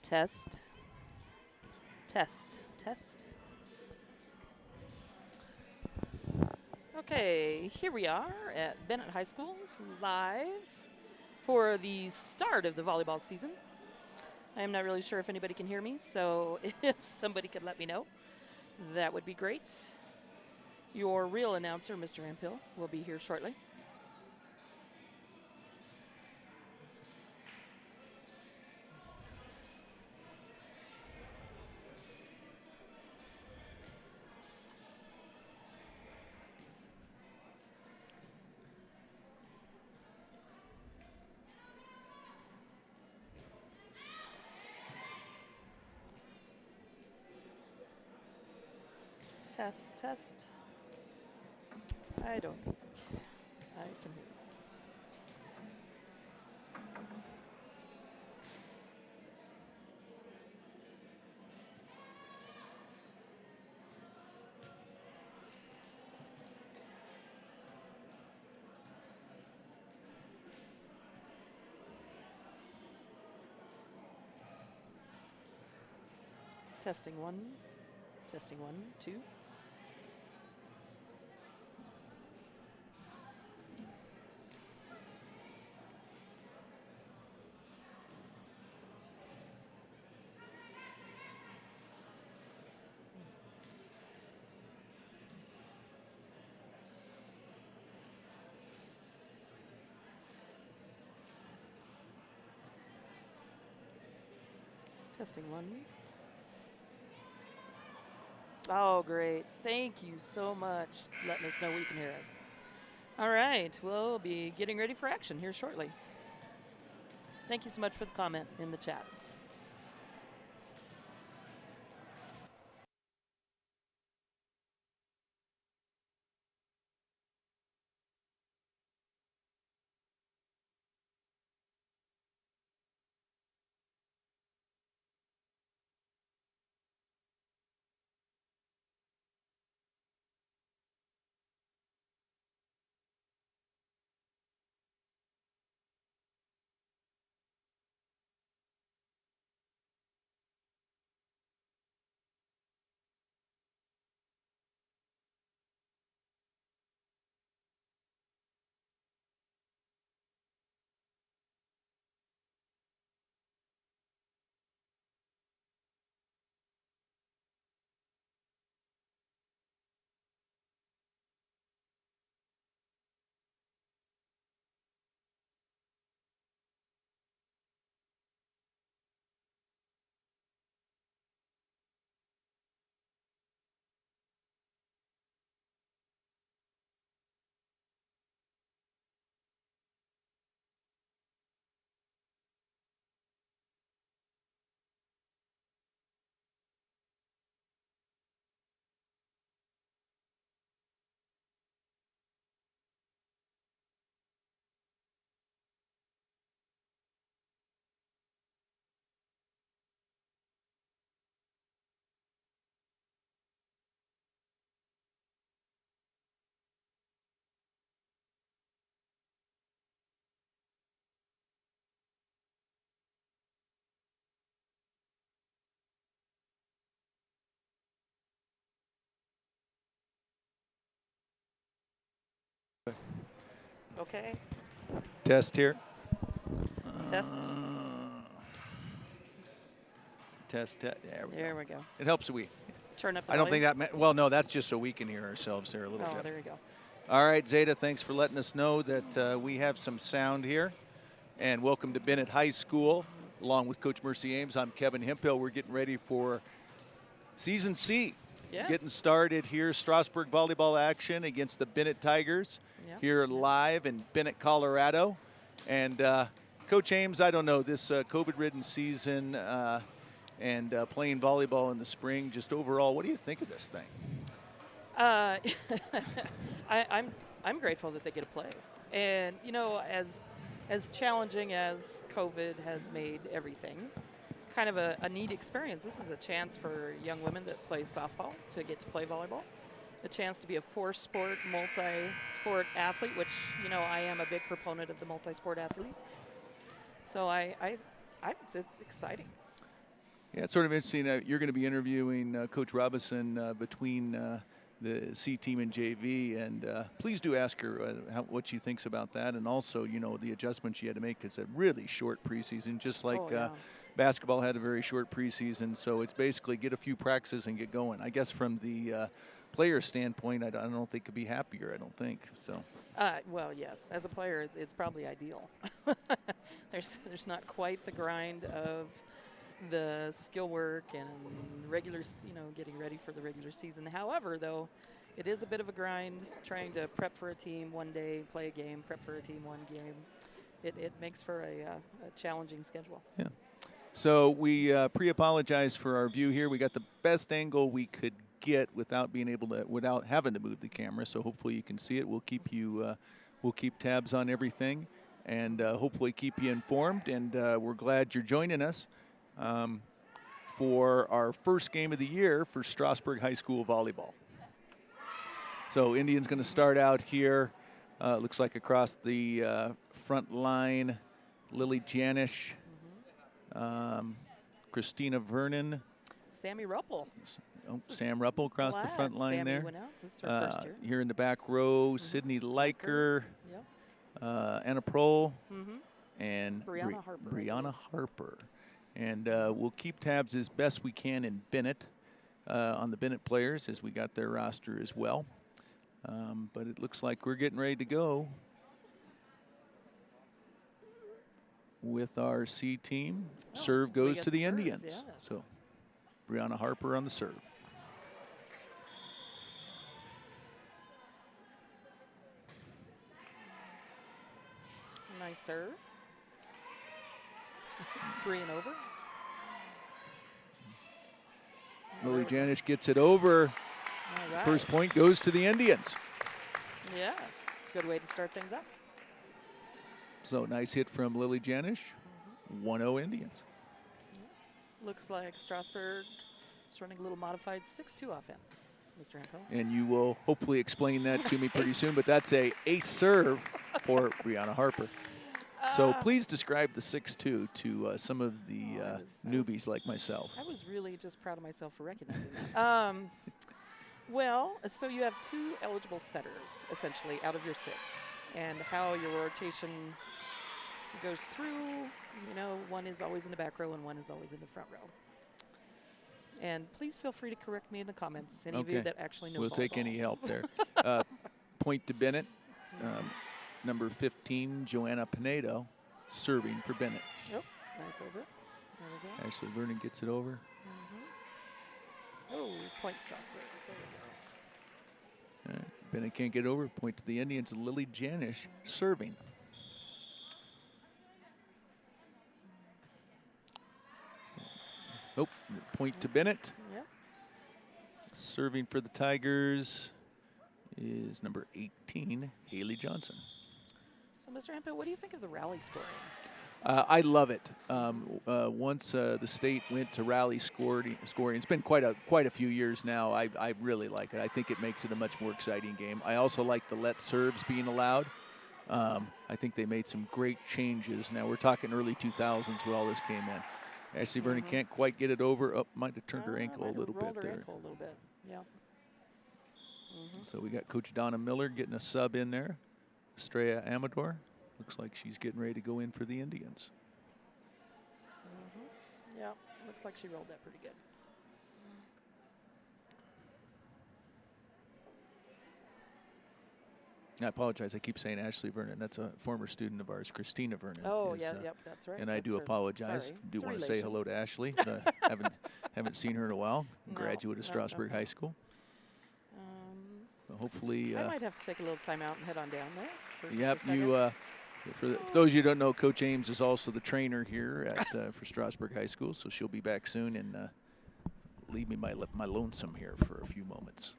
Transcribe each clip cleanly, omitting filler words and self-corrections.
Test. Test. Test. Okay, here we are at Bennett High School live for the start of the volleyball season. I am not really sure if anybody can hear me, so if somebody could let me know, that would be great. Your real announcer, Mr. Rampill, will be here shortly. Test, test. I don't think I can hear. Testing one, two. Testing one. Oh, great. Thank you so much letting us know you can hear us. All right, we'll be getting ready for action here shortly. Thank you so much for the comment in the chat. Okay, Test here. test. Test. There we go. It helps that we. Turn up the I don't think volume. that. Well, no, that's just so we can hear ourselves there a little Oh, bit. there you go. All right, Zeta, thanks for letting us know that we have some sound here. And welcome to Bennett High School. Along with Coach Mercy Ames, I'm Kevin Hemphill. We're getting ready for Season C. Yes. Getting started here. Strasburg volleyball action against the Bennett Tigers here live in Bennett, Colorado. And Coach Ames, I don't know, this COVID-ridden season and playing volleyball in the spring, just overall, what do you think of this thing? I'm grateful that they get to play, and you know, as challenging as COVID has made everything, kind of a neat experience. This is a chance for young women that play softball to get to play volleyball, a chance to be a four-sport, multi-sport athlete, which, you know, I am a big proponent of the multi-sport athlete. So it's exciting. Yeah, it's sort of interesting. You're going to be interviewing Coach Robinson between the C team and JV, and please do ask her what she thinks about that, and also, you know, the adjustments she had to make. It's a really short preseason, just like basketball had a very short preseason. So it's basically get a few practices and get going. I guess from the player standpoint, I don't think could be happier. I don't think so. Well, yes, as a player, it's probably ideal. There's not quite the grind of the skill work and regular, getting ready for the regular season. However, though, it is a bit of a grind trying to prep for a team one day, play a game, prep for a team one game. It makes for a challenging schedule. Yeah. So we pre-apologize for our view here. We got the best angle we could get without having to move the camera. So hopefully you can see it. We'll keep tabs on everything, and hopefully keep you informed. And we're glad you're joining us for our first game of the year for Strasburg High School volleyball. So Indian's going to start out here. Looks like across the front line, Lily Janish, Christina Vernon, Sammy Ruppel. Sam Ruppel across the front line. Sammy there. Went out. This is her first year. Here in the back row, Sydney Liker, Anna Prohl, and Brianna Harper. And we'll keep tabs as best we can in Bennett, on the Bennett players, as we got their roster as well. But it looks like we're getting ready to go with our C team. Serve goes to the Indians. Yes. So Brianna Harper on the serve. Nice serve. 3 and over. Lily Janish gets it over. Right. First point goes to the Indians. Yes, good way to start things off. So nice hit from Lily Janish. 1-0 Indians. Looks like Strasburg is running a little modified 6-2 offense, Mr. Hempel. And you will hopefully explain that to me pretty soon, but that's a ace serve for Brianna Harper. So please describe the 6-2 to some of the newbies like myself. I was really just proud of myself for recognizing that. Well, so you have 2 eligible setters, essentially, out of your 6. And how your rotation goes through, one is always in the back row and one is always in the front row. And please feel free to correct me in the comments, any of you that actually know We'll volleyball. take any help there. Point to Bennett. Number 15, Joanna Pinedo, serving for Bennett. Yep, nice over. There we go. Ashley Vernon gets it over. Oh, point Strasburg. There we go. Bennett can't get over. Point to the Indians. Lily Janish serving. Nope. Point to Bennett. Yep. Serving for the Tigers is number 18, Haley Johnson. So, Mr. Hempel, what do you think of the rally scoring? I love it. Once the state went to rally scoring, it's been quite a few years now. I really like it. I think it makes it a much more exciting game. I also like the let serves being allowed. I think they made some great changes. Now we're talking early 2000s when all this came in. Ashley Vernon can't quite get it over. Oh, might have turned her ankle a little bit there. Ankle a little bit. Yeah. So we got Coach Donna Miller getting a sub in there. Estrella Amador. Looks like she's getting ready to go in for the Indians. Yeah, looks like she rolled that pretty good. I apologize. I keep saying Ashley Vernon. That's a former student of ours, Christina Vernon. Oh, yep, that's right. And I do apologize. Sorry. Do want to say hello to Ashley. Haven't seen her in a while. Graduate of Strasburg High School. Hopefully. I might have to take a little time out and head on down there. Yep, you. For those of you who don't know, Coach Ames is also the trainer here at for Strasburg High School, so she'll be back soon and leave me my lonesome here for a few moments.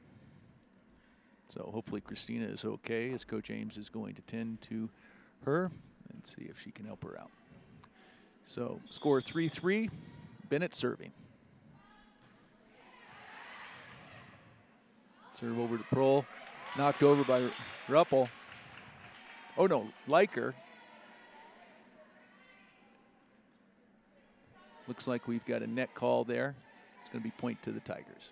So hopefully Christina is okay as Coach Ames is going to tend to her and see if she can help her out. So score 3-3, Bennett serving. Serve over to Prohl, knocked over by Ruppel. Oh no, Liker. Looks like we've got a net call there. It's going to be point to the Tigers.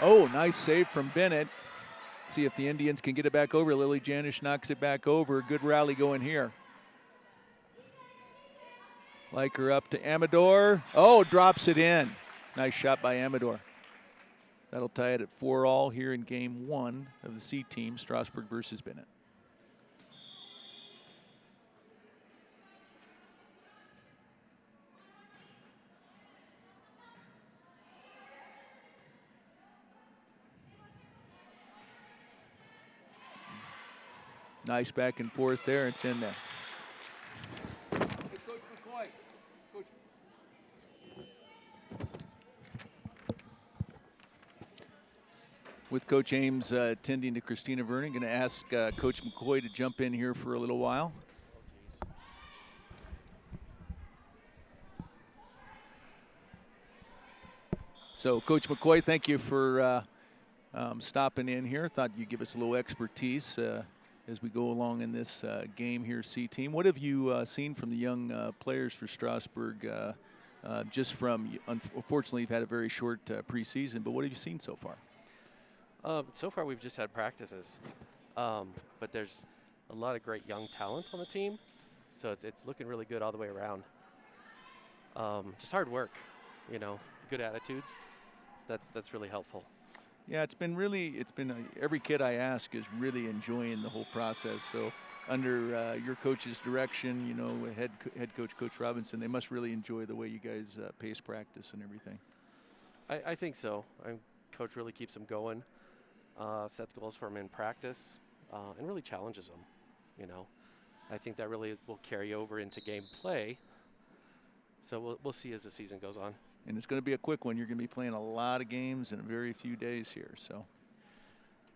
Oh, nice save from Bennett. See if the Indians can get it back over. Lily Janish knocks it back over. Good rally going here. Like her up to Amador. Oh, drops it in. Nice shot by Amador. That'll tie it at 4-all here in game 1 of the C team, Strasburg versus Bennett. Nice back and forth there. It's in there. Hey, Coach McCoy. Coach. With Coach Ames attending to Christina Vernon, going to ask Coach McCoy to jump in here for a little while. So, Coach McCoy, thank you for stopping in here. Thought you'd give us a little expertise as we go along in this game here, C team. What have you seen from the young players for Strasburg? Just from, unfortunately, you've had a very short preseason, but what have you seen so far? So far, we've just had practices, but there's a lot of great young talent on the team, so it's looking really good all the way around. Just hard work, you know, good attitudes. That's really helpful. Yeah, every kid I ask is really enjoying the whole process. So under your coach's direction, you know, head coach, Coach Robinson, they must really enjoy the way you guys pace practice and everything. I think so. Coach really keeps them going, sets goals for them in practice, and really challenges them, you know. I think that really will carry over into game play. So we'll see as the season goes on. And it's going to be a quick one. You're going to be playing a lot of games in a very few days here. So,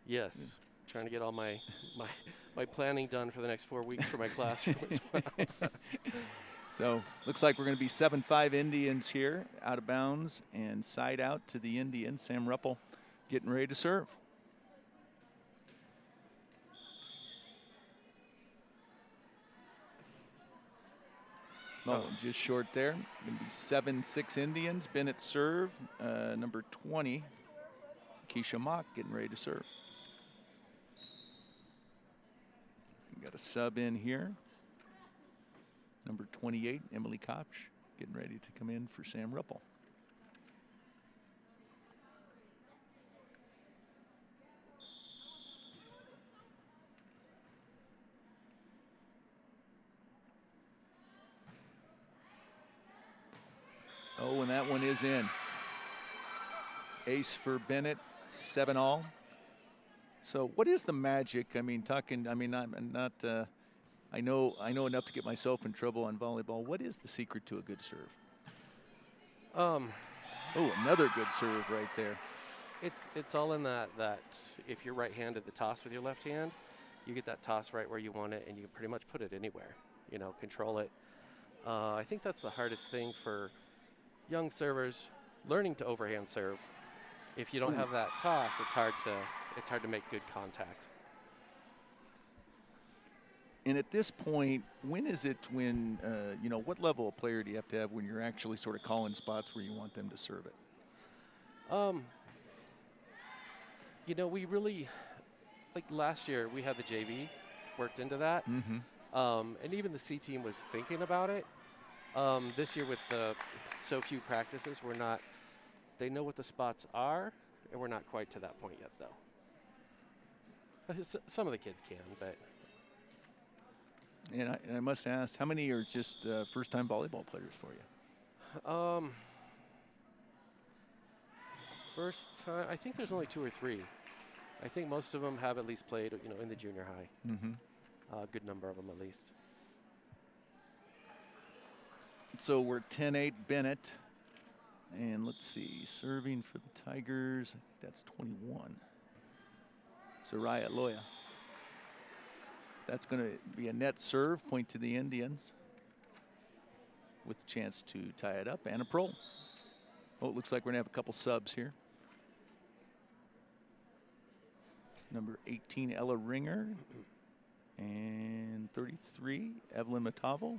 yes, trying to get all my planning done for the next 4 weeks for my classroom as well. So, looks like we're going to be 7-5 Indians here, out of bounds and side out to the Indians. Sam Ruppel getting ready to serve. Oh, just short there. Going to be 7-6 Indians. Bennett serve. Number 20, Keisha Mock getting ready to serve. We got a sub in here. Number 28, Emily Kopch, getting ready to come in for Sam Ruppel. Oh, and that one is in. Ace for Bennett, 7-all. So what is the magic? I mean, I'm not, I know enough to get myself in trouble on volleyball. What is the secret to a good serve? Oh, another good serve right there. It's all in that if you're right-handed, the toss with your left hand, you get that toss right where you want it, and you pretty much put it anywhere. You know, control it. I think that's the hardest thing for young servers, learning to overhand serve. If you don't have that toss, it's hard to make good contact. And at this point, when you know, what level of player do you have to have when you're actually sort of calling spots where you want them to serve it? You know, we really, like last year, we had the JV worked into that. Mm-hmm. And even the C team was thinking about it. This year with so few practices, they know what the spots are, and we're not quite to that point yet, though. Some of the kids can, but. And I must ask, how many are just first-time volleyball players for you? First time, I think there's only 2 or 3. I think most of them have at least played, you know, in the junior high. Mm-hmm. A good number of them at least. So we're 10-8 Bennett. And let's see, serving for the Tigers, I think that's 21. Soraya Loya. That's going to be a net serve, point to the Indians, with a chance to tie it up and a pro. Oh, it looks like we're going to have a couple subs here. Number 18, Ella Ringer, and 33, Evelyn Matavo.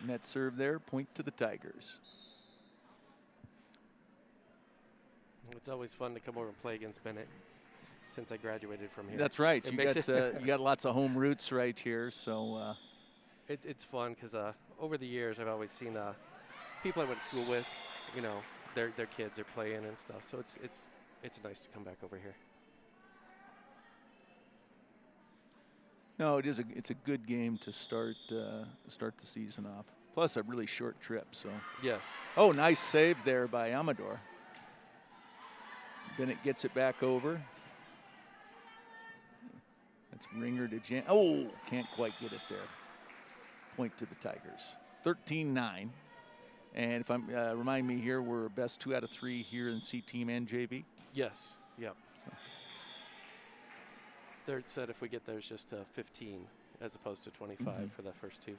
Net serve there, point to the Tigers. It's always fun to come over and play against Bennett since I graduated from here. That's right. You got lots of home roots right here, so it's fun because over the years I've always seen people I went to school with, you know, their kids are playing and stuff. So it's nice to come back over here. no, it's a good game to start the season off. Plus a really short trip. So Yes. oh, nice save there by Amador. Bennett gets it back over. That's Ringer to Jan. Oh, can't quite get it there. Point to the Tigers. 13-9. And if I'm remind me here, we're best 2 out of 3 here in C team and JV. Yes. Yep. So. Third set, if we get there, is just 15 as opposed to 25 for the first 2.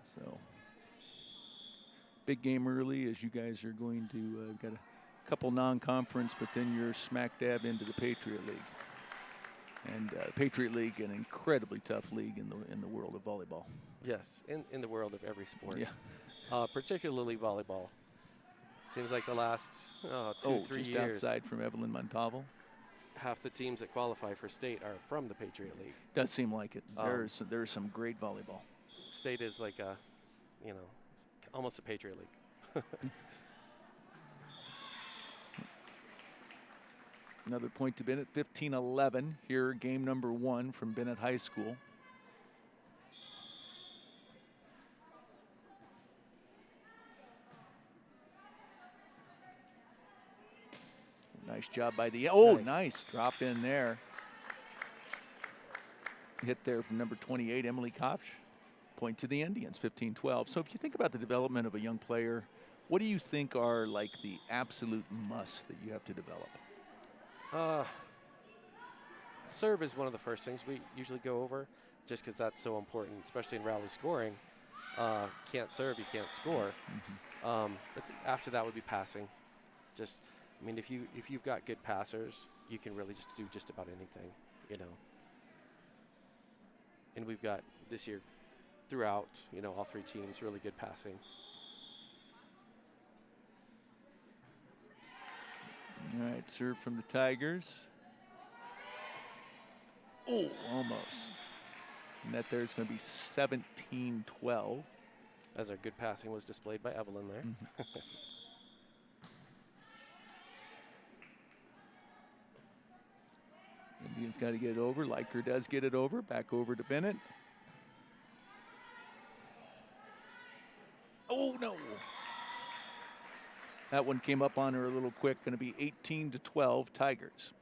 So big game early, as you guys are going to got a couple non-conference, but then you're smack dab into the Patriot League. And Patriot League, an incredibly tough league in the world of volleyball. Yes, in the world of every sport. Yeah. Particularly volleyball. Seems like the last 2-3 just years, outside from Evelyn Montalvo. half the teams that qualify for state are from the Patriot League. Does seem like it. There's some great volleyball. State is like almost a Patriot League. Another point to Bennett, 15-11 here, game number 1 from Bennett High School. Nice job by the, nice drop in there. Hit there from number 28, Emily Kopsch. Point to the Indians, 15-12. So if you think about the development of a young player, what do you think are like the absolute musts that you have to develop? Serve is one of the first things we usually go over, just because that's so important, especially in rally scoring. Can't serve, you can't score. But after that would be passing. Just, I mean, if you've got good passers, you can really just do just about anything, you know. And we've got this year throughout, you know, all 3 teams, really good passing. All right, serve from the Tigers. Oh, almost. And that there's going to be 17-12. As our good passing was displayed by Evelyn there. Indians got to get it over. Liker does get it over. Back over to Bennett. Oh, no. That one came up on her a little quick. Going to be 18-12 Tigers.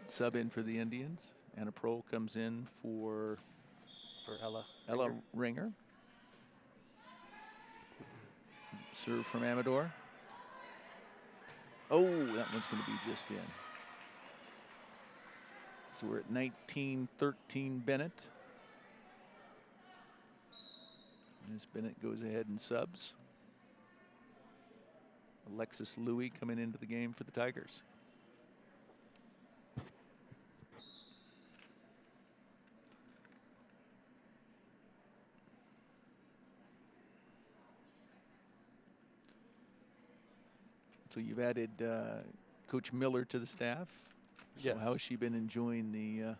Sub in for the Indians. And a pro comes in for Ella Ringer. Serve from Amador. Oh, that one's going to be just in. So we're at 19-13 Bennett. As Bennett goes ahead and subs. Alexis Louie coming into the game for the Tigers. So you've added Coach Miller to the staff. So Yes. how has she been enjoying the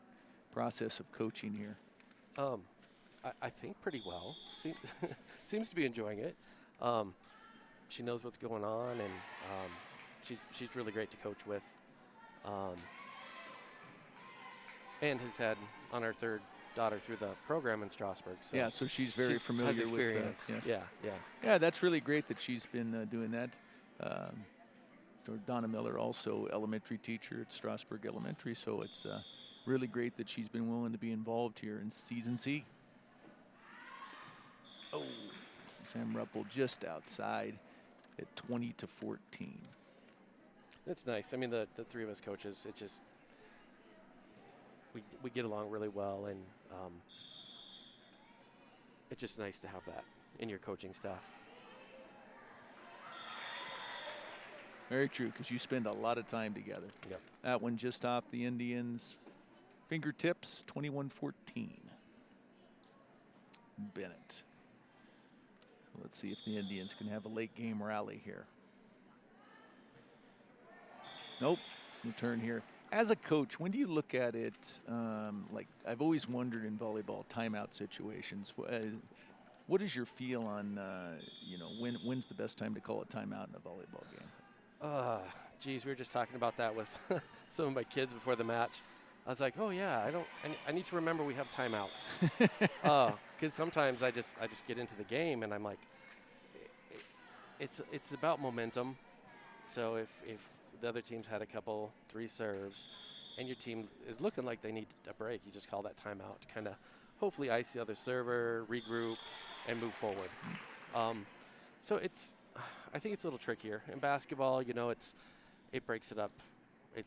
process of coaching here? I think pretty well. Seems to be enjoying it. She knows what's going on, and she's really great to coach with. and has had on our third daughter through the program in Strasburg. So yeah, so she's very familiar has experience. with Yes. Yeah. Yeah, that's really great that she's been doing that. So Donna Miller, also elementary teacher at Strasburg Elementary, so it's really great that she's been willing to be involved here in Season C. Oh, Sam Ruppel just outside at 20-14. It's nice. I mean, the three of us coaches, it's just we get along really well, and it's just nice to have that in your coaching staff. Very true, because you spend a lot of time together. Yep. That one just off the Indians' fingertips, 21-14. Bennett. So let's see if the Indians can have a late game rally here. Nope, no turn here. As a coach, when do you look at it, like I've always wondered in volleyball, timeout situations, what is your feel on, when's the best time to call a timeout in a volleyball game? Geez, we were just talking about that with some of my kids before the match. I was like, oh yeah, I need to remember we have timeouts. Because sometimes I just get into the game and I'm like, it's about momentum. So if the other team's had three serves, and your team is looking like they need a break, you just call that timeout to kind of hopefully ice the other server, regroup, and move forward. So I think it's a little trickier. In basketball, it breaks it up.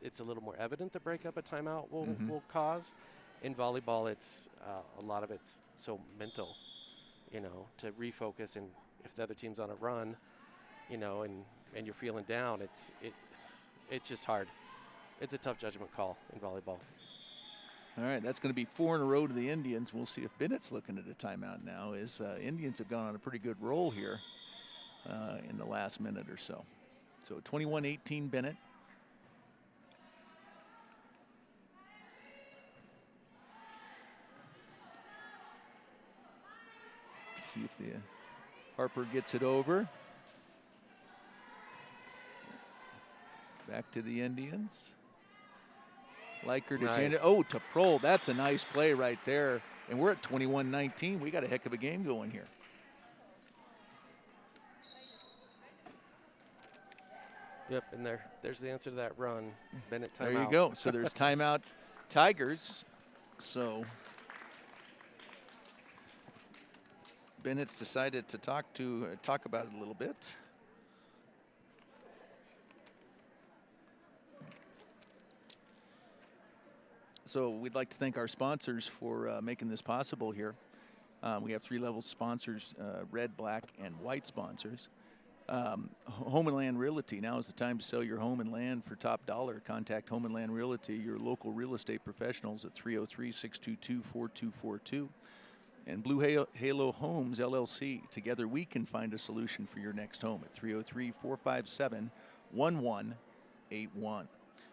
It's a little more evident the breakup a timeout will cause. In volleyball, it's a lot of it's so mental, to refocus. And if the other team's on a run, and you're feeling down, it's just hard. It's a tough judgment call in volleyball. All right, that's going to be 4 in a row to the Indians. We'll see if Bennett's looking at a timeout now, as Indians have gone on a pretty good roll here in the last minute or so. So 21-18 Bennett. See if the Harper gets it over. Back to the Indians. Liker to change it. Oh, to Prohl. That's a nice play right there. And we're at 21-19. We got a heck of a game going here. Yep, and there's the answer to that run. Bennett timeout. There you go. So there's timeout Tigers. So Bennett's decided to talk about it a little bit. So we'd like to thank our sponsors for making this possible here. We have 3 level sponsors, red, black, and white sponsors. Home and Land Realty. Now is the time to sell your home and land for top dollar. Contact Home and Land Realty, your local real estate professionals, at 303-622-4242. And Blue Halo Homes, LLC. Together we can find a solution for your next home at 303-457-1181.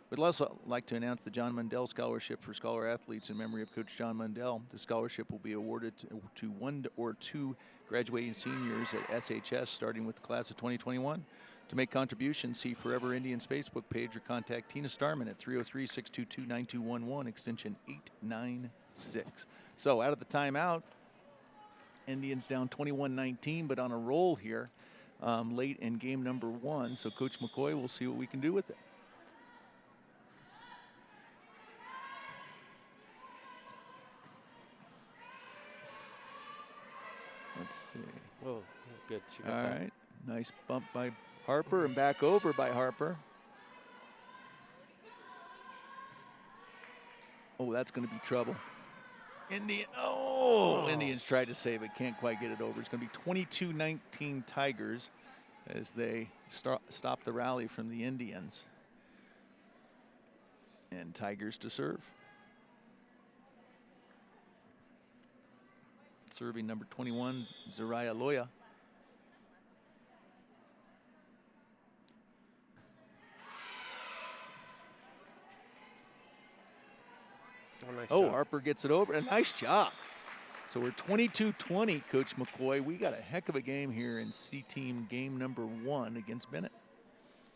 We'd also like to announce the John Mundell Scholarship for Scholar Athletes in memory of Coach John Mundell. The scholarship will be awarded to 1 or 2 graduating seniors at SHS starting with the class of 2021. To make contributions, see Forever Indians Facebook page or contact Tina Starman at 303-622-9211, extension 896. So out of the timeout, Indians down 21-19, but on a roll here late in game number 1. So Coach McCoy will see what we can do with it. Let's see. Oh, good. All right. Nice bump by Harper and back over by Harper. Oh, that's going to be trouble. Indians tried to save it. Can't quite get it over. It's going to be 22-19 Tigers as they stop the rally from the Indians. And Tigers to serve. Serving number 21, Zariah Loya. Nice shot. Harper gets it over. A nice job. So we're 22-20, Coach McCoy. We got a heck of a game here in C-Team game number 1 against Bennett.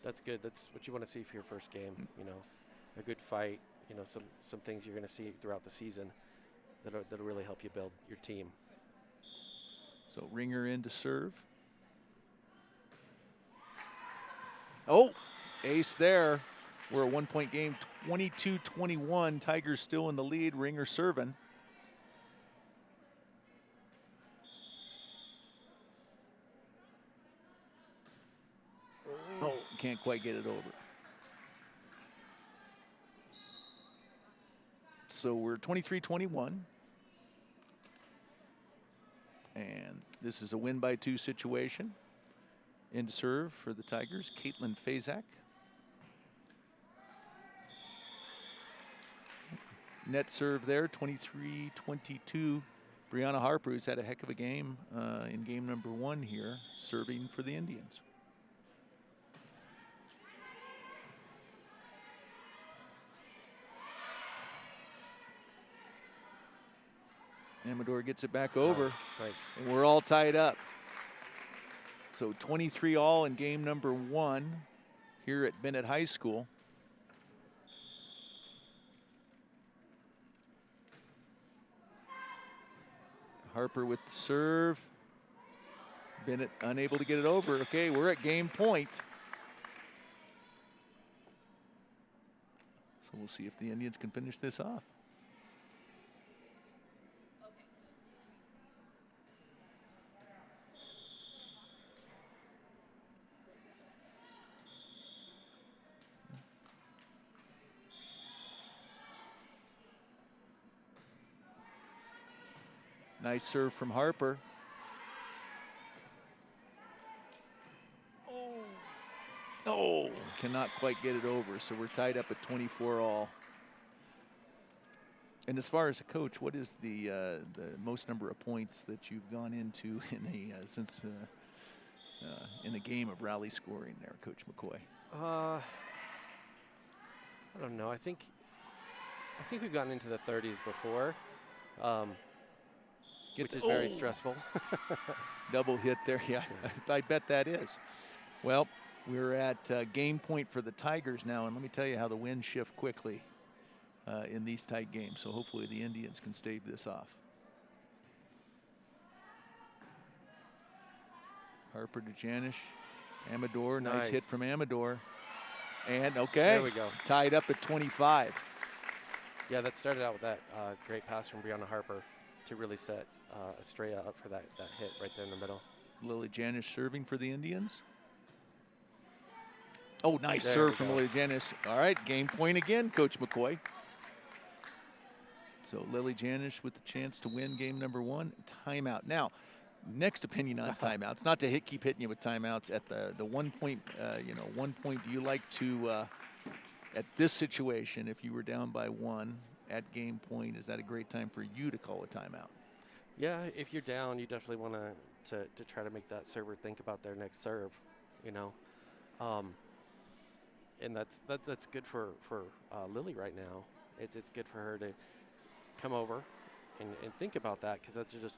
That's good. That's what you want to see for your first game. A good fight. you know, some things you're going to see throughout the season that'll really help you build your team. So Ringer in to serve. Oh, ace there. We're a 1-point game, 22-21. Tigers still in the lead. Ringer serving. Oh, can't quite get it over. So we're 23-21. And this is a win by 2 situation. In to serve for the Tigers, Caitlin Fazak. Net serve there, 23-22. Brianna Harper, who's had a heck of a game in game number 1 here, serving for the Indians. Amador gets it back over. Nice. And we're all tied up. So 23 all in game number 1 here at Bennett High School. Harper with the serve. Bennett unable to get it over. Okay, we're at game point. So we'll see if the Indians can finish this off. Nice serve from Harper. Oh, cannot quite get it over. So we're tied up at 24 all. And as far as a coach, what is the most number of points that you've gone into in a game of rally scoring there, Coach McCoy? I don't know. I think we've gotten into the 30s before. Which is very stressful. Double hit there, yeah. I bet that is. Well, we're at game point for the Tigers now, and let me tell you how the winds shift quickly in these tight games. So hopefully the Indians can stave this off. Harper to Janish. Amador, nice hit from Amador. And okay, there we go. Tied up at 25. Yeah, that started out with that great pass from Brianna Harper to really set Estrella up for that hit right there in the middle. Lily Janish serving for the Indians. Oh, nice serve from Lily Janish. All right, game point again, Coach McCoy. So Lily Janish with the chance to win game number 1. Timeout. Now, next opinion on timeouts. Not to keep hitting you with timeouts at the 1 point. 1 point. Do you like to at this situation, if you were down by 1 at game point, is that a great time for you to call a timeout? Yeah, if you're down, you definitely want to try to make that server think about their next serve, you know. And that's good for Lily right now. It's good for her to come over and think about that, because that's just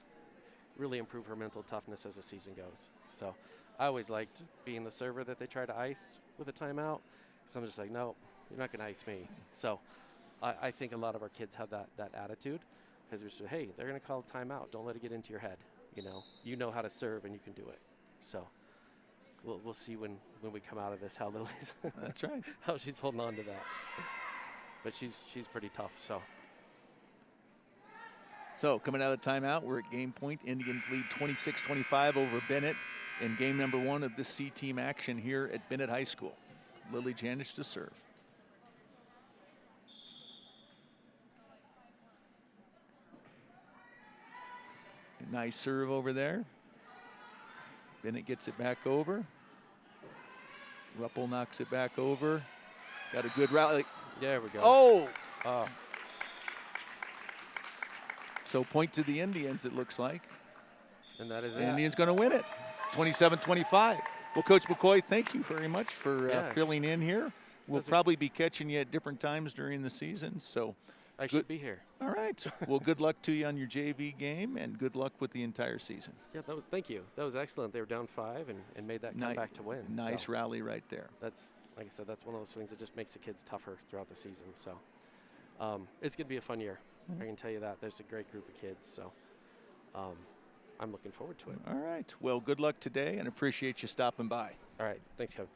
really improve her mental toughness as the season goes. So I always liked being the server that they try to ice with a timeout, because I'm just like, no, you're not going to ice me. So I think a lot of our kids have that attitude, because we're just, hey, they're going to call a timeout. Don't let it get into your head. You know how to serve and you can do it. So we'll see when we come out of this how Lily's that's right. how she's holding on to that. But she's pretty tough. So coming out of the timeout, we're at game point. Indians lead 26-25 over Bennett in game number 1 of this C-team action here at Bennett High School. Lily Janish to serve. Nice serve over there. Bennett gets it back over. Ruppel knocks it back over. Got a good rally. There we go. Oh! Oh. So point to the Indians, it looks like. And that is the it. Indians going to win it, 27-25. Well, Coach McCoy, thank you very much for filling in here. We'll probably be catching you at different times during the season, so. I should be here. All right. Well, good luck to you on your JV game, and good luck with the entire season. Yeah, thank you. That was excellent. They were down 5 and made that comeback to win. Nice rally right there. That's, like I said, that's one of those things that just makes the kids tougher throughout the season. So. It's going to be a fun year. I can tell you that. There's a great group of kids, so I'm looking forward to it. All right. Well, good luck today, and appreciate you stopping by. All right. Thanks, Kevin.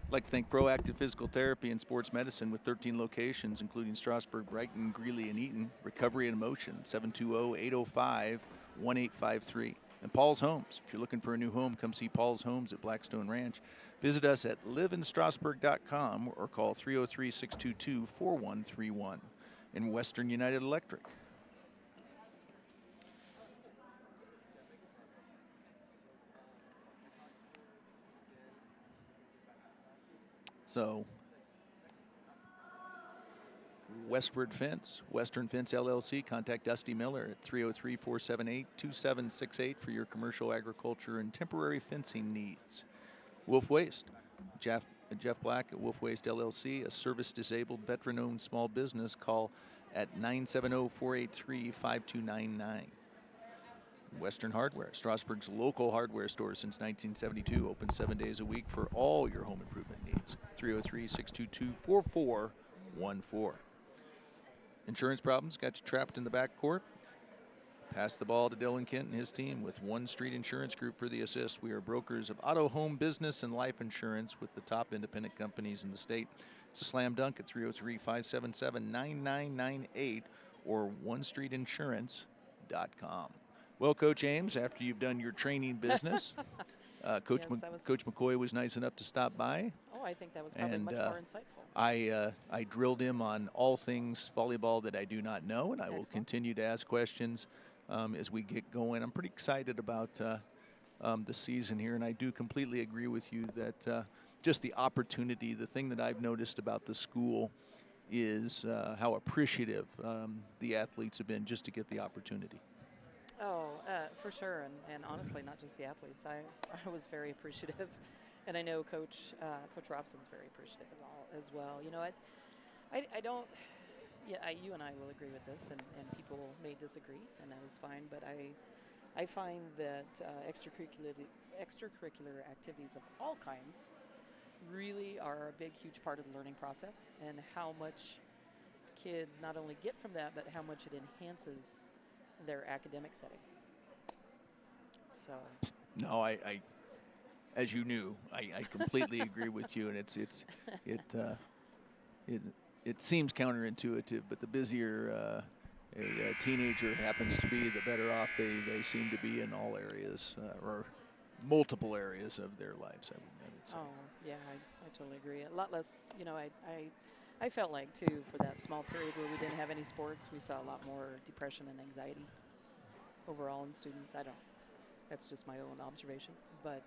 I'd like to thank Proactive Physical Therapy and Sports Medicine with 13 locations, including Strasburg, Brighton, Greeley, and Eaton. Recovery and Motion, 720-805-1853. And Paul's Homes. If you're looking for a new home, come see Paul's Homes at Blackstone Ranch. Visit us at liveinstrasburg.com or call 303-622-4131. In Western United Electric. So, Westward Fence, Western Fence LLC. Contact Dusty Miller at 303-478-2768 for your commercial, agriculture, and temporary fencing needs. Wolf Waste, Jeff Black at Wolf Waste LLC, a service-disabled, veteran-owned small business. Call at 970-483-5299. Western Hardware, Strasburg's local hardware store since 1972, open 7 days a week for all your home improvement needs. 303-622-4414. Insurance problems got you trapped in the backcourt? Pass the ball to Dylan Kent and his team with One Street Insurance Group for the assist. We are brokers of auto, home, business, and life insurance with the top independent companies in the state. It's a slam dunk at 303-577-9998 or onestreetinsurance.com. Well, Coach Ames, after you've done your training business, Coach McCoy was nice enough to stop by. Oh, I think that was probably much more insightful. I drilled him on all things volleyball that I do not know, and I will continue to ask questions as we get going. I'm pretty excited about the season here, and I do completely agree with you that just the opportunity, the thing that I've noticed about the school is how appreciative the athletes have been just to get the opportunity. Oh, for sure, and honestly, not just the athletes. I was very appreciative, and I know Coach Robson's very appreciative as well. You know, I don't. Yeah, you and I will agree with this, and people may disagree, and that is fine. But I find that extracurricular activities of all kinds really are a big, huge part of the learning process, and how much kids not only get from that, but how much it enhances their academic setting. So. No, I as you knew, I completely agree with you, and it seems counterintuitive, but the busier a teenager happens to be, the better off they seem to be in all areas or multiple areas of their lives. I would say. Oh yeah, I totally agree. A lot less, you know. I felt like, too, for that small period where we didn't have any sports, we saw a lot more depression and anxiety overall in students. That's just my own observation. But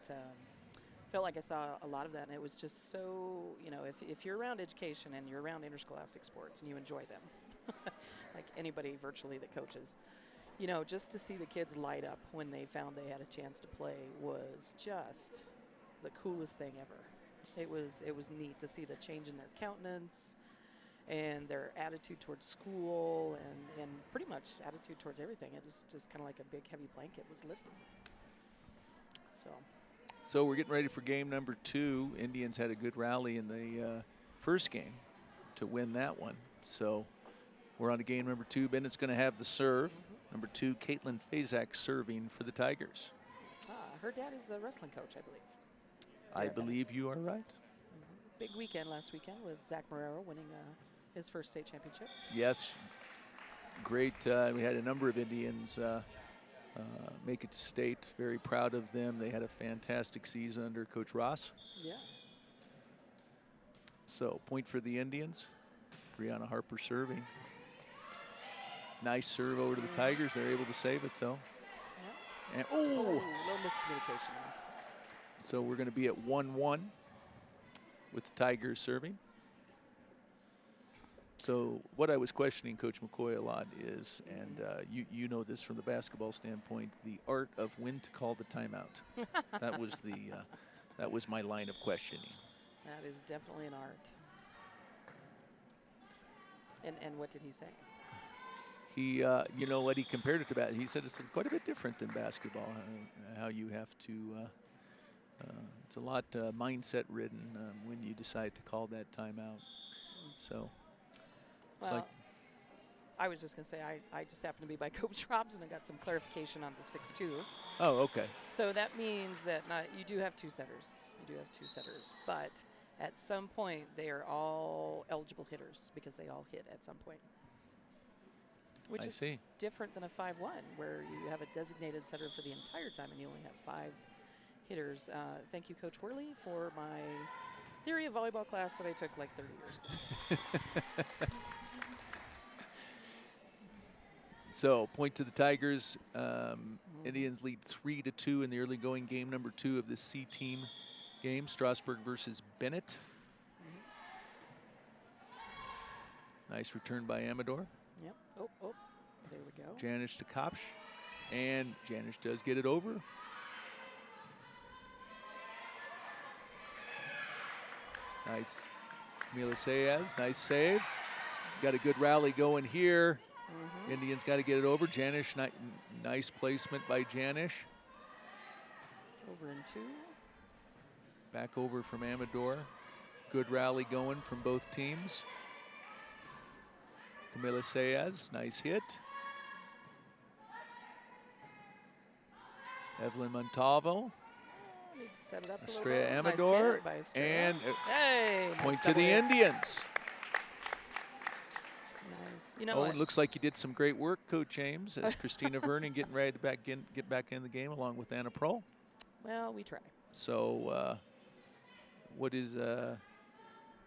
felt like I saw a lot of that, and it was just so, you know, if you're around education and you're around interscholastic sports and you enjoy them, like anybody virtually that coaches, you know, just to see the kids light up when they found they had a chance to play was just the coolest thing ever. It was neat to see the change in their countenance and their attitude towards school and pretty much attitude towards everything. It was just kind of like a big heavy blanket was lifted. So we're getting ready for game number 2. Indians had a good rally in the first game to win that one. So we're on to game number 2. Bennett's going to have the serve. Number 2, Caitlin Fazak serving for the Tigers. Her dad is a wrestling coach, I believe. I believe you are right. Big weekend last weekend with Zach Marrero winning his first state championship. Yes. Great. We had a number of Indians make it to state. Very proud of them. They had a fantastic season under Coach Ross. Yes. So point for the Indians. Brianna Harper serving. Nice serve over to the Tigers. They're able to save it, though. Yeah. And, little miscommunication there. So we're going to be at 1-1 with the Tigers serving. So what I was questioning Coach McCoy a lot is, and you know this from the basketball standpoint, the art of when to call the timeout. That was my line of questioning. That is definitely an art. And what did he say? He, you know what, he compared it to basketball. He said it's quite a bit different than basketball, how you have to, it's a lot mindset ridden when you decide to call that timeout. So it's Well, like, I was just going to say, I just happened to be by Coach Robs, and I got some clarification on the 6-2. oh, okay. So that means that you do have two setters. You do have two setters. But at some point, they are all eligible hitters because they all hit at some point. Which I is see. different than a 5-1, where you have a designated setter for the entire time and you only have 5 hitters. Thank you, Coach Worley, for my theory of volleyball class that I took like 30 years ago. So point to the Tigers. Indians lead 3-2 in the early going game number 2 of the C team game. Strasburg versus Bennett. Nice return by Amador. Yep. Oh, there we go. Janish to Kopsch. And Janish does get it over. Nice. Camila Sayas, nice save. Got a good rally going here. Indians got to get it over. Janish, nice placement by Janish. Over in 2. Back over from Amador. Good rally going from both teams. Camila Sayas, nice hit. Evelyn Montalvo. Need to set it up Estrella a little bit. Amador. Nice hit by Estrella. And hey, nice point to the double hit. Indians. Nice. You know Oh, what? it looks like you did some great work, Coach James, as Christina Vernon getting ready to get back in the game along with Anna Prohl. Well, we try. So what is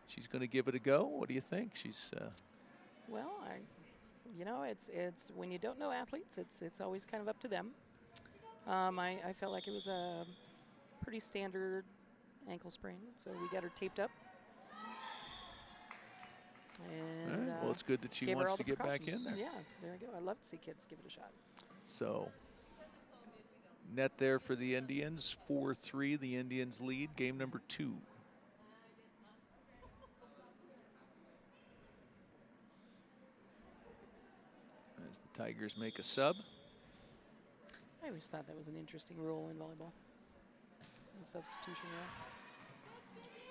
she's going to give it a go? What do you think? She's Well, it's when you don't know athletes, it's always kind of up to them. I felt like it was a pretty standard ankle sprain, so we got her taped up. And well, it's good that she gave her wants all to the get back precautions. in there. Yeah, there we go. I love to see kids give it a shot. So net there for the Indians, 4-3. The Indians lead game number 2. As the Tigers make a sub. I always thought that was an interesting rule in volleyball, the substitution rule.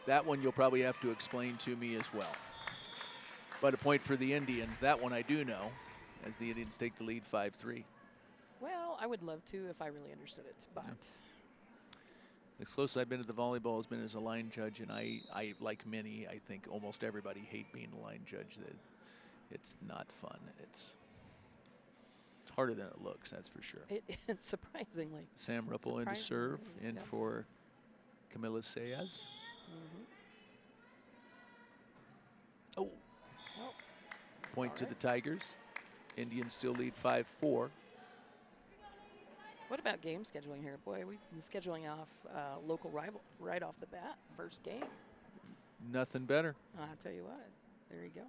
That one you'll probably have to explain to me as well. But a point for the Indians. That one I do know, as the Indians take the lead 5-3. Well, I would love to if I really understood it, but The closest I've been to the volleyball has been as a line judge, and I like many, I think almost everybody hate being a line judge. It's not fun. It's harder than it looks, that's for sure. it is surprisingly. Sam Ruppel into serve, in for Camila Sayas. Oh. Point to the Tigers. Indians still lead 5-4. What about game scheduling here? Boy, we've been scheduling off local rival right off the bat, first game. Nothing better. I'll tell you what. There you go.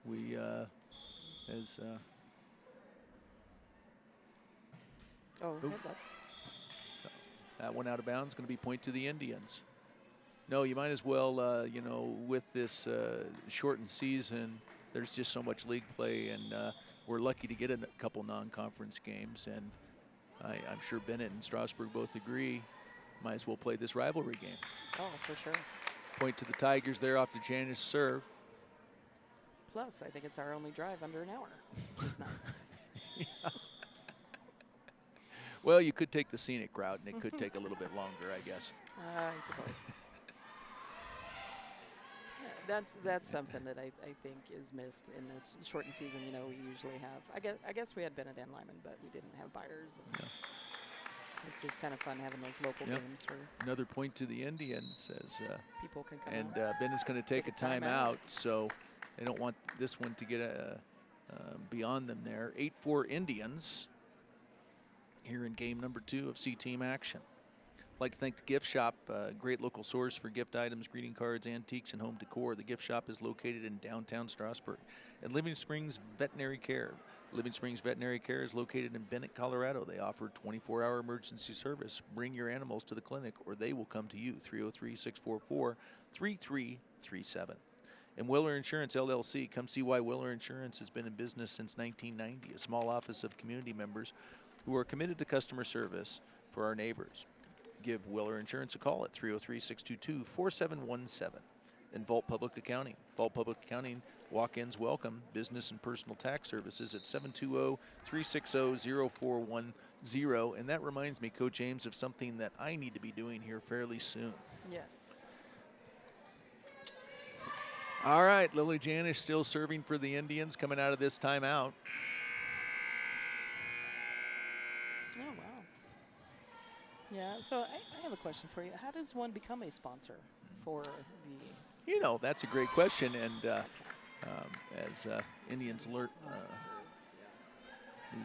We, Heads up. So that one out of bounds, going to be point to the Indians. No, you might as well, with this shortened season, there's just so much league play, and we're lucky to get a couple non-conference games, and I'm sure Bennett and Strasburg both agree, might as well play this rivalry game. Oh, for sure. Point to the Tigers there off the Janice serve. Plus, I think it's our only drive under an hour, which is nice. Yeah. Well, you could take the scenic route, and it could take a little bit longer, I guess. I suppose. Yeah, that's something that I think is missed in this shortened season. You know, we usually have. I guess we had Bennett and Lyman, but we didn't have Byers. And it's just kind of fun having those local games for another point to the Indians as people can come. And Bennett's going to take a timeout, so they don't want this one to get beyond them there. 8-4 Indians here in game number 2 of C-Team action. I'd like to thank the Gift Shop, great local source for gift items, greeting cards, antiques, and home decor. The Gift Shop is located in downtown Strasburg. And Living Springs Veterinary Care. Living Springs Veterinary Care is located in Bennett, Colorado. They offer 24-hour emergency service. Bring your animals to the clinic or they will come to you. 303-644-3337. And Willer Insurance LLC. Come see why Willer Insurance has been in business since 1990. A small office of community members who are committed to customer service for our neighbors. Give Willer Insurance a call at 303-622-4717. and Vault Public Accounting. Vault Public Accounting, walk-ins welcome, business and personal tax services at 720-360-0410. And that reminds me, Coach Ames, of something that I need to be doing here fairly soon. Yes. All right, Lily Janish still serving for the Indians coming out of this timeout. Oh, wow. Yeah, so I have a question for you. How does one become a sponsor for the... You know, that's a great question. And as Indians lose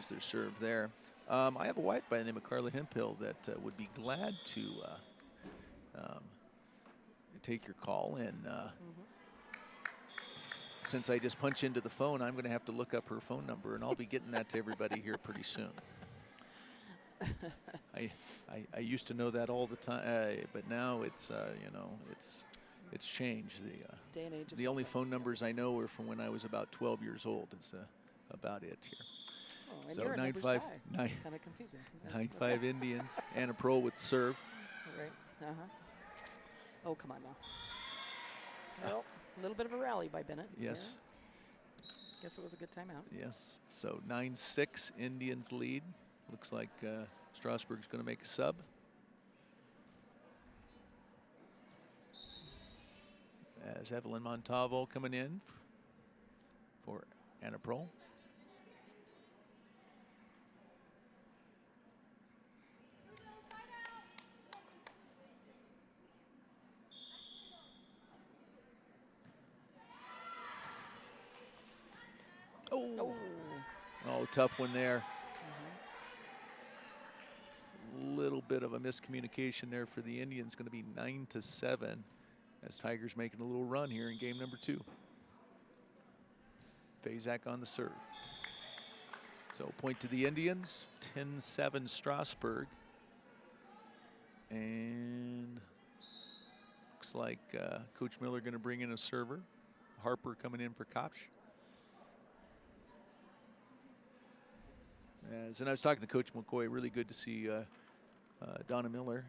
their serve there. I have a wife by the name of Carla Hemphill that would be glad to take your call. And since I just punch into the phone, I'm going to have to look up her phone number, and I'll be getting that to everybody here pretty soon. I used to know that all the time, but now it's it's changed. Day and age of the only phone numbers I know are from when I was about 12 years old. Is about it here. Oh, and So you're a 9-5, it's kind of confusing. 9-5 Indians. Anna Prohl with serve. Right. Oh, come on now. Well, a little bit of a rally by Bennett. Yes. Yeah. Guess it was a good timeout. Yes. So 9-6 Indians lead. Looks like Strasburg's going to make a sub. As Evelyn Montalvo coming in for Anna Prohl. Oh, tough one there. Little bit of a miscommunication there for the Indians. Going to be 9-7 as Tigers making a little run here in game number 2. Fazak on the serve. So point to the Indians, 10-7 Strasburg. And looks like Coach Miller going to bring in a server. Harper coming in for Kopsch. And I was talking to Coach McCoy, really good to see Donna Miller,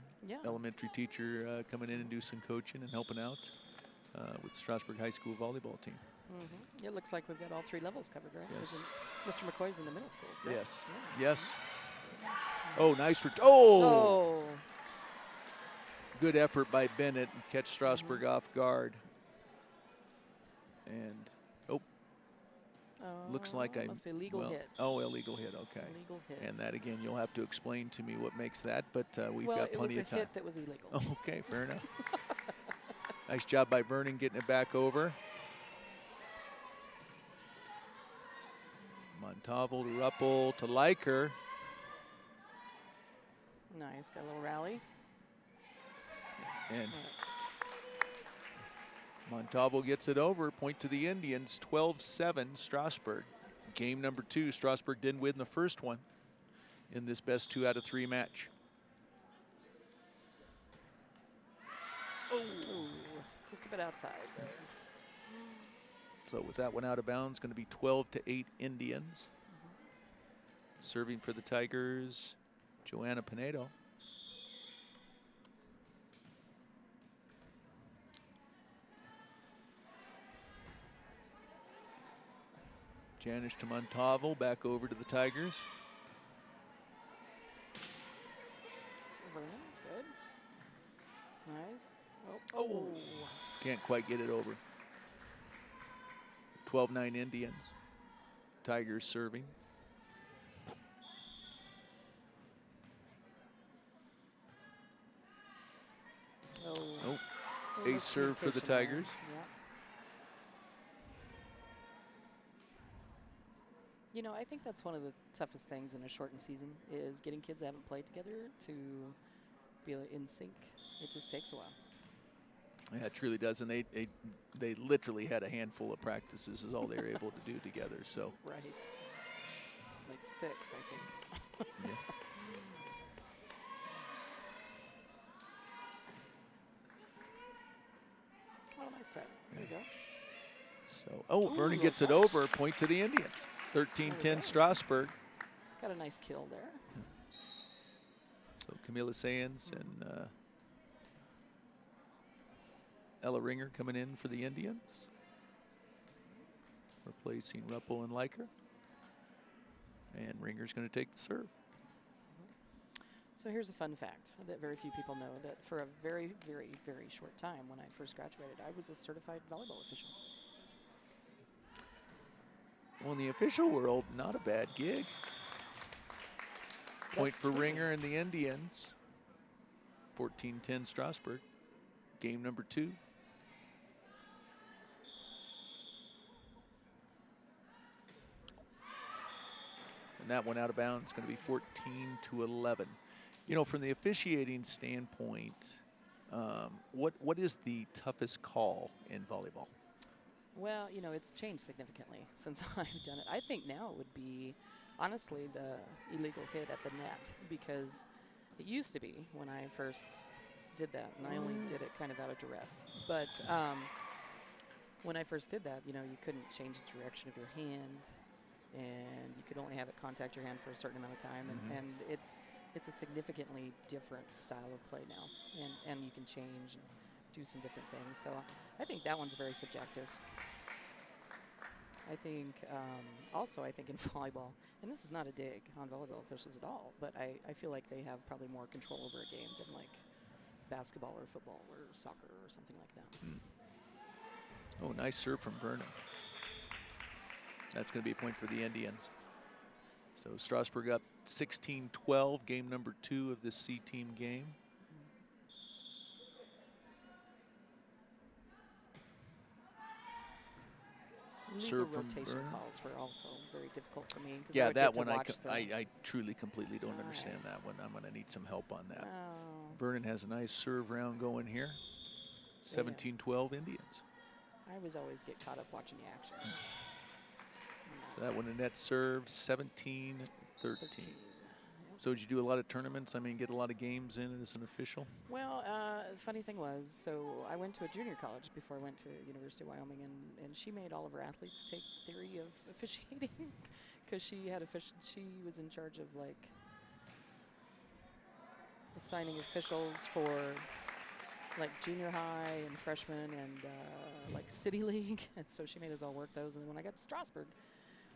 elementary teacher, coming in and do some coaching and helping out with the Strasburg High School volleyball team. It looks like we've got all 3 levels covered, right? Yes. Mr. McCoy's in the middle school. Right? Yes. Yeah. Yes. Oh, nice. Oh! Good effort by Bennett and catch Strasburg off guard. And looks like let's say legal hit. Oh, illegal hit. Okay. Illegal hit. And that again, you'll have to explain to me what makes that, but we've got plenty of time. Well, it was a hit that was illegal. Okay, fair enough. Nice job by Vernon getting it back over. Montalvo to Ruppel to Liker. Nice, got a little rally. And Montalvo gets it over, point to the Indians, 12-7 Strasburg. Game number 2, Strasburg didn't win the first one in this best 2 out of 3 match. Ooh, just a bit outside there. So with that one out of bounds, going to be 12-8 Indians. Serving for the Tigers, Joanna Pinedo. Janish to Montalvo, back over to the Tigers. Good. Nice. Oh. Can't quite get it over. 12-9 Indians. Tigers serving. Oh. Ace serve for the Tigers. Yeah. You know, I think that's one of the toughest things in a shortened season is getting kids that haven't played together to be in sync. It just takes a while. Yeah, it truly does. And they literally had a handful of practices is all they were able to do together. So right. Like 6, I think. Yeah. Oh, nice set. There you go. So, Vernon gets it over. Point to the Indians. 13-10 Strasburg. Got a nice kill there. So Camila Sayans and Ella Ringer coming in for the Indians, replacing Ruppel and Leiker. And Ringer's going to take the serve. So here's a fun fact that very few people know, that for a very, very, very short time when I first graduated, I was a certified volleyball official. Well, in the official world, not a bad gig. Point That's for true. Ringer and the Indians. 14-10 Strasburg. Game number 2. And that one out of bounds, going to be 14-11. You know, from the officiating standpoint, what is the toughest call in volleyball? Well, you know, it's changed significantly since I've done it. I think now it would be, honestly, the illegal hit at the net, because it used to be when I first did that, and I only did it kind of out of duress. But when I first did that, you know, you couldn't change the direction of your hand, and you could only have it contact your hand for a certain amount of time, and it's a significantly different style of play now, and you can change and do some different things. So I think that one's very subjective. I think also I think in volleyball, and this is not a dig on volleyball officials at all, but I feel like they have probably more control over a game than like basketball or football or soccer or something like that. Oh, nice serve from Vernon. That's going to be a point for the Indians. So Strasburg up 16-12, game number 2 of this C-team game. Legal Serve from rotation Vernon. calls were also very difficult for me. Yeah, I would that get to one watch I truly, completely don't understand that one. I'm going to need some help on that. Oh. Vernon has a nice serve round going here. 17-12 Indians. I always get caught up watching the action. So that one, a net serve, 17-13. So did you do a lot of tournaments? I mean, get a lot of games in as an official? Well, funny thing was, so I went to a junior college before I went to University of Wyoming, and she made all of her athletes take theory of officiating because she was in charge of like assigning officials for like junior high and freshman and like city league, and so she made us all work those. And then when I got to Strasburg,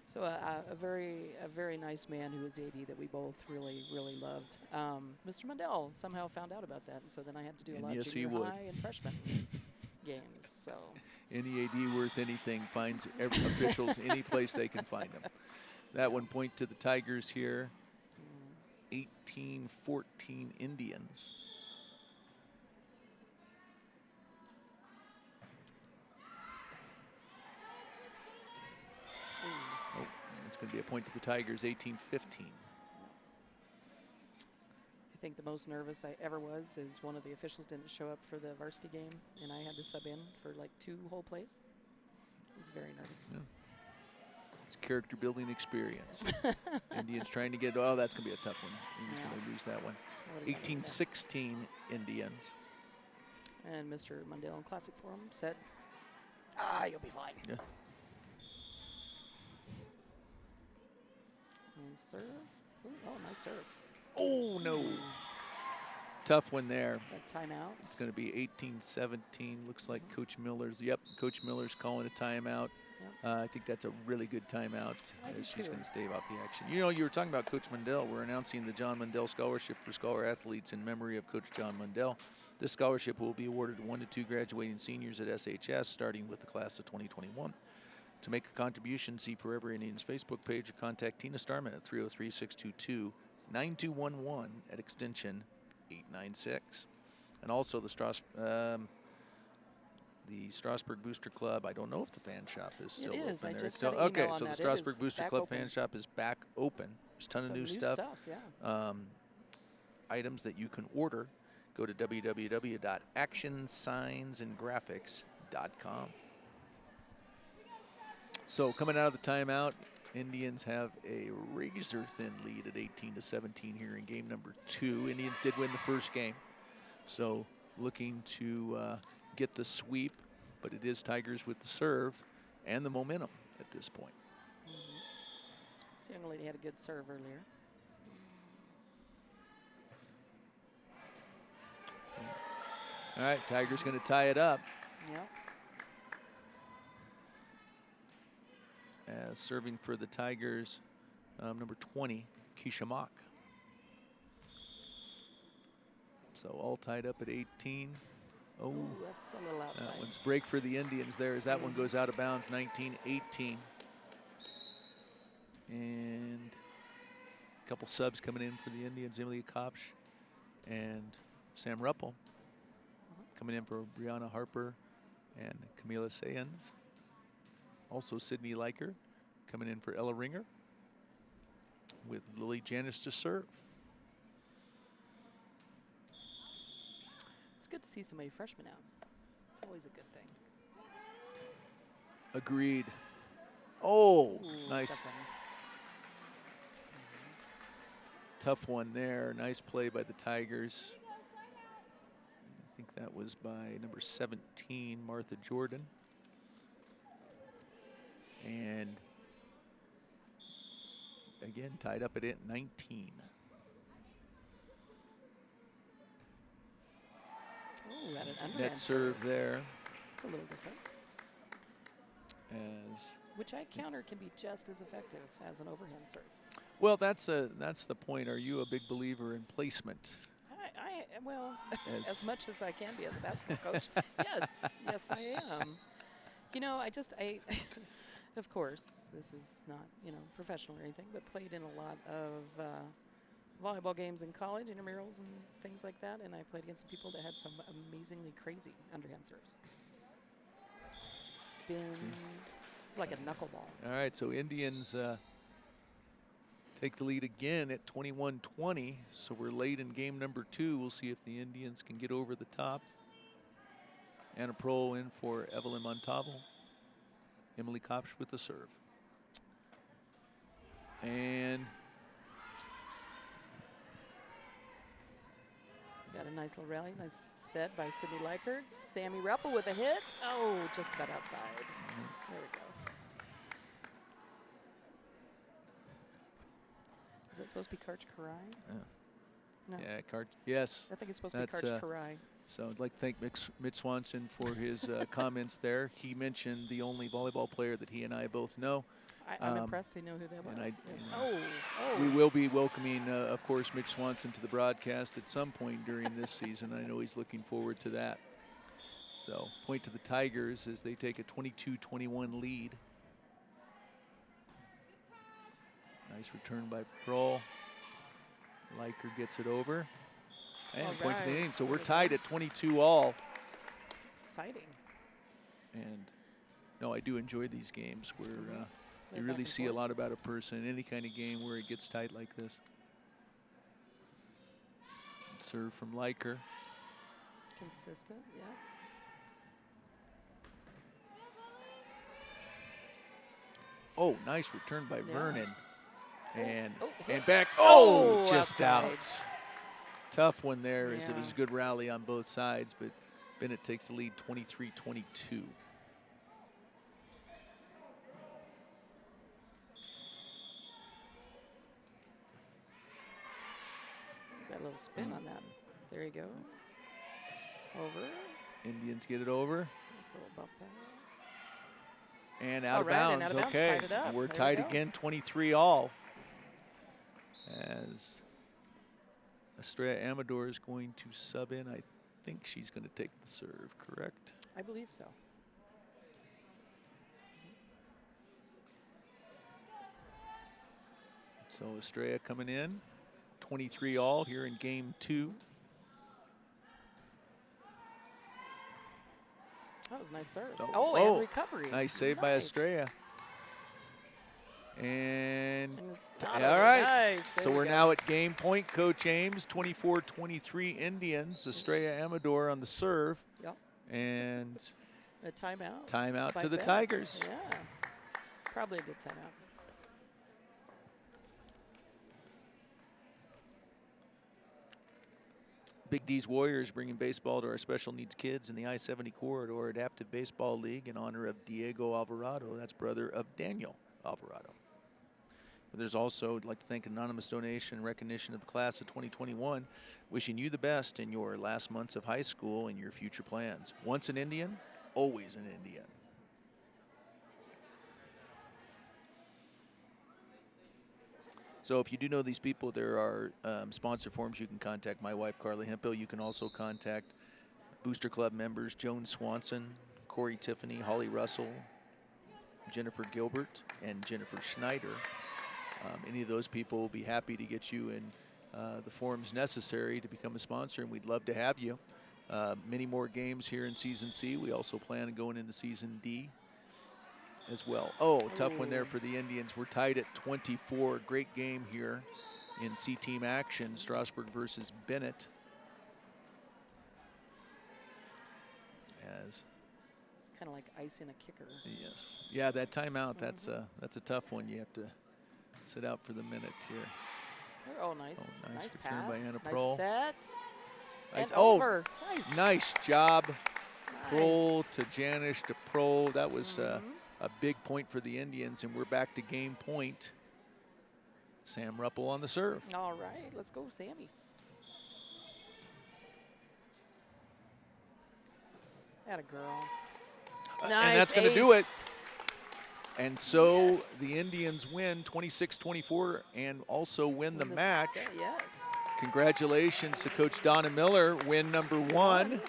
so a very nice man who was the AD that we both really loved. Mr. Mundell somehow found out about that, and so then I had to do a lot of junior high and freshman games. So any AD worth anything finds officials any place they can find them. That one point to the Tigers here. 18-14 Indians. It's going to be a point to the Tigers, 18-15. I think the most nervous I ever was is one of the officials didn't show up for the varsity game, and I had to sub in for like 2 whole plays. I was very nervous. Yeah. It's character building experience. Indians trying to get, oh, that's going to be a tough one. Indians going to lose that one. 18-16 Indians. And Mr. Mundell in Classic Forum said, you'll be fine. Yeah. And serve. Ooh, oh, nice serve. Oh, no. Tough one there. That timeout. It's going to be 18-17. Looks like Coach Miller's. Yep, Coach Miller's calling a timeout. Yep. I think that's a really good timeout as she's going to stave off the action. You know, you were talking about Coach Mundell. We're announcing the John Mundell Scholarship for Scholar Athletes in memory of Coach John Mundell. This scholarship will be awarded to 1 to 2 graduating seniors at SHS, starting with the class of 2021. To make a contribution, see Forever Indians Facebook page or contact Tina Starman at 303-622-9211 at extension 896. And also the Strasburg Booster Club. I don't know if the fan shop is still open. I there. just It's still got an email okay. on So the that. Strasburg Booster Club open. fan shop is back open. There's a ton of new stuff. Yeah. Items that you can order. Go to www.actionsignsandgraphics.com. So coming out of the timeout, Indians have a razor-thin lead at 18-17 here in game number 2. Indians did win the first game, so looking to get the sweep, but it is Tigers with the serve and the momentum at this point. This young lady had a good serve earlier. All right, Tigers going to tie it up. Yep. As serving for the Tigers, number 20, Keisha Mock. So all tied up at 18. Oh, ooh, that's a little outside. that one's break for the Indians there as that one goes out of bounds, 19-18. And a couple subs coming in for the Indians, Emily Kopsch and Sam Ruppel. Coming in for Brianna Harper and Camila Sayens. Also Sydney Leiker coming in for Ella Ringer with Lily Janis to serve. It's good to see so many freshmen out. It's always a good thing. Agreed. Oh, Ooh, nice. Tough one there. Nice play by the Tigers. I think that was by number 17, Martha Jordan. And again, tied up at 19. Oh, that an underhand Net serve there. It's a little different. Which I counter can be just as effective as an overhand serve. Well, that's the point. Are you a big believer in placement? Well, as much as I can be as a basketball coach. Yes, I am. You know, of course, this is not, professional or anything, but played in a lot of volleyball games in college, intramurals and things like that, and I played against some people that had some amazingly crazy underhand serves. Spin. It was like a knuckleball. All right, so Indians take the lead again at 21-20. So we're late in game number 2. We'll see if the Indians can get over the top. Anna Prohl in for Evelyn Montalvo. Emily Kopsch with the serve. And got a nice little rally. Nice set by Sydney Leichert. Sammy Ruppel with a hit. Oh, just about outside. There we go. Is that supposed to be Karch Karai? No. Yeah, yes. I think it's supposed to be Karch Karai. So I'd like to thank Mitch Swanson for his comments there. He mentioned the only volleyball player that he and I both know. I'm impressed they know who that was. Yes. We will be welcoming, of course, Mitch Swanson to the broadcast at some point during this season. I know he's looking forward to that. So point to the Tigers as they take a 22-21 lead. Nice return by Prohl. Leiker gets it over. And point to the inning. So we're tied at 22 all. Exciting. And no, I do enjoy these games where you really see a lot about a person in any kind of game where it gets tight like this. Serve from Leiker. Consistent, yeah. Oh, nice return by Vernon. And and back. Just outside. out. Tough one there as it was a good rally on both sides, but Bennett takes the lead 23-22. Got a little spin on that. There you go. Over. Indians get it over. Nice little bump pass. And out of and bounds. out of bounds, Okay. tied it up. We're There tied you go. again, 23 all. As Estrella Amador is going to sub in. I think she's going to take the serve, correct? I believe so. So Estrella coming in, 23 all here in game 2. That was a nice serve. And recovery. Nice save by Estrella. And it's all right. Nice. So we're now at game point, Coach Ames, 24-23 Indians. Estrella Amador on the serve. Yep. And a timeout. Timeout by to the Bennett. Tigers. Yeah. Probably a good timeout. Big D's Warriors bringing baseball to our special needs kids in the I-70 Corridor Adaptive Baseball League in honor of Diego Alvarado. That's brother of Daniel Alvarado. But there's also, I'd like to thank anonymous donation and recognition of the class of 2021, wishing you the best in your last months of high school and your future plans. Once an Indian, always an Indian. So if you do know these people, there are sponsor forms you can contact my wife, Carla Hemphill. You can also contact Booster Club members, Joan Swanson, Corey Tiffany, Holly Russell, Jennifer Gilbert, and Jennifer Schneider. Any of those people will be happy to get you in the forms necessary to become a sponsor, and we'd love to have you. Many more games here in Season C. We also plan on going into Season D as well. Oh, tough one there for the Indians. We're tied at 24. Great game here in C-team action, Strasburg versus Bennett. As it's kind of like ice in a kicker. Yes. Yeah, that timeout, that's a tough one. You have to sit out for the minute here. Oh, nice. Oh, nice return pass. by Anna Nice Prohl. set. Nice. And Oh, over. Nice. Nice job. Nice. Prohl to Janish to Prohl. That was a big point for the Indians, and we're back to game point. Sam Ruppel on the serve. All right, let's go, Sammy. Atta girl. Nice. And that's going to do it. And so the Indians win 26-24 and also win the match. Yes. Congratulations to Coach Donna Miller, win number 1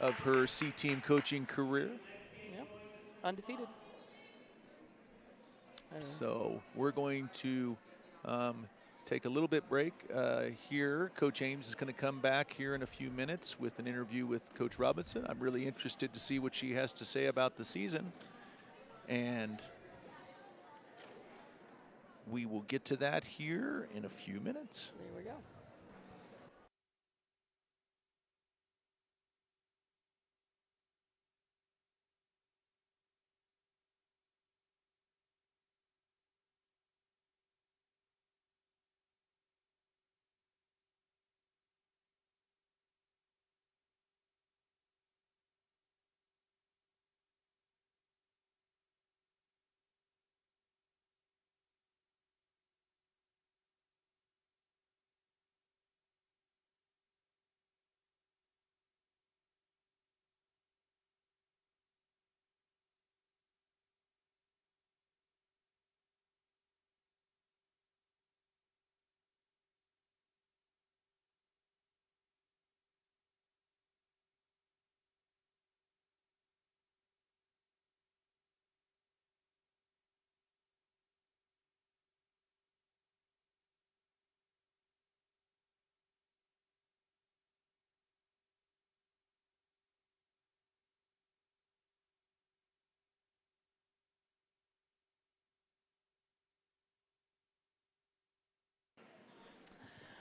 of her C-team coaching career. Yep, undefeated. So we're going to take a little bit break here. Coach Ames is going to come back here in a few minutes with an interview with Coach Robinson. I'm really interested to see what she has to say about the season. And we will get to that here in a few minutes. There we go.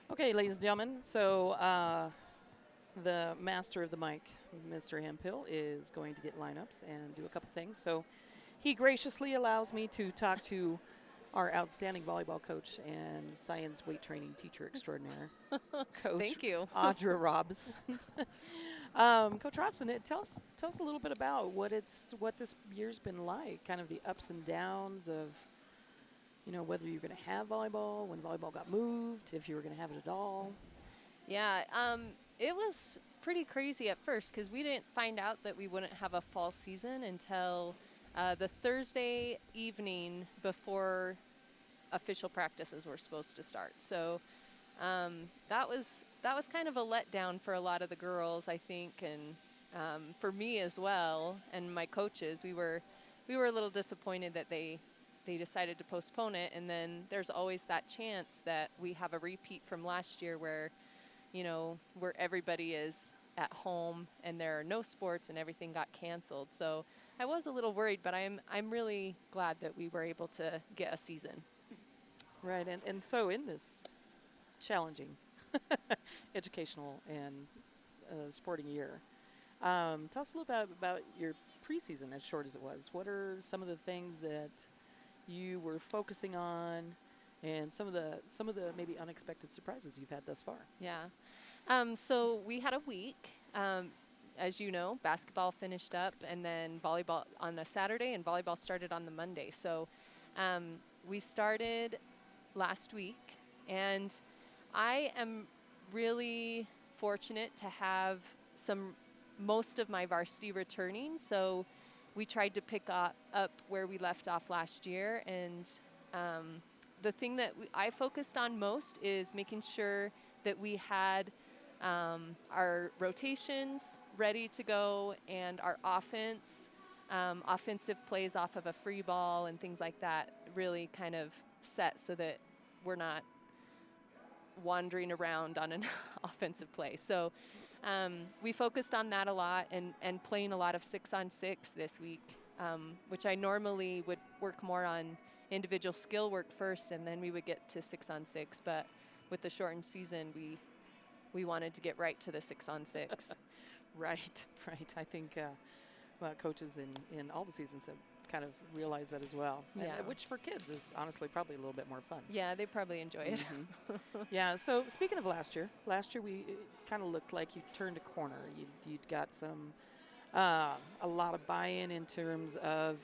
Okay, ladies and gentlemen, so the master of the mic, Mr. Hemphill, is going to get lineups and do a couple things. So he graciously allows me to talk to our outstanding volleyball coach and science weight training teacher extraordinaire, Coach Thank you. Audra Robson. Coach Robson, tell us a little bit about what this year's been like, kind of the ups and downs of, you know, whether you're going to have volleyball, when volleyball got moved, if you were going to have it at all. Yeah, it was pretty crazy at first because we didn't find out that we wouldn't have a fall season until the Thursday evening before official practices were supposed to start. So that was kind of a letdown for a lot of the girls, I think, and for me as well, and my coaches. We were a little disappointed that they decided to postpone it, and then there's always that chance that we have a repeat from last year where, you know, where everybody is at home and there are no sports and everything got canceled. So I was a little worried, but I'm really glad that we were able to get a season. Right, and so in this challenging educational and sporting year, tell us a little bit about your preseason, as short as it was. What are some of the things that you were focusing on, and some of the maybe unexpected surprises you've had thus far? Yeah. So we had a week. As you know, basketball finished up, and then volleyball on a Saturday, and volleyball started on the Monday. So we started last week, and I am really fortunate to have some most of my varsity returning, so we tried to pick up where we left off last year. And the thing that I focused on most is making sure that we had our rotations ready to go and our offensive plays off of a free ball and things like that really kind of set so that we're not wandering around on an offensive play. So we focused on that a lot and playing a lot of 6-on-6 this week, which I normally would work more on individual skill work first, and then we would get to 6-on-6. But with the shortened season, we wanted to get right to the 6-on-6. Right. I think coaches in all the seasons have kind of realized that as well. Yeah. Which for kids is honestly probably a little bit more fun. Yeah, they probably enjoy it. Yeah, so speaking of last year we kind of looked like you turned a corner. You'd got some a lot of buy-in in terms of,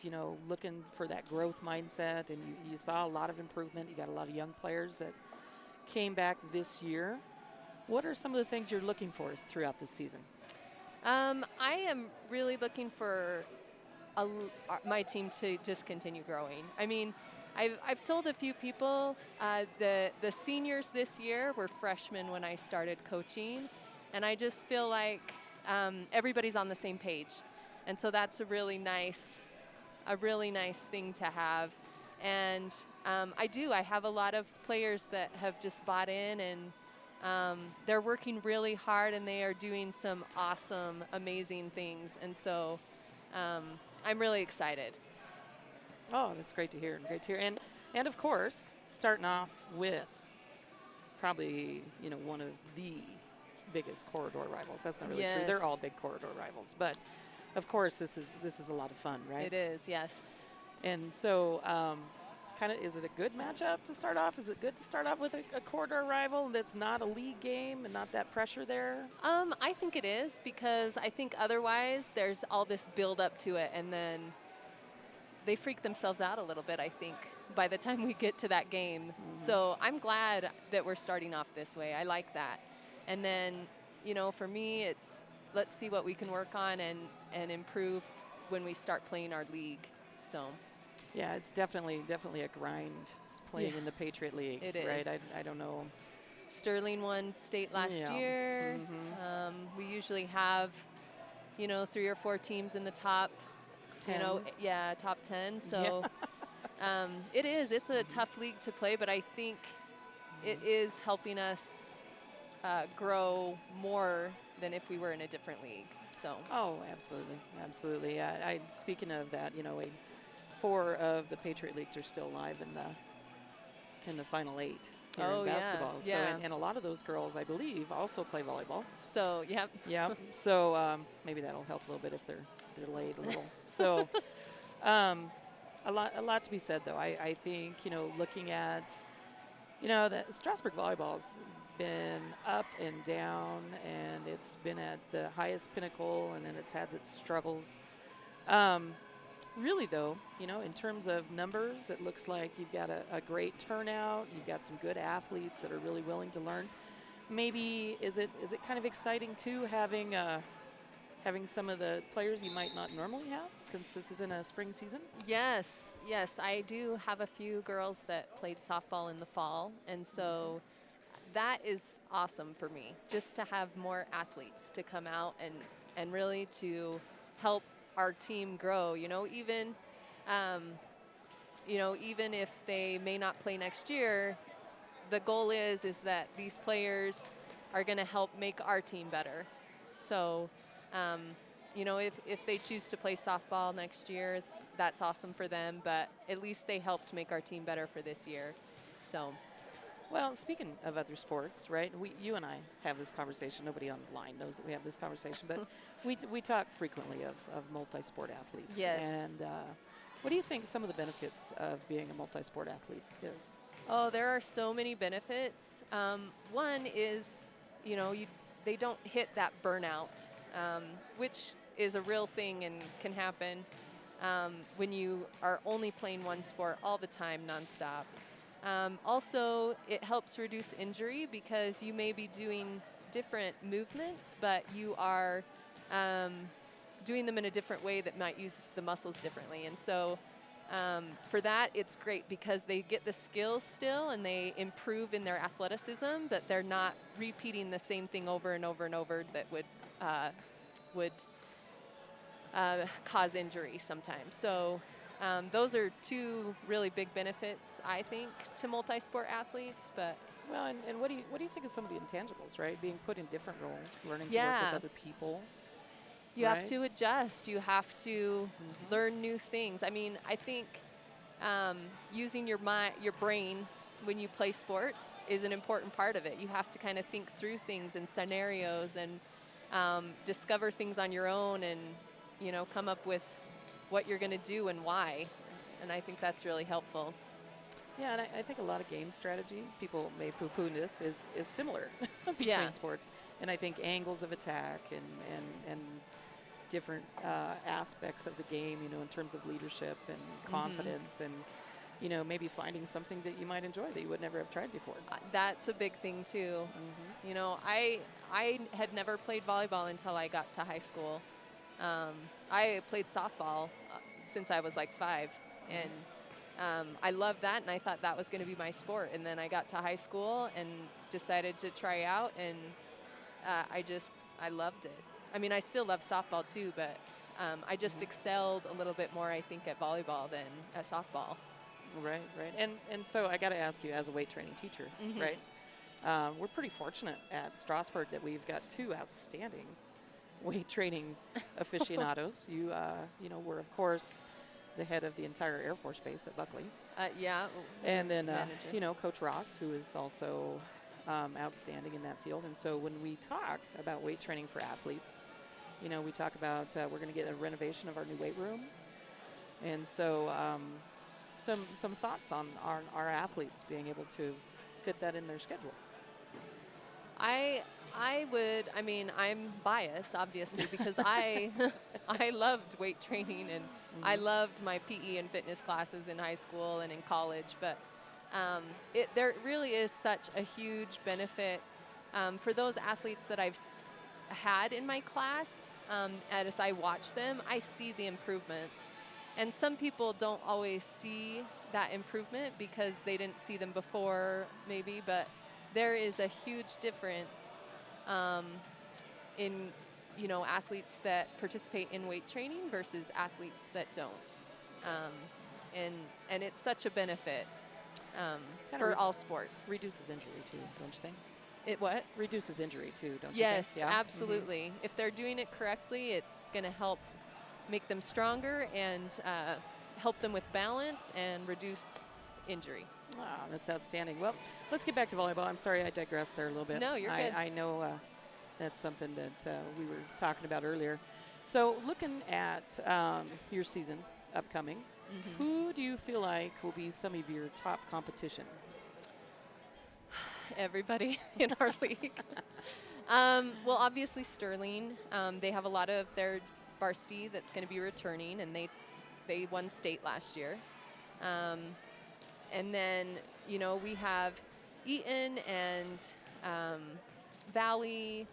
looking for that growth mindset, and you saw a lot of improvement. You got a lot of young players that came back this year. What are some of the things you're looking for throughout this season? I am really looking for my team to just continue growing. I mean, I've told a few people the seniors this year were freshmen when I started coaching, and I just feel like everybody's on the same page, and so that's a really nice thing to have. And I have a lot of players that have just bought in, and they're working really hard, and they are doing some awesome, amazing things, and so I'm really excited. Oh, that's great to hear. And of course, starting off with probably, one of the biggest corridor rivals. That's not really true. They're all big corridor rivals, but of course this is a lot of fun, right? It is, yes. And so is it a good matchup to start off? Is it good to start off with a corridor rival that's not a league game and not that pressure there? I think it is, because I think otherwise there's all this build up to it, and then they freak themselves out a little bit, I think, by the time we get to that game. Mm-hmm. So I'm glad that we're starting off this way. I like that. And then, for me, it's let's see what we can work on and improve when we start playing our league. So. Yeah, it's definitely a grind playing in the Patriot League. It is. Right? I don't know. Sterling won state last year. Mm-hmm. We usually have, 3 or 4 teams in the top 10. Top 10. So it is. It's a tough league to play, but I think it is helping us grow more than if we were in a different league. So. Oh, absolutely. Speaking of that, 4 of the Patriot Leagues are still alive in the final 8 here in basketball. Yeah. So, and a lot of those girls, I believe, also play volleyball. So, yep. Yeah. So maybe that'll help a little bit if they're delayed a little. So a lot to be said, though. I think, looking at, that Strasburg volleyball's been up and down, and it's been at the highest pinnacle, and then it's had its struggles. Really, though, in terms of numbers, it looks like you've got a great turnout. You've got some good athletes that are really willing to learn. Maybe is it kind of exciting too, having some of the players you might not normally have, since this isn't a spring season? Yes, I do have a few girls that played softball in the fall, and so that is awesome for me, just to have more athletes to come out and really to help our team grow, even if they may not play next year, the goal is that these players are going to help make our team better. So, if they choose to play softball next year, that's awesome for them, but at least they helped make our team better for this year. So. Well, speaking of other sports, right, you and I have this conversation. Nobody online knows that we have this conversation, but we talk frequently of multi-sport athletes. Yes. And what do you think some of the benefits of being a multi-sport athlete is? Oh, there are so many benefits. One is, they don't hit that burnout, which is a real thing and can happen when you are only playing one sport all the time, nonstop. Also, it helps reduce injury, because you may be doing different movements, but you are doing them in a different way that might use the muscles differently. And so for that, it's great because they get the skills still and they improve in their athleticism, but they're not repeating the same thing over and over and over that would cause injury sometimes. So those are two really big benefits, I think, to multi-sport athletes. But well, and what do you think of some of the intangibles, right? Being put in different roles, learning to work Yeah. with other people. you Right. have to adjust. You have to learn new things. I mean, I think using your brain when you play sports is an important part of it. You have to kind of think through things and scenarios and discover things on your own and, come up with what you're going to do and why. And I think that's really helpful. Yeah, and I think a lot of game strategy, people may poo-poo this, is similar between Yeah. sports. And I think angles of attack and different aspects of the game, in terms of leadership and confidence and, maybe finding something that you might enjoy that you would never have tried before. That's a big thing too. I had never played volleyball until I got to high school. I played softball since I was like 5, and I loved that, and I thought that was going to be my sport. And then I got to high school and decided to try out, and I loved it. I mean, I still love softball too, but I just excelled a little bit more, I think, at volleyball than at softball. Right. And so I got to ask you, as a weight training teacher, right? We're pretty fortunate at Strasburg that we've got 2 outstanding weight training aficionados. You were, of course, the head of the entire Air Force Base at Buckley. Yeah. And then, manager. Coach Ross, who is also outstanding in that field. And so when we talk about weight training for athletes, we talk about we're going to get a renovation of our new weight room. And so some thoughts on our athletes being able to fit that in their schedule. I'm biased, obviously, because I loved weight training and I loved my PE and fitness classes in high school and in college. But there really is such a huge benefit for those athletes that I've had in my class. As I watch them, I see the improvements. And some people don't always see that improvement because they didn't see them before, maybe. But there is a huge difference in athletes that participate in weight training versus athletes that don't, and it's such a benefit for all sports. Reduces injury too, don't you think? It what? Reduces injury too, don't you Yes, think? Yeah? absolutely. If they're doing it correctly, it's going to help make them stronger and help them with balance and reduce injury. Wow, that's outstanding. Well, let's get back to volleyball. I'm sorry I digressed there a little bit. No, you're good. I know that's something that we were talking about earlier. So looking at your season upcoming, who do you feel like will be some of your top competition? Everybody in our league. Well, obviously Sterling. They have a lot of their varsity that's going to be returning, and they won state last year. And then, we have Eaton and Valley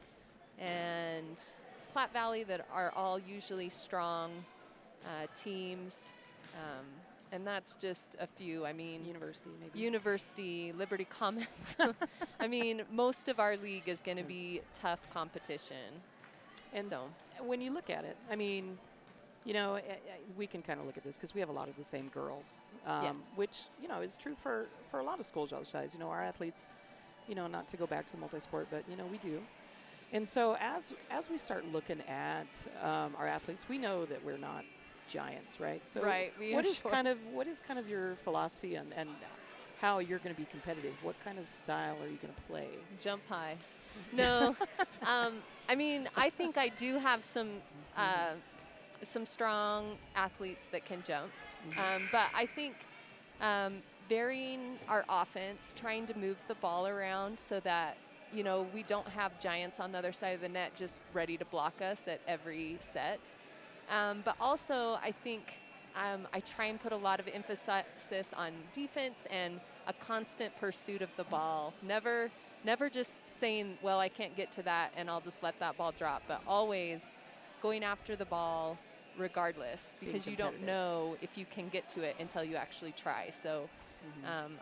and Platte Valley that are all usually strong teams. And that's just a few. I mean, University, maybe. University, Liberty Commons. I mean, most of our league is going to be tough competition. And so when you look at it, I mean, we can kind of look at this because we have a lot of the same girls, which, is true for a lot of schools our size. Our athletes, not to go back to the multi-sport, but, we do. And so as we start looking at our athletes, we know that we're not giants, right? So right, what is kind of your philosophy and how you're going to be competitive? What kind of style are you going to play? Jump high. No. I mean, I think I do have some strong athletes that can jump. But I think varying our offense, trying to move the ball around so that, we don't have giants on the other side of the net just ready to block us at every set. But also, I think I try and put a lot of emphasis on defense and a constant pursuit of the ball. Never just saying, well, I can't get to that and I'll just let that ball drop, but always going after the ball regardless, because you don't know if you can get to it until you actually try. So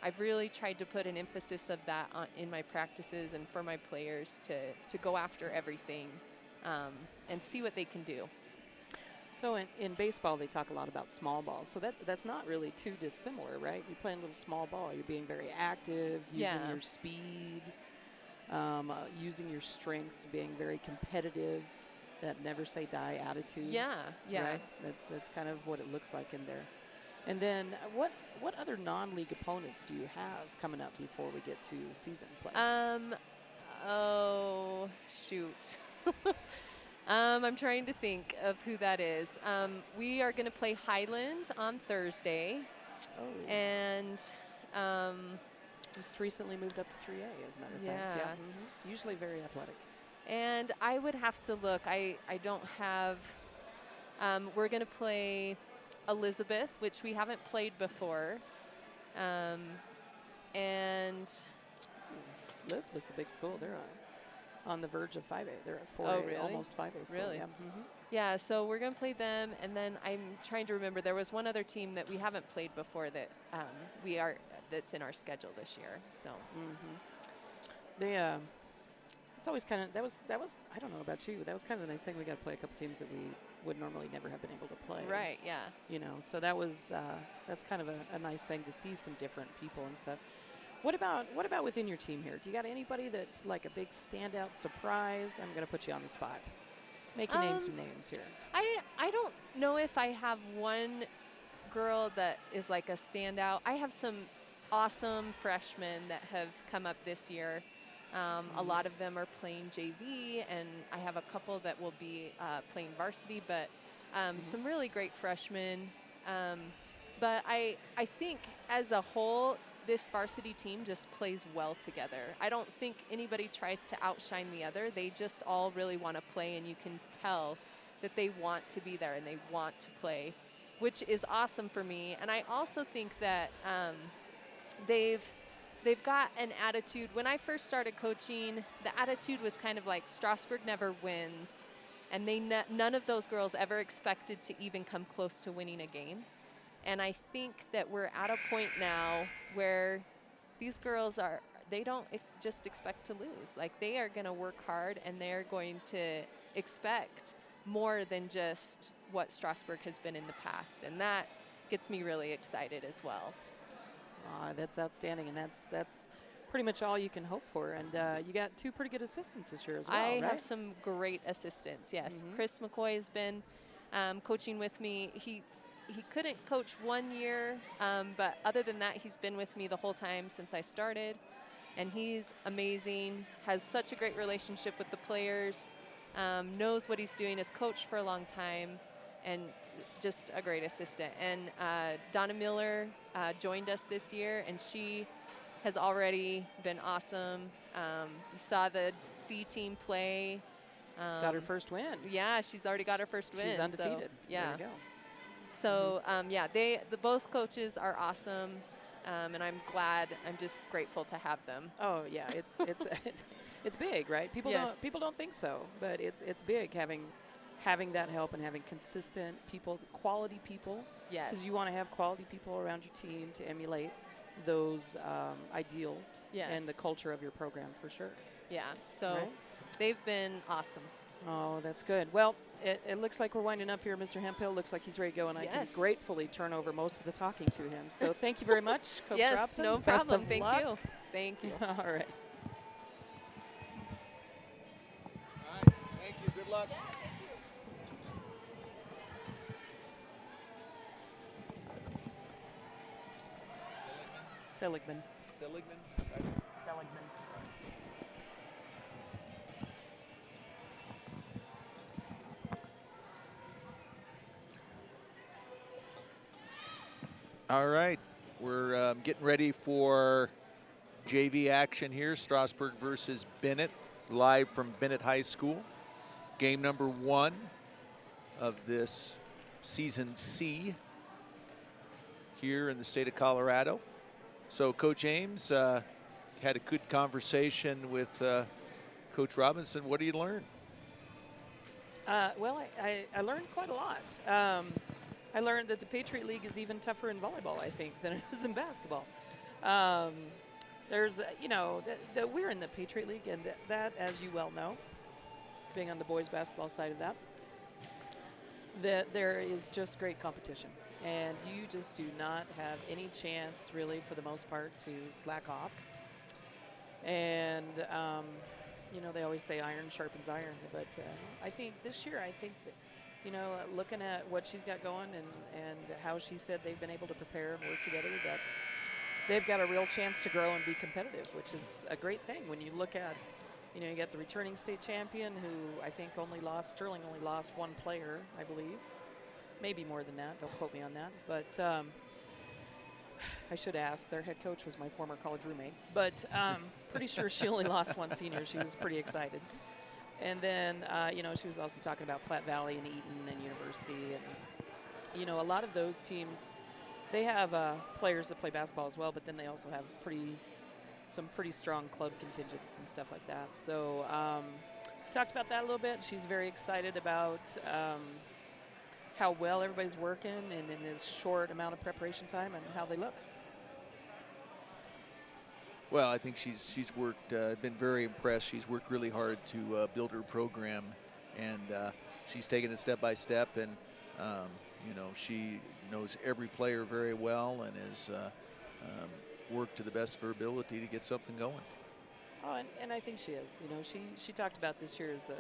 I've really tried to put an emphasis of that in my practices and for my players to go after everything and see what they can do. So in baseball, they talk a lot about small ball. So that's not really too dissimilar, right? You're playing a little small ball. You're being very active, using your speed, using your strengths, being very competitive, that never say die attitude. Yeah. Right? That's kind of what it looks like in there. And then what other non-league opponents do you have coming up before we get to season play? Oh, shoot. I'm trying to think of who that is. We are going to play Highland on Thursday. Oh. And just recently moved up to 3A, as a matter of fact. Yeah. Usually very athletic. And I would have to look. I don't have. We're going to play Elizabeth, which we haven't played before. And Elizabeth's a big school. They're on the verge of 5A. They're at 4A, oh, really? Almost 5A school. Really? Yeah. Yeah, so we're going to play them. And then I'm trying to remember, there was one other team that we haven't played before that that's in our schedule this year. So it's always kind of, that was I don't know about you, that was kind of the nice thing. We got to play a couple teams that we would normally never have been able to play. Right, yeah. You know, so that's kind of a nice thing to see some different people and stuff. What about within your team here? Do you got anybody that's like a big standout surprise? I'm going to put you on the spot. Make you name some names here. I don't know if I have one girl that is like a standout. I have some awesome freshmen that have come up this year. A lot of them are playing JV, and I have a couple that will be playing varsity, but some really great freshmen. But I think as a whole, this varsity team just plays well together. I don't think anybody tries to outshine the other. They just all really want to play, and you can tell that they want to be there and they want to play, which is awesome for me. And I also think that they've got an attitude. When I first started coaching, the attitude was kind of like Strasburg never wins, and none of those girls ever expected to even come close to winning a game. And I think that we're at a point now where these girls they don't just expect to lose. Like, they are going to work hard, and they're going to expect more than just what Strasburg has been in the past. And that gets me really excited as well. That's outstanding, and that's pretty much all you can hope for. And you got 2 pretty good assistants this year as well, I right? have some great assistants, yes. Chris McCoy has been coaching with me. He couldn't coach 1 year, but other than that, he's been with me the whole time since I started. And he's amazing, has such a great relationship with the players, knows what he's doing, has coached for a long time, and just a great assistant. And Donna Miller joined us this year, and she has already been awesome. You saw the C team play. Got her first win. Yeah, she's already got her first win. She's undefeated. So, yeah. There we go. So, both coaches are awesome, and I'm just grateful to have them. Oh yeah, it's it's big, right? People don't think so, but it's big having that help and having consistent people, quality people. Yes. Because you want to have quality people around your team to emulate those ideals and the culture of your program for sure. Yeah. So they've been awesome. Oh, that's good. Well, it looks like we're winding up here. Mr. Hemphill looks like he's ready to go, and I can gratefully turn over most of the talking to him. So thank you very much, Coach Robson. No Best problem. of Thank luck. you. Thank you. All right. All right. Thank you. Good luck. Yeah, thank you. Seligman. Seligman. All right, we're getting ready for JV action here. Strasburg versus Bennett, live from Bennett High School. Game number 1 of this season C here in the state of Colorado. So Coach Ames had a good conversation with Coach Robinson. What did you learn? Well, I learned quite a lot. I learned that the Patriot League is even tougher in volleyball, I think, than it is in basketball. Um, there's, we're in the Patriot League, and that, as you well know, being on the boys basketball side of that there is just great competition. And you just do not have any chance, really, for the most part, to slack off. And, they always say iron sharpens iron. But I think this year, that, looking at what she's got going and how she said they've been able to prepare and work together, that they've got a real chance to grow and be competitive, which is a great thing. When you look at, you got the returning state champion who I think Sterling only lost one player, I believe. Maybe more than that. Don't quote me on that. But I should ask. Their head coach was my former college roommate. But pretty sure she only lost one senior. She was pretty excited. And then, she was also talking about Platte Valley and Eaton and University. And, a lot of those teams, they have players that play basketball as well, but then they also have some pretty strong club contingents and stuff like that. So talked about that a little bit. She's very excited about how well everybody's working and in this short amount of preparation time and how they look. Well, I think she's worked, been very impressed. She's worked really hard to build her program, and she's taken it step by step. And she knows every player very well and has worked to the best of her ability to get something going. Oh, and I think she is. She talked about this year as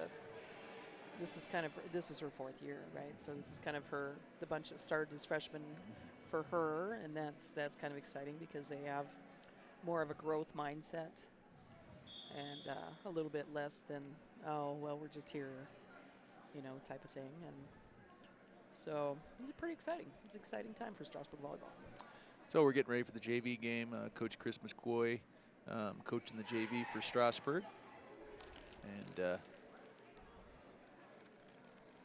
this is her fourth year, right? So this is kind of the bunch that started as freshmen for her, and that's kind of exciting because they have more of a growth mindset and a little bit less than, we're just here, type of thing. And so it's pretty exciting. It's an exciting time for Strasburg volleyball. So we're getting ready for the JV game. Coach Chris McCoy coaching the JV for Strasburg. And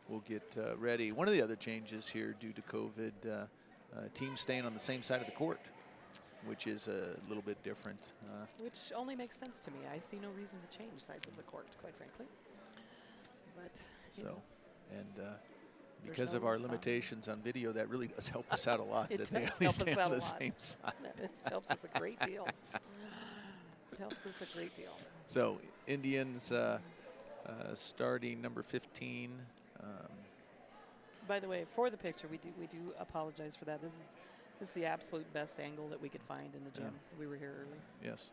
we'll get ready. One of the other changes here due to COVID, teams staying on the same side of the court, which is a little bit different. Which only makes sense to me. I see no reason to change sides of the court, quite frankly. But because of our limitations on video, that really does help us out a lot. It that does they help only us stay out on a the lot. same side. It helps us a great deal. It helps us a great deal. So Indians starting number 15. By the way, for the picture, we do apologize for that. This is the absolute best angle that we could find in the gym. Yeah. We were here early. Yes.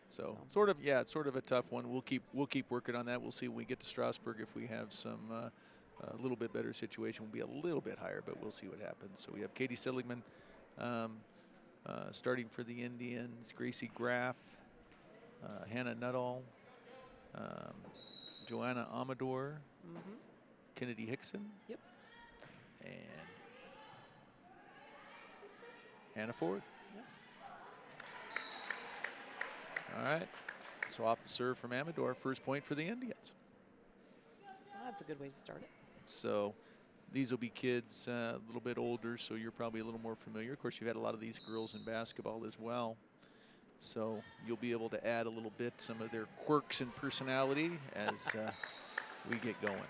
So sort of a tough one. We'll keep working on that. We'll see when we get to Strasburg if we have some a little bit better situation. We'll be a little bit higher, but we'll see what happens. So we have Katie Seligman starting for the Indians, Gracie Graff, Hannah Nuttall, Joanna Amador, Kennedy Hickson. Yep. And Hannah Ford. Yep. All right. So off the serve from Amador, first point for the Indians. Well, that's a good way to start it. So these will be kids a little bit older, so you're probably a little more familiar. Of course, you've had a lot of these girls in basketball as well. So you'll be able to add a little bit some of their quirks and personality as we get going.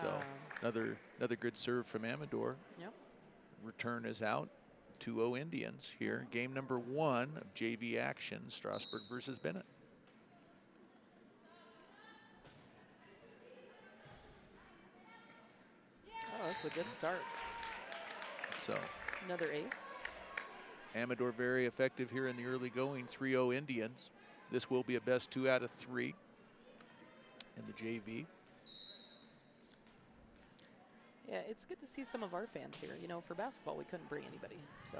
So another good serve from Amador. Yep. Return is out. 2-0 Indians here. Game number 1 of JV action, Strasburg versus Bennett. Oh, that's a good start. So another ace. Amador very effective here in the early going. 3-0 Indians. This will be a best 2 out of 3 in the JV. Yeah, it's good to see some of our fans here. For basketball, we couldn't bring anybody, so.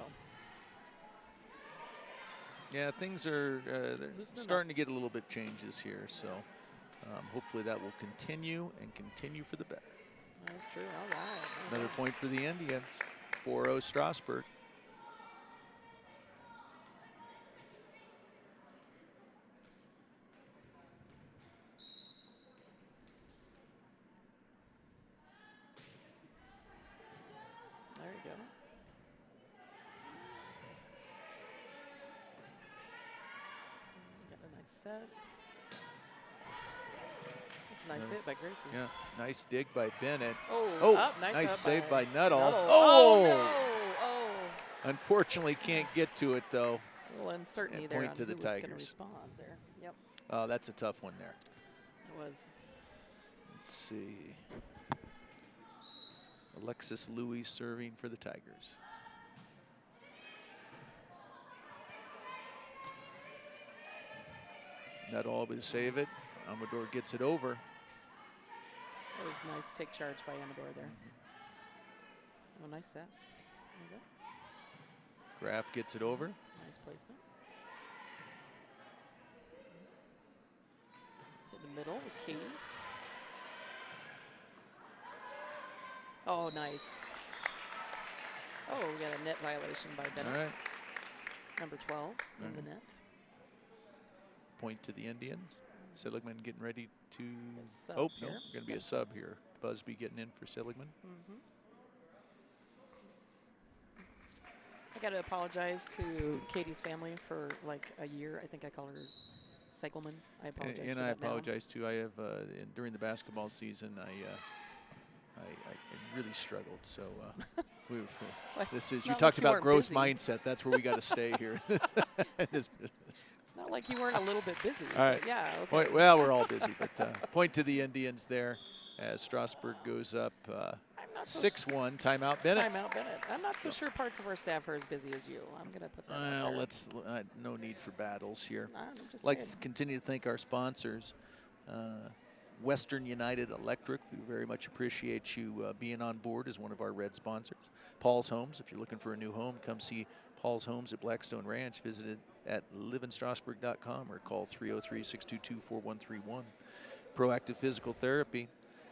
Yeah, things are they're starting to get a little bit changes here, so hopefully that will continue and continue for the better. That's true. All right. Another point for the Indians. 4-0 Strasburg. There you go. Got a nice set. That's a nice hit by Gracie. Yeah, nice dig by Bennett. Oh, up, nice up save by Nuttall. Oh, no. Oh. Unfortunately, can't get to it, though. A little uncertainty And there point on to the who was going to Tigers. respond there. Yep, Oh, that's a tough one there. it was. Let's see. Alexis Louis serving for the Tigers. Nuttall will save it. Amador gets it over. That was nice take charge by Amador there. Oh, nice set. There you go. Graf gets it over. Nice placement. To the middle with Katie. Oh, nice. Oh, we got a net violation by Bennett. All right. Number 12 in the net. Point to the Indians. Seligman getting ready to. Sub Oh, no, here. going to be a sub here. Busby getting in for Seligman. I got to apologize to Katie's family for like a year. I think I call her Segelman. I apologize. And for I that now. apologize too. I have during the basketball season, I really struggled. So this is It's you not talked like you about weren't growth busy. mindset. That's where we got to stay here in this business. It's not like you weren't a little bit busy. All right. Yeah. Okay. Point, well, we're all busy, but point to the Indians there as Strasburg goes up 6-1. Timeout, Bennett. Timeout, Bennett. I'm not so sure parts of our staff are as busy as you. I'm going to put that out Well, there. let's no need for battles here. I'm just Like saying. to continue to thank our sponsors. Western United Electric, we very much appreciate you being on board as one of our red sponsors. Paul's Homes, if you're looking for a new home, come see Paul's Homes at Blackstone Ranch. Visit it at liveinstrasburg.com or call 303-622-4131. Proactive Physical Therapy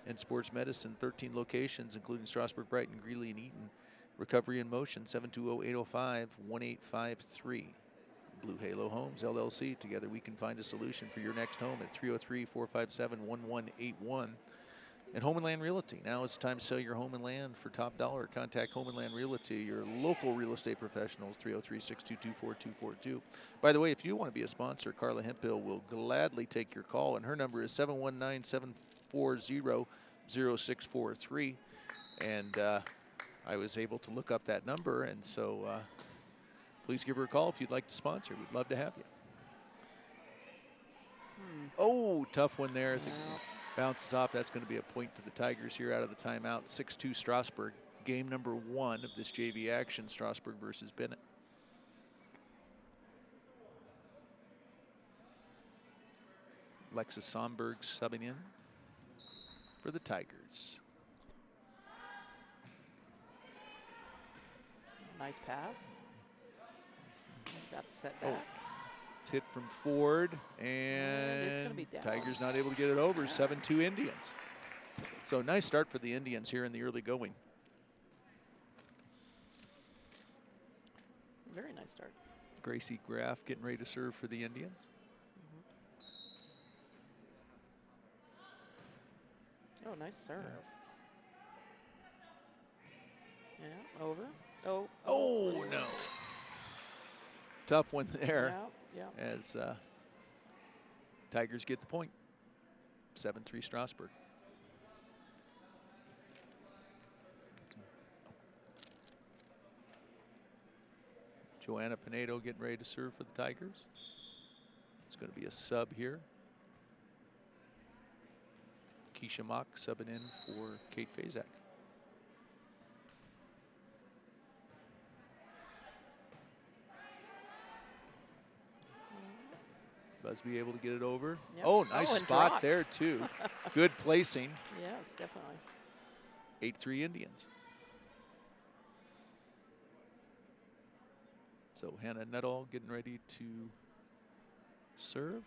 and Sports Medicine, 13 locations, including Strasburg, Brighton, Greeley, and Eaton. Recovery in Motion, 720-805-1853. Blue Halo Homes, LLC. Together we can find a solution for your next home at 303-457-1181. And Home and Land Realty. Now it's time to sell your home and land for top dollar. Contact Home and Land Realty, your local real estate professionals, 303-622-4242. By the way, if you want to be a sponsor, Carla Hemphill will gladly take your call, and her number is 719-740-0643. And I was able to look up that number, and so please give her a call if you'd like to sponsor. We'd love to have you. Oh, tough one there as it bounces off. That's going to be a point to the Tigers here out of the timeout. 6-2 Strasburg. Game number 1 of this JV action, Strasburg versus Bennett. Alexis Somberg subbing in for the Tigers. Nice pass. Got set back. It's hit from Ford, and it's gonna be down. Tigers not able to get it over. 7-2 Indians. So nice start for the Indians here in the early going. Very nice start. Gracie Graf getting ready to serve for the Indians. Oh, nice serve. Yeah, over. Oh, no. Tough one there Yeah. as Tigers get the point. 7-3 Strasburg. Joanna Pinedo getting ready to serve for the Tigers. It's going to be a sub here. Keisha Mock subbing in for Kate Fazak. Busby able to get it over. Yep. Oh, nice and spot dropped. there too. Good placing. Yes, definitely. 8-3 Indians. So Hannah Nuttall getting ready to serve.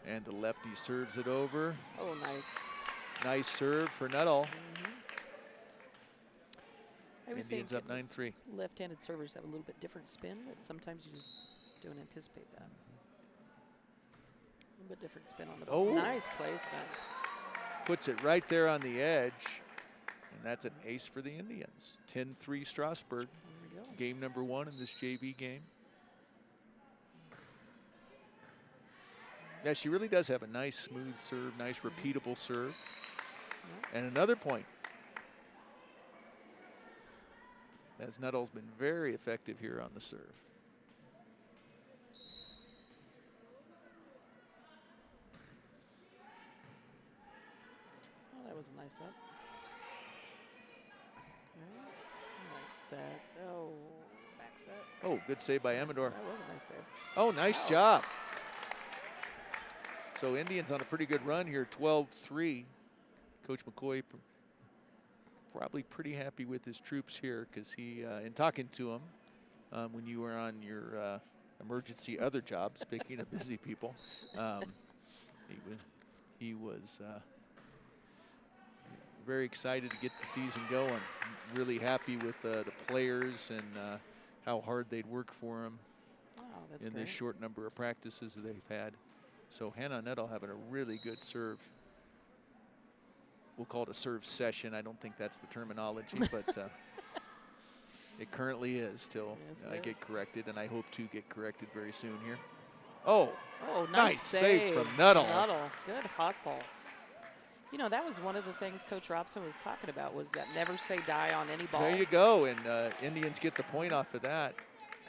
And the lefty serves it over. Oh, nice. Nice serve for Nuttall. I was saying Indians up 9-3. left-handed servers have a little bit different spin that sometimes you just don't anticipate that. A little bit different spin on the ball. Oh. Nice placement. Puts it right there on the edge. And And that's an ace for the Indians. 10-3 Strasburg. There we go. Game number 1 in this JV game. Yeah, she really does have a nice smooth serve, nice repeatable serve. And another point. As Nuttall's been very effective here on the serve. Oh, that was a nice set. Okay. Nice set. Oh, back set. Oh, good save by Amador. That was a nice save. Oh, nice job. So Indians on a pretty good run here, 12-3. Coach McCoy probably pretty happy with his troops here because he, in talking to him when you were on your emergency other job, speaking of busy people, he was very excited to get the season going. Really happy with the players and how hard they'd work for him in this short number of practices that they've had. So Hannah Nuttall having a really good serve. We'll call it a serve session. I don't think that's the terminology, but it currently is till I get corrected, and I hope to get corrected very soon here. Oh, nice save from Nuttall. Good hustle. You know, that was one of the things Coach Robson was talking about, was that never say die on any ball. There you go, and Indians get the point off of that.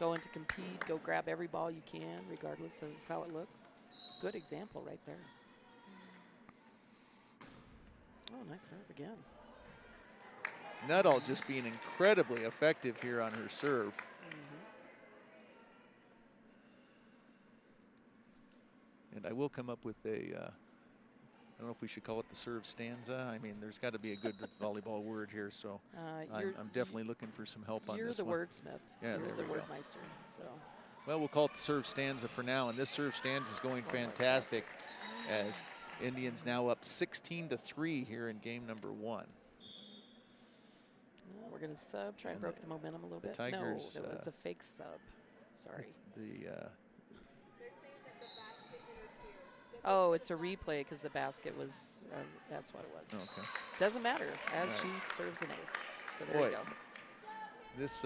Go in to compete, go grab every ball you can, regardless of how it looks. Good example right there. Oh, nice serve again. Nuttall just being incredibly effective here on her serve. And I will come up with a, I don't know if we should call it the serve stanza. I mean, there's got to be a good volleyball word here, so I'm definitely looking for some help on this one. You're the wordsmith. Yeah, you're the wordmeister. So. Well, we'll call it the serve stanza for now, and this serve stanza is going fantastic as Indians now up 16-3 here in game number 1. We're going to sub, try and broke the momentum a little bit. Tigers, no, that was a fake sub. Sorry. Oh, it's a replay because the basket was, that's what it was. Okay. Doesn't matter as she serves an ace. So there you go. This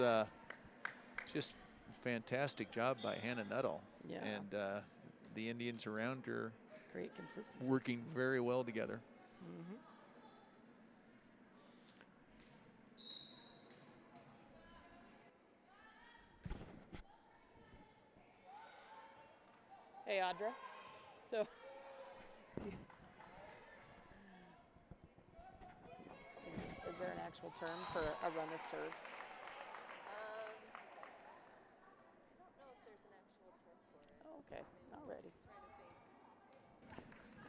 just fantastic job by Hannah Nuttall. Yeah. And the Indians around her. Great consistency. Working very well together. Hey, Audra. So, is there an actual term for a run of serves? Okay, alrighty.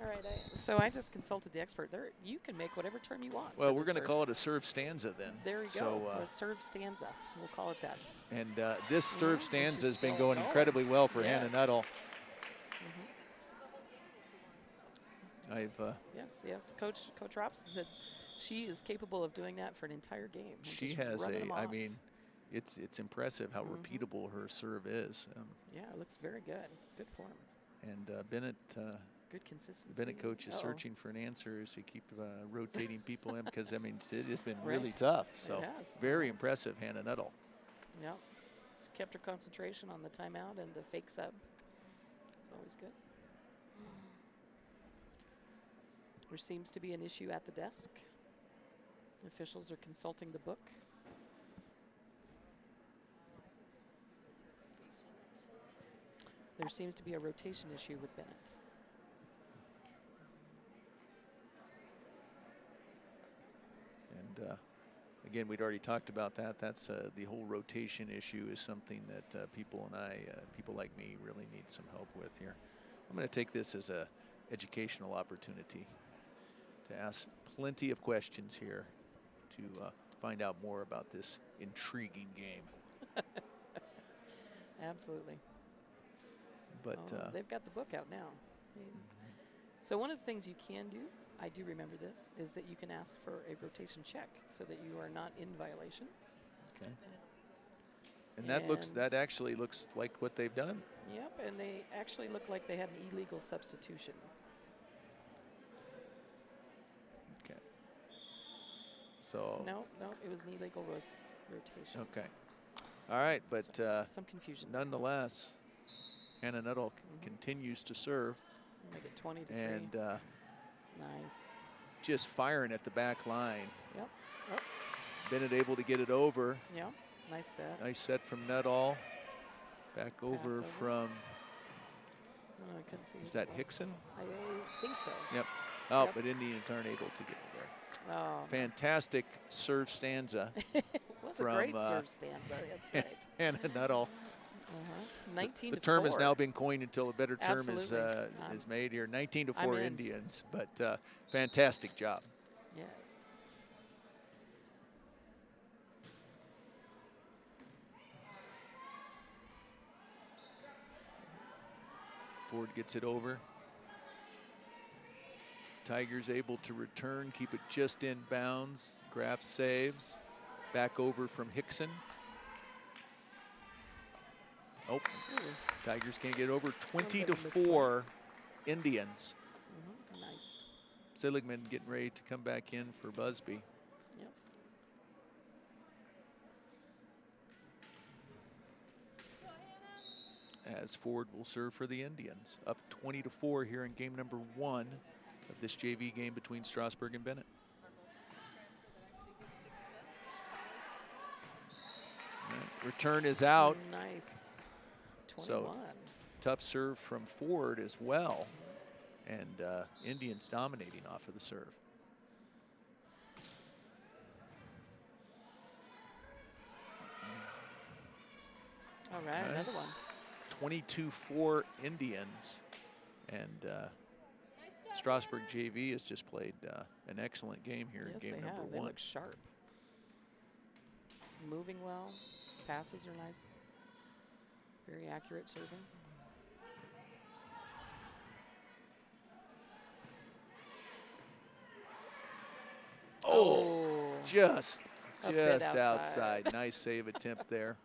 All right, so I just consulted the expert. There, you can make whatever term you want. Well, we're going to call it a serve stanza then. There you go, a serve stanza. We'll call it that. And this serve stanza has been going incredibly well for Hannah Nuttall. Yes. Coach Robson said she is capable of doing that for an entire game. She has I mean, it's impressive how repeatable her serve is. Yeah, it looks very good. Good form. And Bennett, good consistency. Bennett coach is searching for an answer as he keeps rotating people in because, I mean, it has been really tough. So very impressive, Hannah Nuttall. Yeah, it's kept her concentration on the timeout and the fake sub. It's always good. There seems to be an issue at the desk. Officials are consulting the book. There seems to be a rotation issue with Bennett. And again, we'd already talked about that. That's the whole rotation issue is something that people like me really need some help with here. I'm going to take this as a educational opportunity to ask plenty of questions here to find out more about this intriguing game. Absolutely. But they've got the book out now. So one of the things you can do, I do remember this, is that you can ask for a rotation check so that you are not in violation. Okay. And that actually looks like what they've done. Yep, and they actually look like they had an illegal substitution. So No, it was knee legal rotation. okay. All right, but Some confusion. nonetheless, Hannah Nuttall continues to serve. Make it 20-3. And nice. just firing at the back line. Yep. Yep. Bennett able to get it over. Yeah. Nice set. Nice set from Nuttall. Back over from. I couldn't see. Is that Hickson? I think so. Yep. Oh, Yep. but Indians aren't able to get it there. Oh. Fantastic serve stanza. It was a great serve stanza. That's right. Hannah Nuttall. 19 the to term 4. has now been coined until a better term is Absolutely. made here. 19 to 4 I'm in. Indians, but fantastic job. Yes. Ford gets it over. Tigers able to return, keep it just in bounds. Graf saves. Back over from Hickson. Oh, Tigers can't get over. 20 to 4 Indians. Nice. Seligman getting ready to come back in for Busby. Yep. As Ford will serve for the Indians. Up 20 to 4 here in game number 1 of this JV game between Strasburg and Bennett. Return is out. Nice. 21. So tough serve from Ford as well. And Indians dominating off of the serve. All right, another one. 22-4 Indians. And Strasburg JV has just played an excellent game here in game number 1. They look sharp. Moving well. Passes are nice. Very accurate serving. Oh, just outside. Nice save attempt there.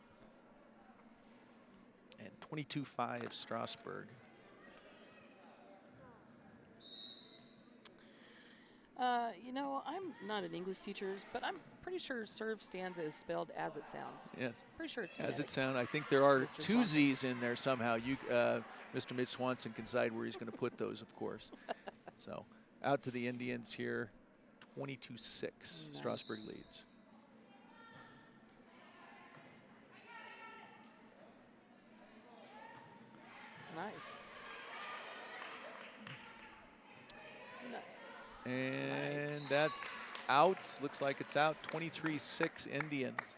And 22-5 Strasburg. You know, I'm not an English teacher, but I'm pretty sure serve stanza is spelled as it sounds. Yes. Pretty sure it's As phonetic. it sounds. I think there are Mr. two Swanson. Z's in there somehow. You, Mr. Mitch Swanson can decide where he's going to put those, of course. So out to the Indians here, 22-6. Nice. Strasburg leads. Nice. And that's out. Looks like it's out. 23-6 Indians.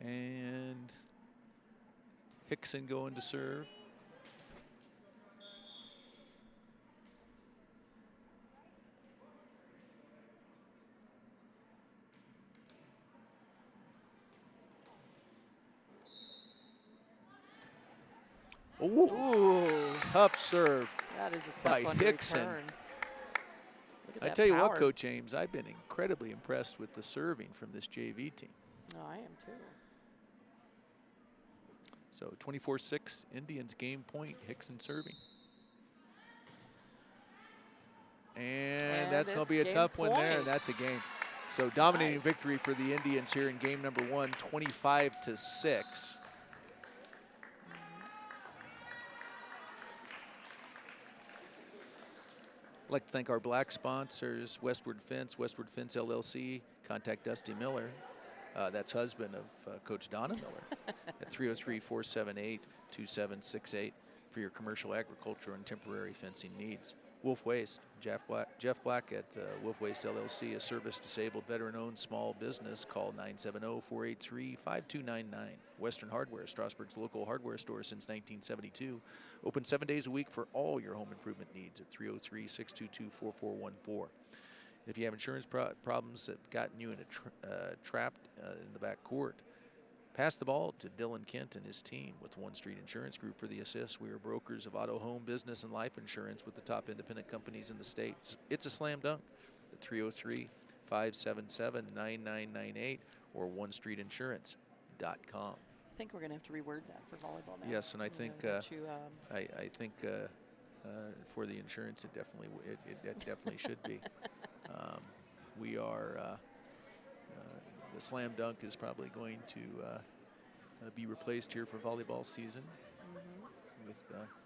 And Hickson going to serve. Ooh, tough serve. That is a tough by one Hickson. to return. Look at I that tell you what, power. Coach Ames, I've been incredibly impressed with the serving from this JV team. Oh, I am too. So 24-6 Indians game point, Hickson serving. And that's going to be a tough one there, and that's a game. So dominating Nice. victory for the Indians here in game number 1, 25-6. I'd like to thank our black sponsors, Westward Fence LLC. Contact Dusty Miller. That's husband of Coach Donna Miller at 303-478-2768 for your commercial, agriculture, and temporary fencing needs. Wolf Waste, Jeff Black at Wolf Waste LLC, a service-disabled, veteran-owned small business. Call 970-483-5299. Western Hardware, Strasburg's local hardware store since 1972. Open 7 days a week for all your home improvement needs at 303-622-4414. If you have insurance problems that have gotten you in trapped in the back court, pass the ball to Dylan Kent and his team with One Street Insurance Group for the assist. We are brokers of auto, home, business, and life insurance with the top independent companies in the state. It's a slam dunk at 303-577-9998 or onestreetinsurance.com. I think we're going to have to reword that for volleyball now. Yes, and I think I think for the insurance, it definitely should be. We are the slam dunk is probably going to be replaced here for volleyball season.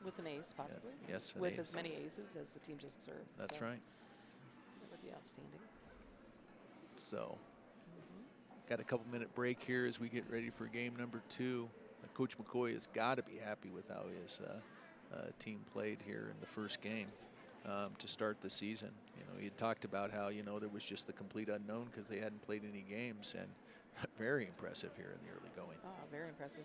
With an ace, possibly. Yes, an with ace. as many aces as the team just served. That's so right. That would be outstanding. So, got a couple-minute break here as we get ready for game number 2. Coach McCoy has got to be happy with how his team played here in the first game to start the season. You know, he had talked about how, you know, there was just the complete unknown because they hadn't played any games, and very impressive here in the early going. Oh, very impressive.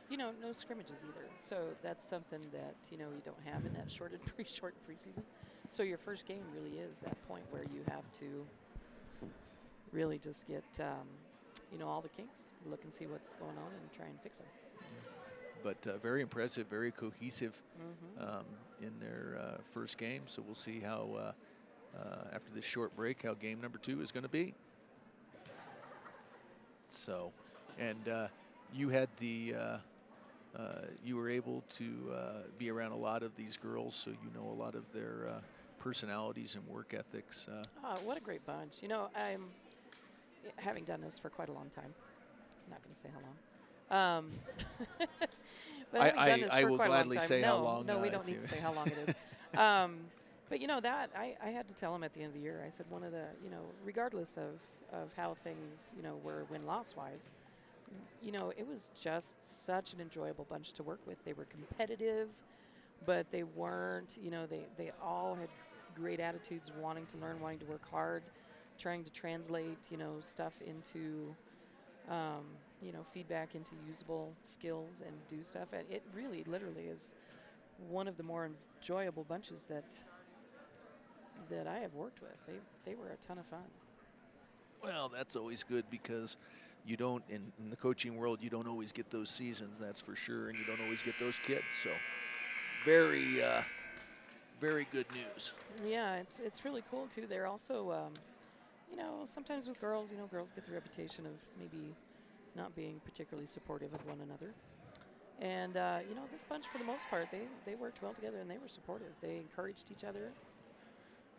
You know, no scrimmages either. So that's something that, you know, you don't have in that short preseason. So your first game really is that point where you have to really just get, you know, all the kinks, look and see what's going on and try and fix them. But very impressive, very cohesive in their first game. So we'll see how, after this short break, how game number 2 is going to be. So, and you had the, you were able to be around a lot of these girls, so you know a lot of their personalities and work ethics. Oh, what a great bunch. You know, I'm having done this for quite a long time. I'm not going to say how long. But I will gladly say how long. No, we don't need to say how long it is. But you know that I had to tell him at the end of the year. I said one of the, you know, regardless of how things, you know, were win-loss wise, you know, it was just such an enjoyable bunch to work with. They were competitive, but they weren't, you know, they all had great attitudes, wanting to learn, wanting to work hard, trying to translate, you know, stuff into, you know, feedback into usable skills and do stuff. And it really, literally is one of the more enjoyable bunches that I have worked with. They were a ton of fun. Well, that's always good because you don't, in the coaching world, you don't always get those seasons, that's for sure, and you don't always get those kids. So very, very good news. Yeah, it's really cool too. They're also, you know, sometimes with girls, you know, girls get the reputation of maybe not being particularly supportive of one another. And, you know, this bunch, for the most part, they worked well together and they were supportive. They encouraged each other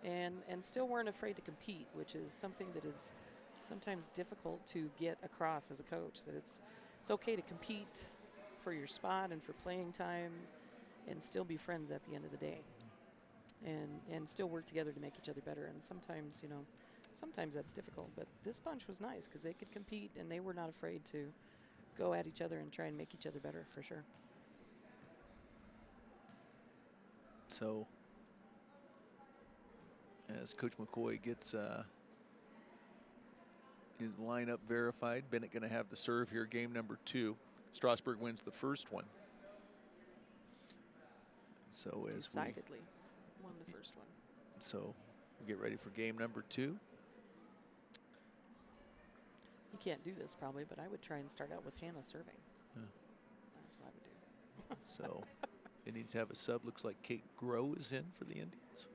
and still weren't afraid to compete, which is something that is sometimes difficult to get across as a coach, that it's okay to compete for your spot and for playing time and still be friends at the end of the day and still work together to make each other better. And sometimes, you know, sometimes that's difficult, but this bunch was nice because they could compete and they were not afraid to go at each other and try and make each other better, for sure. So as Coach McCoy gets his lineup verified, Bennett going to have the serve here, game number 2. Strasburg wins the first one. So as decidedly won the first one. So we'll get ready for game number 2. You can't do this probably, but I would try and start out with Hannah serving. Yeah. That's what I would do. So it needs to have a sub. Looks like Kate Groh is in for the Indians.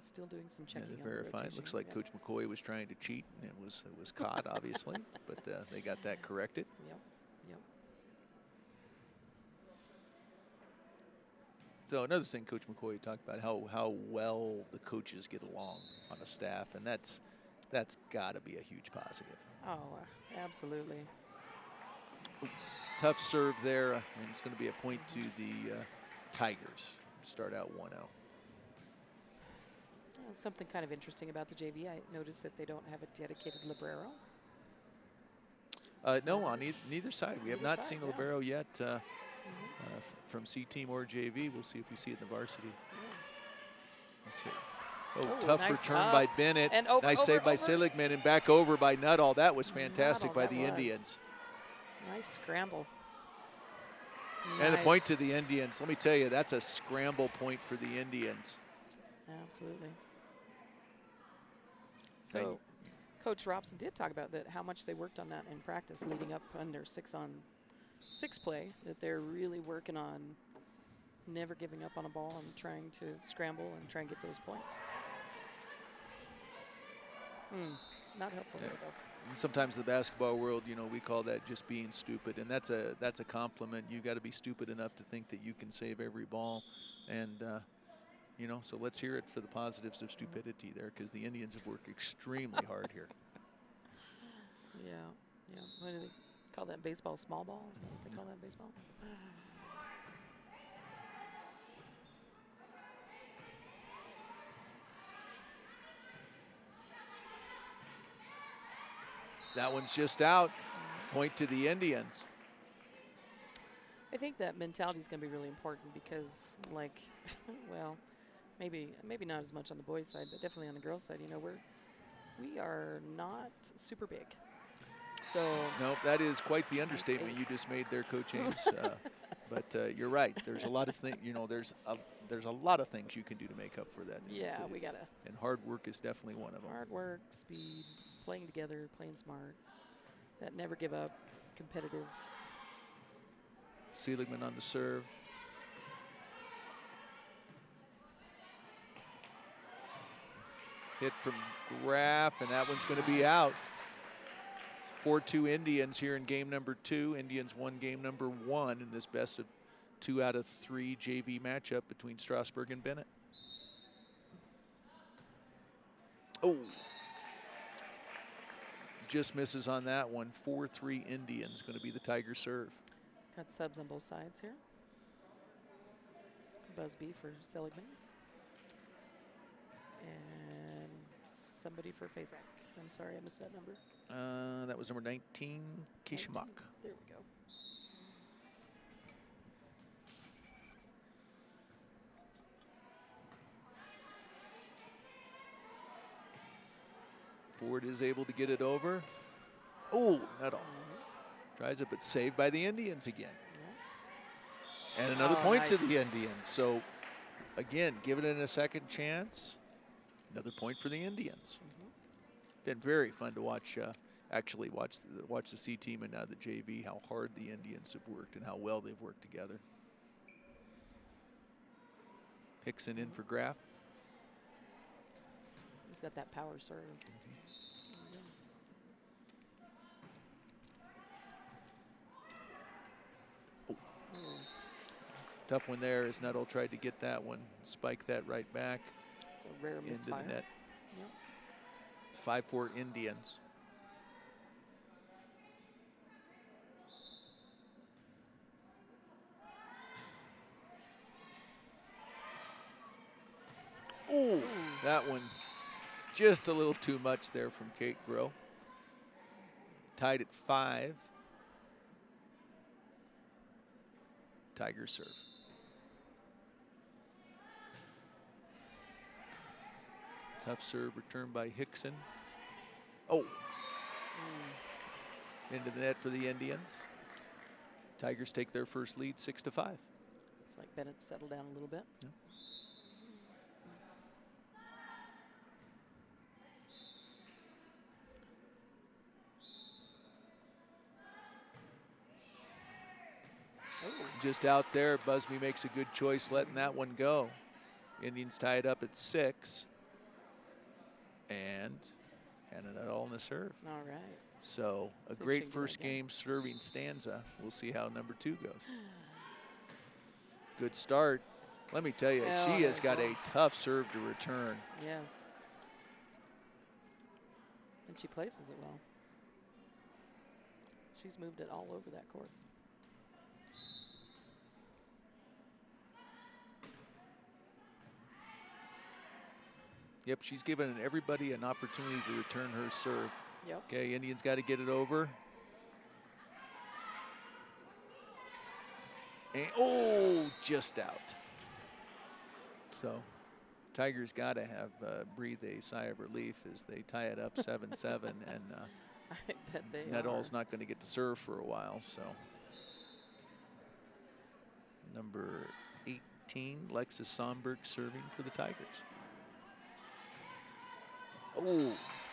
Still doing some checking. Yeah, on the verified. rotation. Looks like Yep. Coach McCoy was trying to cheat, and it was caught, obviously, but they got that corrected. Yep. Yep. So another thing Coach McCoy talked about how well the coaches get along on a staff, and that's got to be a huge positive. Oh, absolutely. Tough serve there, and it's going to be a point to the Tigers. Start out 1-0. Something kind of interesting about the JV. I noticed that they don't have a dedicated libero. No, on neither side. We have not seen a yeah. libero yet from C team or JV. We'll see if we see it in the varsity. Yeah. Let's see. Oh, tough nice return up. by Bennett. And over, nice save by over. Seligman, and back over by Nuttall. That was fantastic Nuttall, by that the was. Indians. Nice scramble. And the Nice. point to the Indians. Let me tell you, that's a scramble point for the Indians. Absolutely. So, Coach Robson did talk about that, how much they worked on that in practice leading up on their 6-on-6 play, that they're really working on never giving up on a ball and trying to scramble and try and get those points. Not helpful. Yeah. There we go. And sometimes in the basketball world, you know, we call that just being stupid, and that's a compliment. You got to be stupid enough to think that you can save every ball, and you know. So let's hear it for the positives of stupidity there, because the Indians have worked extremely hard here. Yeah, yeah. What do they call that? Baseball small ball? Is that what they call that, baseball? That one's just out. Point to the Indians. I think that mentality is going to be really important because, like, well, maybe not as much on the boys' side, but definitely on the girls' side. You know, we are not super big. So no, that is quite the understatement you just made there, Coach Ames. But you're right. There's a lot of things. You know, there's a lot of things you can do to make up for that. Yeah, we gotta. And hard work is definitely one of them. Hard work, speed, playing together, playing smart. That never give up, competitive. Seligman on the serve. Hit from Graff, and that one's going to be out. 4-2 Indians here in game number 2. Indians won game number 1 in this best of 2 out of 3 JV matchup between Strasburg and Bennett. Oh, just misses on that one. 4-3 Indians, going to be the Tiger serve. Got subs on both sides here. Busby for Seligman. And somebody for Fasak. I'm sorry, I missed that number. That was number 19, Kishimak. There we go. Ford is able to get it over. Oh, not all. Tries it, but saved by the Indians again. Yeah. And another point to the Indians. So, again, giving it a second chance. Another point for the Indians. Been very fun to watch. Actually, watch the C team and now the JV. How hard the Indians have worked and how well they've worked together. Hickson in for Graff. He's got that power serve. Tough one there as Nuttall tried to get that one. Spike that right back. It's a rare misfire. Into the net. Yep. 5-4 Indians. Ooh, that one just a little too much there from Kate Groh. Tied at 5. Tiger serve. Tough serve returned by Hickson. Oh. Into the net for the Indians. Tigers take their first lead 6-5. It's like Bennett settled down a little bit. Yeah. Just out there, Busby makes a good choice letting that one go. Indians tie it up at 6. And handing it all in the serve. All right. So a great first game serving stanza. We'll see how number 2 goes. Good start. Let me tell you, she has got a tough serve to return. Yes. And she places it well. She's moved it all over that court. Yep, she's given everybody an opportunity to return her serve. Yep. Okay, Indians got to get it over. And, oh, just out. So, Tigers got to have breathe a sigh of relief as they tie it up 7-7, and I bet they Nuttall's not going to get to serve for a while. So, number 18, Lexus Somberg serving for the Tigers. Oh,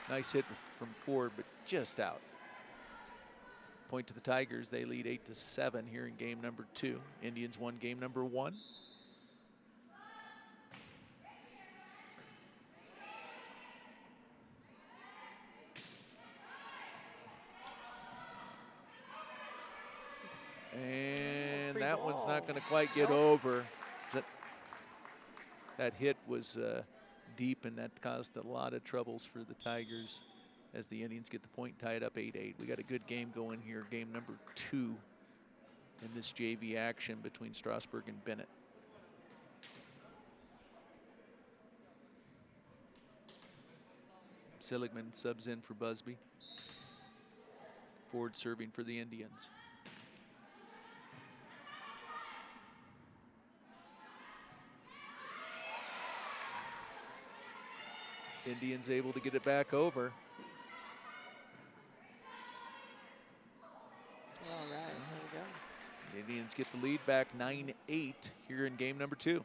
nice hit from Ford, but just out. Point to the Tigers. They lead 8-7 here in game number 2. Indians won game number 1. And Free that one's not ball. going to quite get over. That hit was deep, and that caused a lot of troubles for the Tigers as the Indians get the point tied up 8-8. We got a good game going here, game number 2 in this JV action between Strasburg and Bennett. Seligman subs in for Busby. Ford serving for the Indians. Indians able to get it back over. All right, there we go. The Indians get the lead back 9-8 here in game number 2.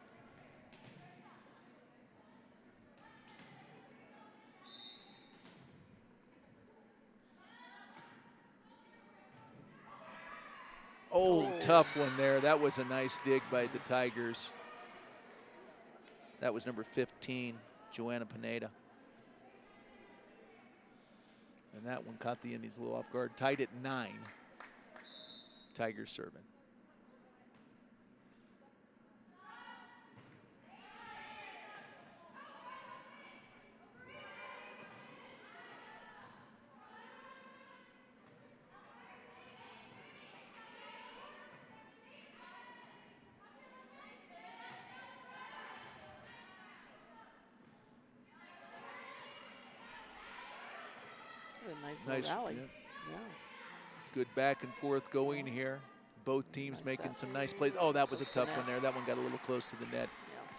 Oh, tough one there. That was a nice dig by the Tigers. That was number 15, Joanna Pineda. And that one caught the Indians a little off guard. Tied at 9. Tigers serving. A nice rally. Yeah. Good back and forth going here. Both teams making some nice plays. Oh, that was a tough one there. That one got a little close to the net. Yeah.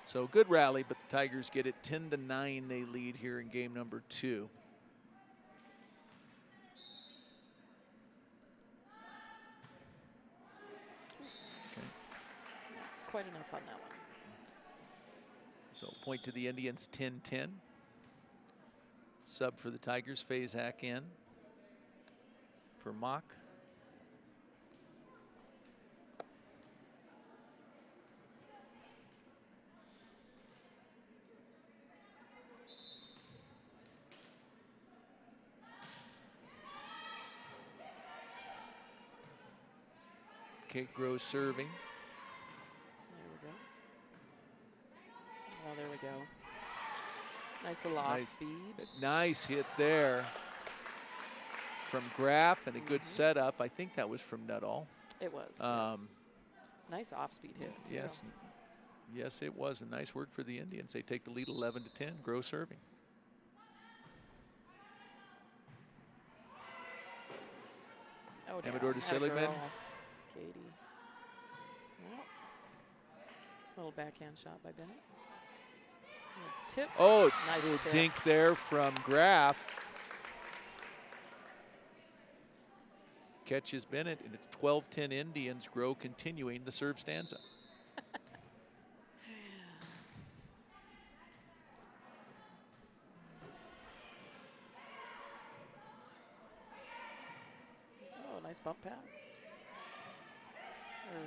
So good rally, but the Tigers get it 10-9. They lead here in game number 2. Okay. Quite enough on that one. So point to the Indians, 10-10. Sub for the Tigers, Fazak in for Mock. Kate Gross serving. There we go. Oh, there we go. Nice little off speed. Nice hit there from Graff, and a good setup. I think that was from Nuttall. It was. Yes. Nice off speed hit. Yes. Yes, it was. And nice work for the Indians. They take the lead 11-10. Gross serving. Oh, Amador to Seligman. Katie. Yep. Little backhand shot by Bennett. Tip. Oh, nice little tip. dink there from Graff. Catches Bennett, and it's 12-10 Indians. Grow continuing the serve stanza. Oh, nice bump pass.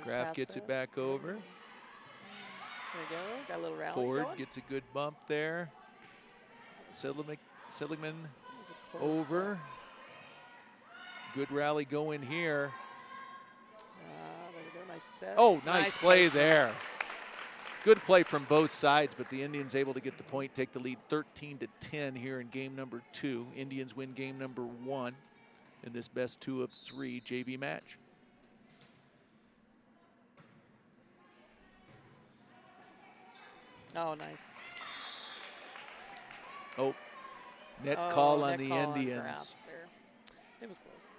Graff gets it back over. There we go. Got a little rally Ford going. gets a good bump there. Seligman Over. over. Good rally going here. There we go. Nice set. Oh, nice play placement. there. Good play from both sides, but the Indians able to get the point, take the lead 13-10 here in game number 2. Indians win game number 1 in this best 2 of 3 JV match. Oh, nice. Oh, net call on net the call on Indians. Graff there. It was close.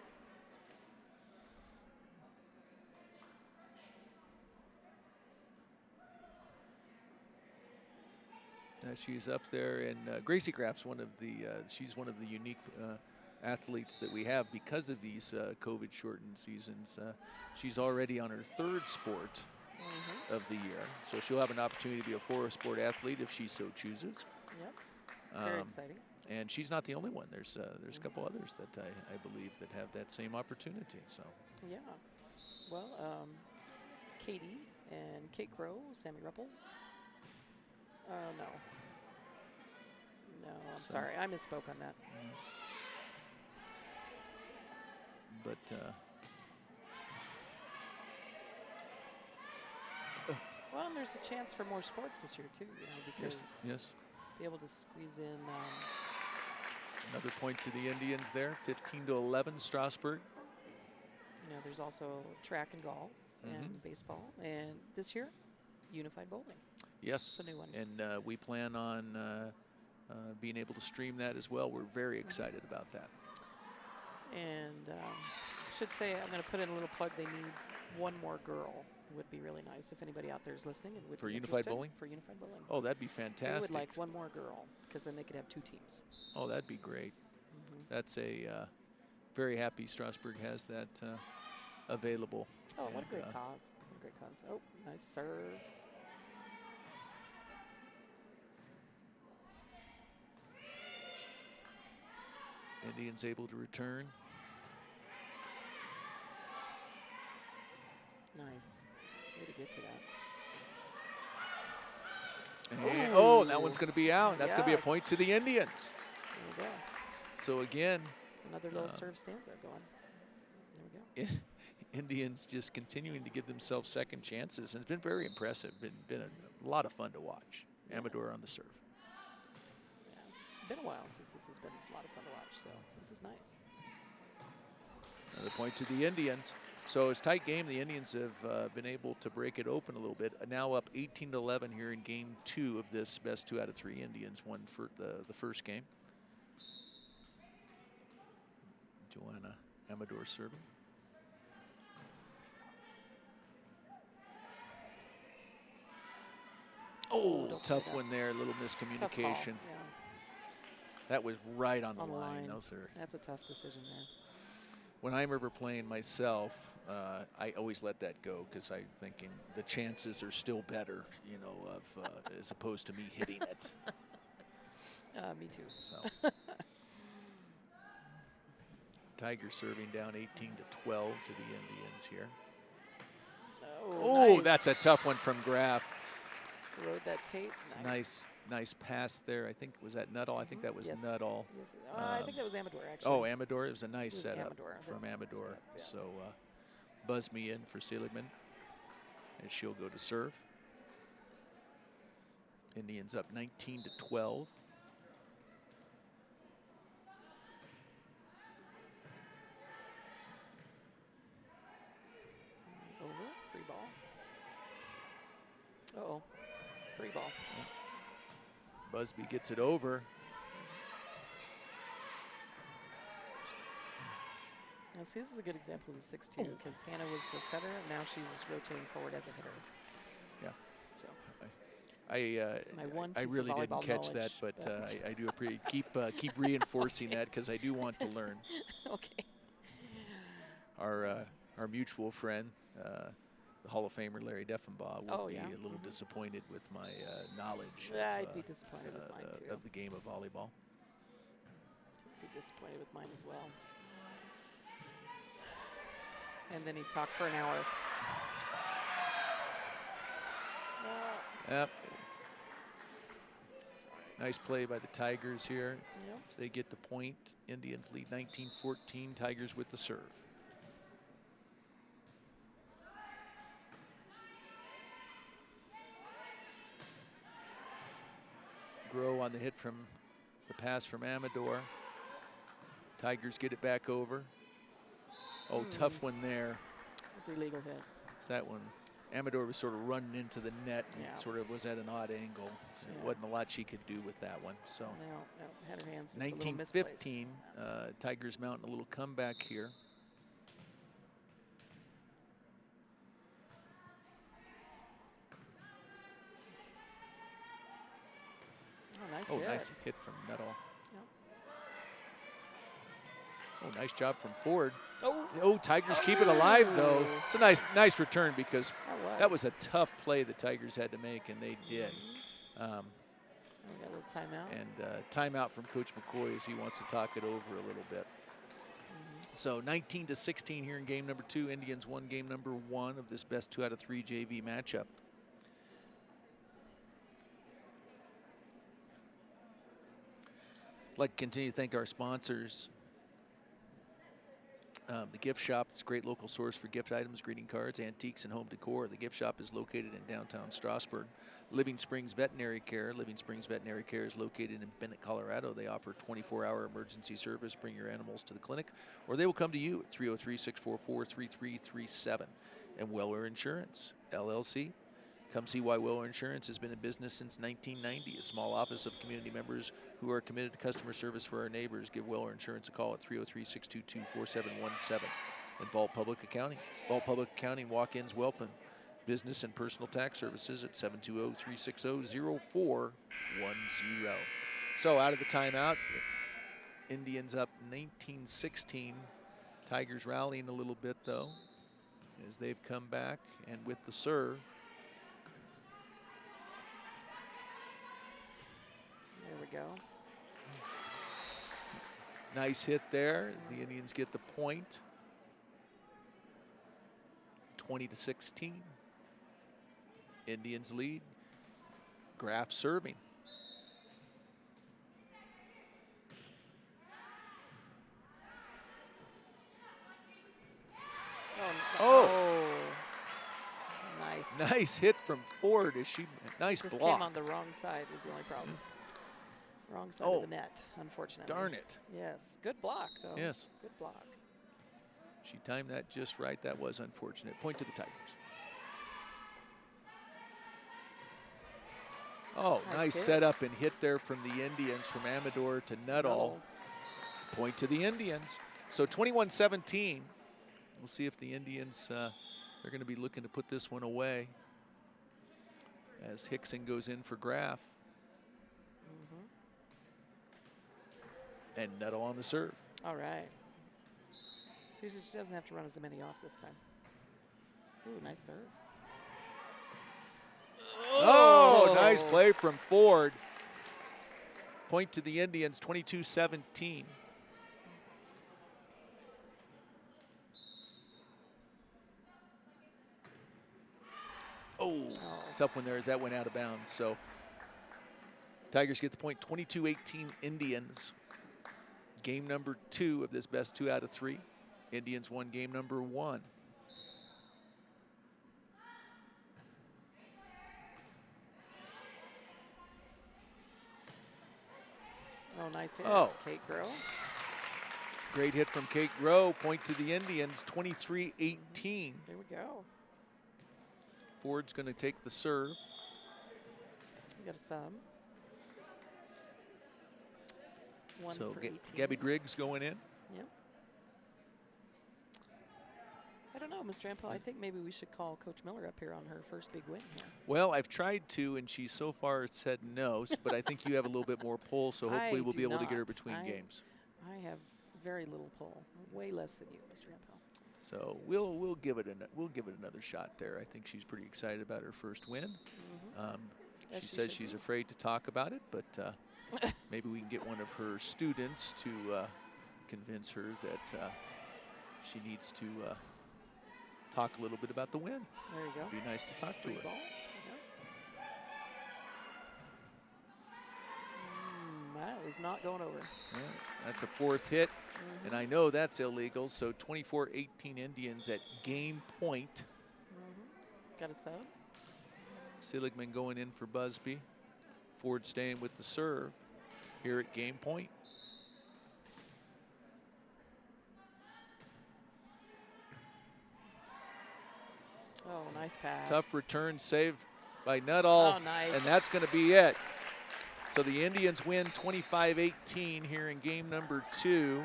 She's up there, and Gracie Graff's one of the she's one of the unique athletes that we have because of these COVID shortened seasons. She's already on her 3rd sport of the year, so she'll have an opportunity to be a 4-sport athlete if she so chooses. Yep. Very exciting. And she's not the only one. There's a couple others that I believe that have that same opportunity. So Yeah. Well, Katie and Kate Crow, Sammy Ruppel. No. No, I'm sorry. I misspoke on that. But Well, and there's a chance for more sports this year too, because Yes. be able to squeeze in. Another point to the Indians there, 15-11, Strasburg. There's also track and golf and baseball, and this year, unified bowling. Yes, It's a new one. and we plan on being able to stream that as well. We're very excited about that. And should say, I'm going to put in a little plug. They need one more girl. It would be really nice if anybody out there is listening and would For be unified interested. bowling? For unified bowling. Oh, that'd be They fantastic. would like one more girl, because then they could have 2 teams. Oh, that'd be great. That's a very happy Strasburg has that available. Oh, and, what a great cause. What a great cause. Oh, nice serve. Indians able to return. Nice. Way to get to that. And, oh, that one's going to be out. That's going to be a point Yes. to the Indians. There we go. So again, Another little serve stanza going. There we go. Indians just continuing to give themselves second chances, and it's been very impressive. Been a lot of fun to watch. Yes. Amador on the serve. Yeah, it's been a while since this has been a lot of fun to watch, so this is nice. Another point to the Indians. So it's a tight game. The Indians have been able to break it open a little bit. Now up 18-11 here in game 2 of this best 2 out of 3. Indians won for the first game. Joanna Amador serving. Oh, don't tough play that. one there. A little It's a tough call. miscommunication. Yeah, That was right on the on the line. line. Those are. That's a tough decision there. When I'm ever playing myself, I always let that go because I'm thinking the chances are still better, of as opposed to me hitting it. Me too. So, Tigers serving down 18-12 to the Indians here. Oh, nice. that's a tough one from Graff. Rode that tape. It's nice pass there. I think was that Nuttall. I think that was Yes. Nuttall. Yes. I think that was Amador, actually. Oh, Amador. It was a nice was setup Amador. from That Amador. setup, yeah. So buzz me in for Seligman, and she'll go to serve. Indians up 19-12. Over. Free ball. Uh-oh. Free ball. Busby gets it over. Now, see, this is a good example of the 6-2 because Hannah was the setter, and now she's rotating forward as a hitter. Yeah. So I my one I piece really of didn't volleyball catch that, knowledge, but I do keep reinforcing that because I do want to learn. Okay. Our mutual friend, the Hall of Famer Larry Deffenbaugh, would be a little disappointed with my knowledge. Yeah, I'd be disappointed with mine too. Of the game of volleyball. I'd be disappointed with mine as well. And then he'd talk for an hour. Yep. It's all right. Nice play by the Tigers here. Yep. As they get the point. Indians lead 19-14. Tigers with the serve. Grow on the hit from the pass from Amador. Tigers get it back over. Oh, tough one there. It's an illegal hit. It's that one. Amador was sort of running into the net and Yeah. sort of was at an odd angle. So Yeah. There wasn't a lot she could do with that one. So No, had her hands just a little misplaced. 19-15, Tigers mounting a little comeback here. Oh, nice Oh, hit. nice hit from Nuttall. Yep. Oh, nice job from Ford. Oh, Oh, Tigers keep it alive though. It's a nice return because that was a tough play the Tigers had to make, and they did. We got a little timeout. And timeout from Coach McCoy as he wants to talk it over a little bit. So 19-16 here in game number 2. Indians won game number 1 of this best 2 out of 3 JV matchup. I'd like to continue to thank our sponsors. The gift shop is a great local source for gift items, greeting cards, antiques, and home decor. The gift shop is located in downtown Strasburg. Living Springs Veterinary Care. Living Springs Veterinary Care is located in Bennett, Colorado. They offer 24-hour emergency service. Bring your animals to the clinic, or they will come to you at 303-644-3337. And Weller Insurance, LLC. Come see why Weller Insurance has been in business since 1990. A small office of community members who are committed to customer service for our neighbors. Give Weller Insurance a call at 303-622-4717. And Vault Public Accounting. Vault Public Accounting walk-ins welcome. Business and personal tax services at 720-360-0410. So out of the timeout, Indians up 19-16. Tigers rallying a little bit though as they've come back, and with the serve. There we go. Nice hit there as the Indians get the point. 20-16. Indians lead. Graf serving. Oh. Nice. Nice hit from Ford. Is she nice Just block? came on the wrong side was the only problem. Wrong side of the net, unfortunately. Darn it. Yes. Good block, though. Yes. Good block. She timed that just right. That was unfortunate. Point to the Tigers. Oh, nice hit. setup and hit there from the Indians, from Amador to Nuttall. Point to the Indians. So 21-17. We'll see if the Indians, they're going to be looking to put this one away as Hickson goes in for Graf. And Nuttall on the serve. All right. Susie, she doesn't have to run as many off this time. Ooh, nice serve. Oh, nice play from Ford. Point to the Indians, 22-17. Oh, tough one there as that went out of bounds. So Tigers get the point, 22-18 Indians. Game number 2 of this best 2 out of 3. Indians won game number 1. Oh, nice hit. Oh. Kate Grow. Great hit from Kate Grow. Point to the Indians, 23-18. There we go. Ford's going to take the serve. We got a sub. One So for 18. Gabby Driggs going in. Yep. I don't know, Mr. Ampel. I think maybe we should call Coach Miller up here on her first big win here. Well, I've tried to, and she so far said no, but I think you have a little bit more pull, so hopefully we'll be able to get her between games. I have very little pull, way less than you, Mr. Ampel. So we'll give it another shot there. I think she's pretty excited about her first win. She says she's afraid to talk about it, but maybe we can get one of her students to convince her that she needs to talk a little bit about the win. There you go. Be nice to talk to her. Ball. Yep. That is not going over. Yeah, that's a 4th hit, and I know that's illegal. So 24-18 Indians at game point. Got a sub. Seligman going in for Busby. Ford staying with the serve here at game point. Oh, nice pass. Tough return save by Nuttall. Oh, nice. And that's going to be it. So the Indians win 25-18 here in game number 2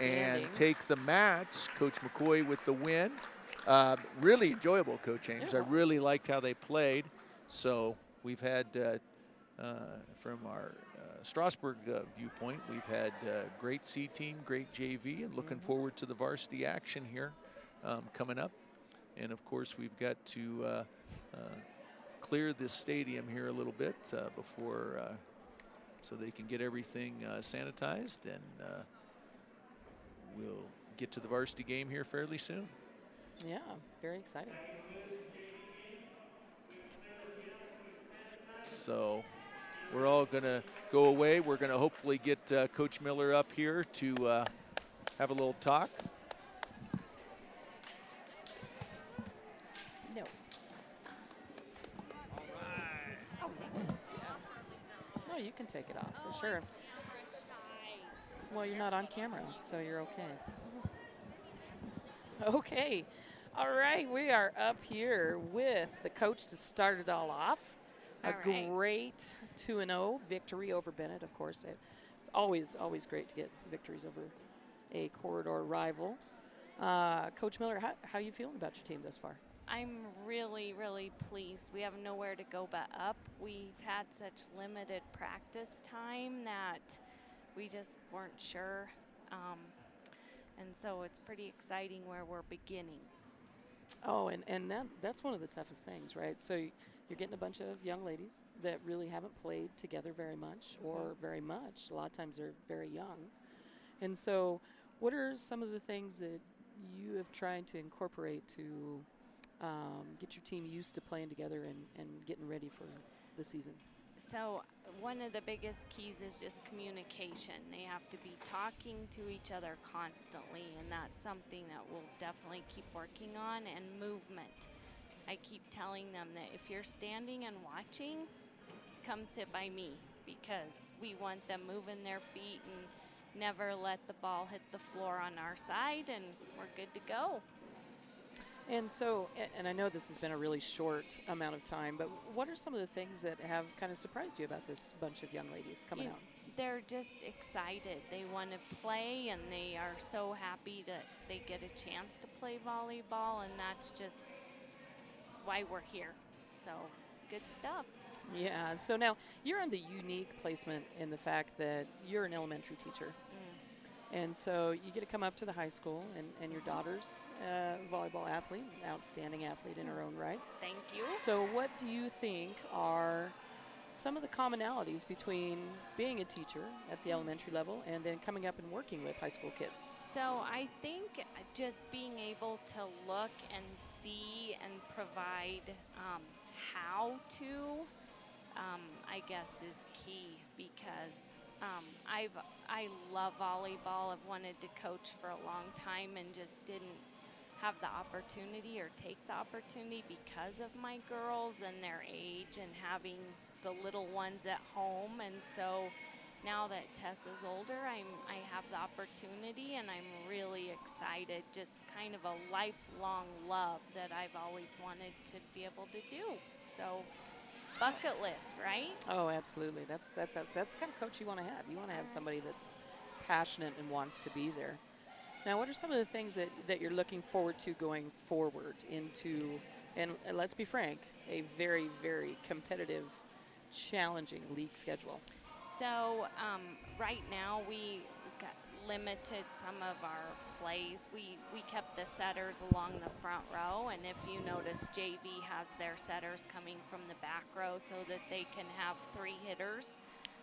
and take the match. Coach McCoy with the win. Really enjoyable, Coach Ames. I really liked how they played. So we've had, from our Strasburg viewpoint, we've had great C team, great JV, and looking forward to the varsity action here coming up. And of course, we've got to clear this stadium here a little bit before, so they can get everything sanitized, and we'll get to the varsity game here fairly soon. Yeah, very exciting. So we're all going to go away. We're going to hopefully get Coach Miller up here to have a little talk. Oh, you can take it off for sure. Well, you're not on camera, so you're okay. Okay. All right, we are up here with the coach to start it all off. Great 2-0 victory over Bennett, of course. It's always great to get victories over a corridor rival. Coach Miller, how are you feeling about your team thus far? I'm really, really pleased. We have nowhere to go but up. We've had such limited practice time that we just weren't sure. And so it's pretty exciting where we're beginning. Oh, and that's one of the toughest things, right? So you're getting a bunch of young ladies that really haven't played together very much or very much. A lot of times they're very young. And so what are some of the things that you have tried to incorporate to get your team used to playing together and getting ready for the season? So one of the biggest keys is just communication. They have to be talking to each other constantly, and that's something that we'll definitely keep working on, and movement. I keep telling them that if you're standing and watching, come sit by me, because we want them moving their feet and never let the ball hit the floor on our side, and we're good to go. And so, and I know this has been a really short amount of time, but what are some of the things that have kind of surprised you about this bunch of young ladies coming out? They're just excited. They want to play, and they are so happy that they get a chance to play volleyball, and that's just why we're here. So, good stuff. Yeah, so now you're in the unique placement in the fact that you're an elementary teacher. And so you get to come up to the high school, and your daughter's a volleyball athlete, an outstanding athlete in her own right. Thank you. So what do you think are some of the commonalities between being a teacher at the elementary level and then coming up and working with high school kids? So I think just being able to look and see and provide how to, I guess, is key, because I love volleyball. I've wanted to coach for a long time and just didn't have the opportunity or take the opportunity because of my girls and their age and having the little ones at home. And so now that Tessa's older, I have the opportunity, and I'm really excited. Just kind of a lifelong love that I've always wanted to be able to do. So bucket list, right? Oh, absolutely. That's the kind of coach you want to have. You want to have somebody that's passionate and wants to be there. Now, what are some of the things that you're looking forward to going forward into, and let's be frank, a very, very competitive, challenging league schedule? So right now we got limited some of our plays. We kept the setters along the front row, and if you notice, JV has their setters coming from the back row so that they can have 3 hitters.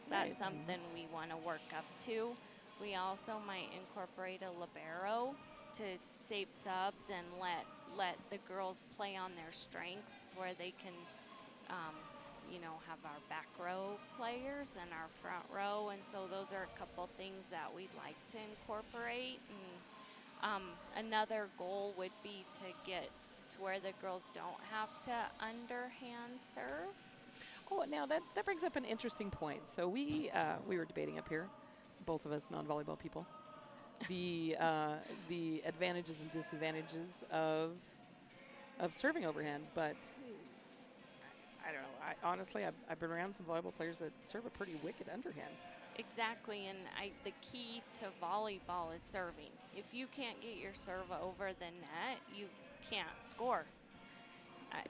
That's something we want to work up to. We also might incorporate a libero to save subs and let the girls play on their strengths, where they can have our back row players and our front row. And so those are a couple things that we'd like to incorporate. And another goal would be to get to where the girls don't have to underhand serve. Oh, now that brings up an interesting point. So we were debating up here, both of us non-volleyball people, the advantages and disadvantages of serving overhand, but I don't know. Honestly, I've been around some volleyball players that serve a pretty wicked underhand. Exactly, and the key to volleyball is serving. If you can't get your serve over the net, you can't score.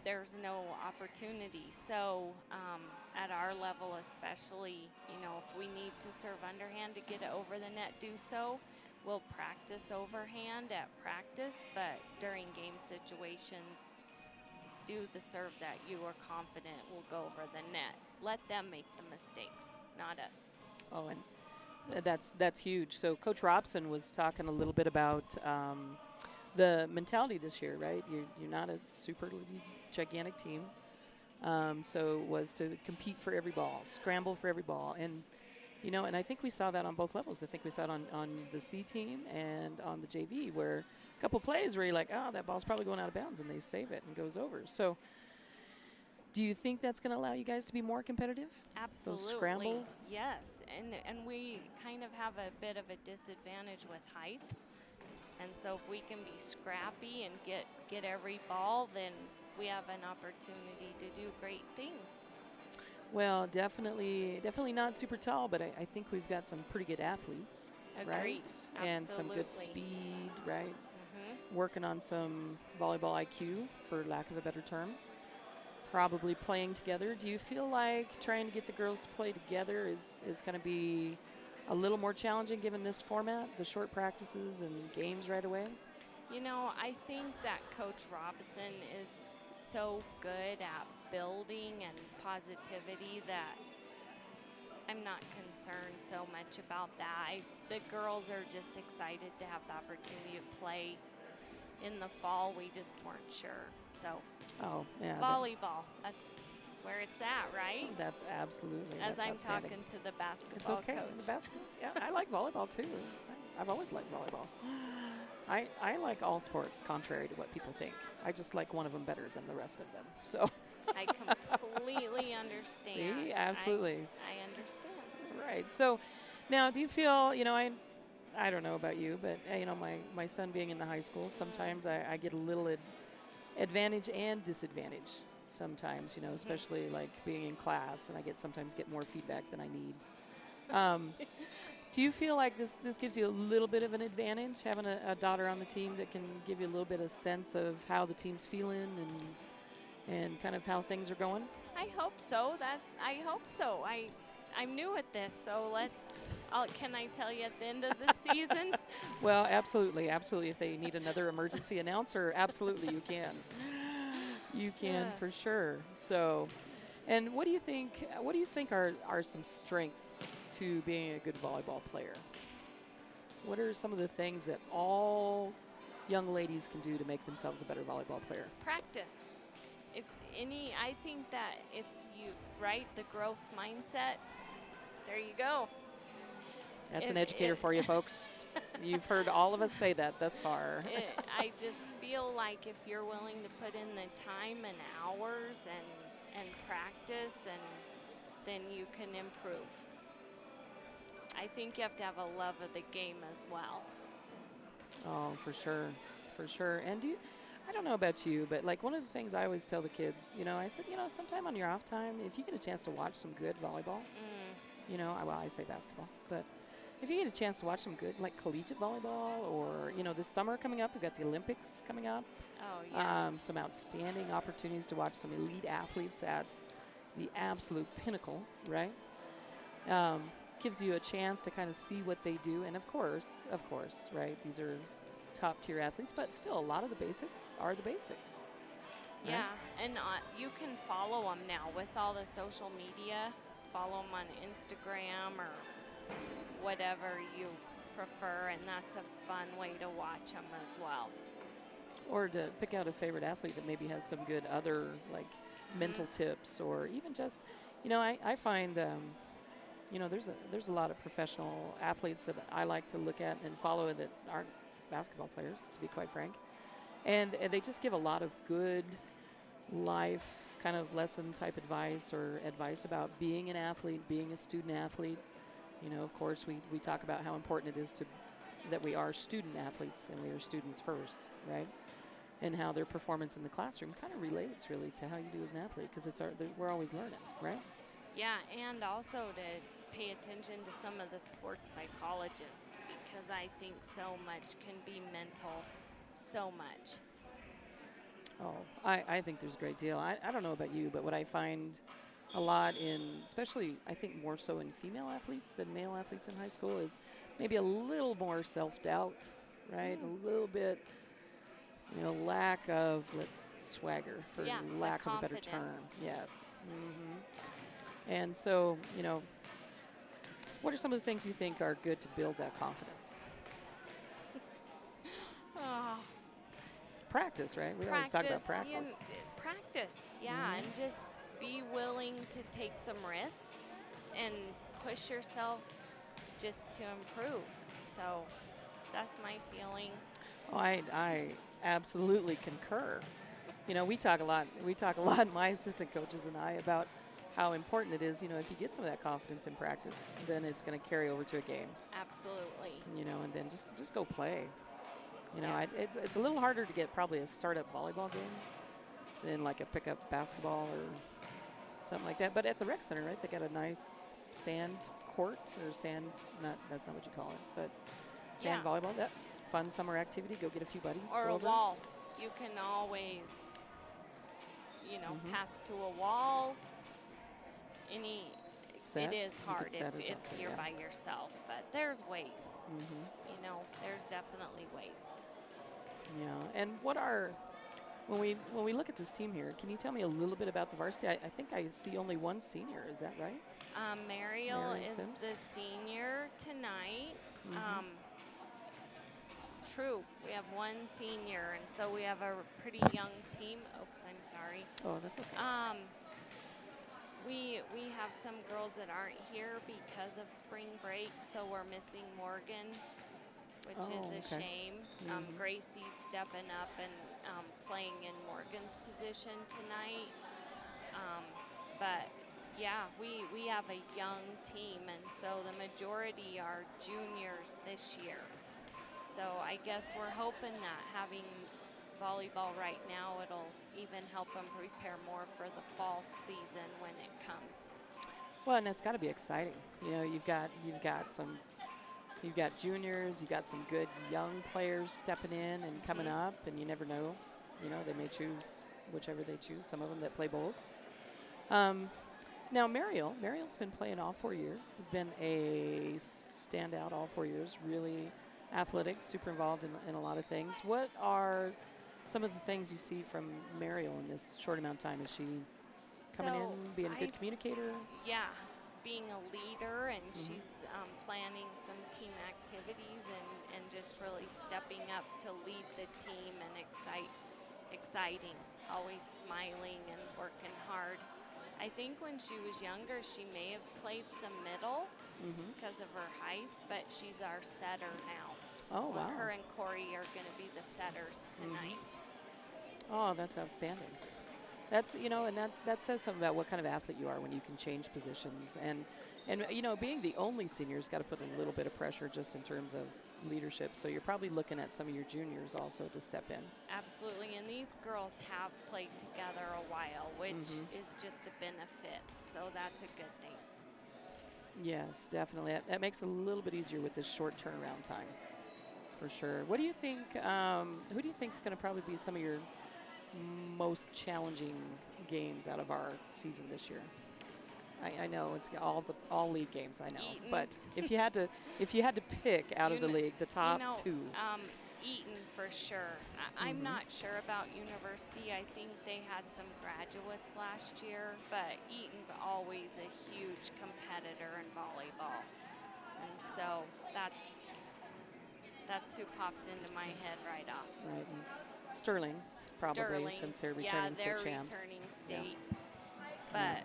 There's no opportunity. So at our level especially, if we need to serve underhand to get it over the net, do so. We'll practice overhand at practice, but during game situations, do the serve that you are confident will go over the net. Let them make the mistakes, not us. Oh, and that's huge. So Coach Robson was talking a little bit about the mentality this year, right? You're not a super gigantic team. So it was to compete for every ball, scramble for every ball. And, and I think we saw that on both levels. I think we saw it on the C team and on the JV, where a couple plays where you're like, oh, that ball's probably going out of bounds, and they save it and goes over. So Do you think that's going to allow you guys to be more competitive? Absolutely. Those scrambles? Yes, and we kind of have a bit of a disadvantage with height. And so if we can be scrappy and get every ball, then we have an opportunity to do great things. Well, definitely not super tall, but I think we've got some pretty good athletes, Agreed. right? And some good Absolutely. speed, right? Mm-hmm. Working on some volleyball IQ, for lack of a better term. Probably playing together. Do you feel like trying to get the girls to play together is going to be a little more challenging given this format, the short practices and games right away? You know, I think that Coach Robinson is so good at building and positivity that I'm not concerned so much about that. The girls are just excited to have the opportunity to play in the fall. We just weren't sure. So, oh, yeah. volleyball, that's where it's at, right? That's absolutely. As that's I'm outstanding. talking to the basketball It's okay. coach. The basketball. Yeah, I like volleyball too. I've always liked volleyball. I like all sports, contrary to what people think. I just like one of them better than the rest of them. So. I completely understand. See, absolutely. I understand. Right. So, now, do you feel? I don't know about you, but my son being in the high school, sometimes I get a little advantage and disadvantage. Sometimes, especially like being in class, and I sometimes get more feedback than I need. Do you feel like this gives you a little bit of an advantage, having a daughter on the team that can give you a little bit of sense of how the team's feeling and kind of how things are going? I hope so. I hope so. I'm new at this, so can I tell you at the end of the season? Well, absolutely. If they need another emergency announcer, absolutely you can. You can for sure. So, and what do you think are some strengths to being a good volleyball player? What are some of the things that all young ladies can do to make themselves a better volleyball player? Practice. I think that if you the growth mindset, there you go. That's an educator for you, folks. You've heard all of us say that thus far. I just feel like if you're willing to put in the time and hours and practice, then you can improve. I think you have to have a love of the game as well. Oh, for sure. And I don't know about you, but like one of the things I always tell the kids, I said, sometime on your off time, if you get a chance to watch some good volleyball, I say basketball, but if you get a chance to watch some good, like collegiate volleyball, or this summer coming up, we've got the Olympics coming up. Oh yeah. Some outstanding opportunities to watch some elite athletes at the absolute pinnacle, right? Gives you a chance to kind of see what they do, and of course, right? These are top-tier athletes, but still, a lot of the basics are the basics. Right? Yeah, and you can follow them now with all the social media. Follow them on Instagram or whatever you prefer, and that's a fun way to watch them as well. Or to pick out a favorite athlete that maybe has some good other mental tips, or even just, I find, there's a lot of professional athletes that I like to look at and follow that aren't basketball players, to be quite frank, and they just give a lot of good life kind of lesson type advice, or advice about being an athlete, being a student athlete. Of course, we talk about how important it is that we are student athletes and we are students first, right? And how their performance in the classroom kind of relates really to how you do as an athlete, because we're always learning, right? Yeah, and also to pay attention to some of the sports psychologists, because I think so much can be mental, so much. Oh, I think there's a great deal. I don't know about you, but what I find a lot especially I think more so in female athletes than male athletes in high school, is maybe a little more self-doubt, right? A little bit, lack of swagger, for lack of a better term. Yes. Mm-hmm. And so, what are some of the things you think are good to build that confidence? Practice, right? We always talk about practice. Practice, yeah, and just be willing to take some risks and push yourself just to improve. So that's my feeling. Oh, I absolutely concur. You know, we talk a lot. We talk a lot, my assistant coaches and I, about how important it is. You know, if you get some of that confidence in practice, then it's going to carry over to a game. Absolutely. You know, and then just go play. You know, Yeah. it's a little harder to get probably a startup volleyball game than like a pickup basketball or something like that. But at the rec center, right, they got a nice sand court or sand. That's not what you call it, but sand Yeah. volleyball. That fun summer activity. Go get a few buddies. Or go a over. wall. You can always, pass to a wall. Set. It is You could hard set as if well, too, you're yeah. by yourself, but there's ways. Mm-hmm. There's definitely ways. Yeah. And when we look at this team here, can you tell me a little bit about the varsity? I think I see only one senior. Is that right? Mariel Mariel is Sims? the senior tonight. Mhm. True, we have one senior, and so we have a pretty young team. Oops, I'm sorry. Oh, that's okay. We have some girls that aren't here because of spring break, so we're missing Morgan, which is a okay. shame. Mhm. Gracie's stepping up and playing in Morgan's position tonight. But yeah, we have a young team, and so the majority are juniors this year. So I guess we're hoping that having volleyball right now, it'll even help them prepare more for the fall season when it comes. Well, and it's got to be exciting. You know, you've got juniors, you've got some good young players stepping in and coming up, and you never know. You know, they may choose whichever they choose. Some of them that play both. Now, Mariel's been playing all 4 years. Been a standout all 4 years. Really athletic, super involved in a lot of things. What are some of the things you see from Mariel in this short amount of time? Is she coming in, being a good communicator? Yeah, being a leader, and she's planning some team activities and just really stepping up to lead the team and exciting, always smiling and working hard. I think when she was younger, she may have played some middle because of her height, but she's our setter now. Oh, wow. Her and Corey are going to be the setters tonight. Oh, that's outstanding. That's, you know, and that says something about what kind of athlete you are when you can change positions. And you know, being the only senior's got to put a little bit of pressure just in terms of leadership. So you're probably looking at some of your juniors also to step in. Absolutely, and these girls have played together a while, which is just a benefit. So that's a good thing. Yes, definitely. That makes it a little bit easier with this short turnaround time, for sure. What do you think? Who do you think is going to probably be some of your most challenging games out of our season this year? I know it's all league games. I know, Eaton. but if you had to pick out of the league the top two. Eaton for sure. I'm not sure about University. I think they had some graduates last year, but Eaton's always a huge competitor in volleyball, and so that's who pops into my head right off. Right. And Sterling, probably, since they're returning state champs. Yeah, they're returning state. Yeah. But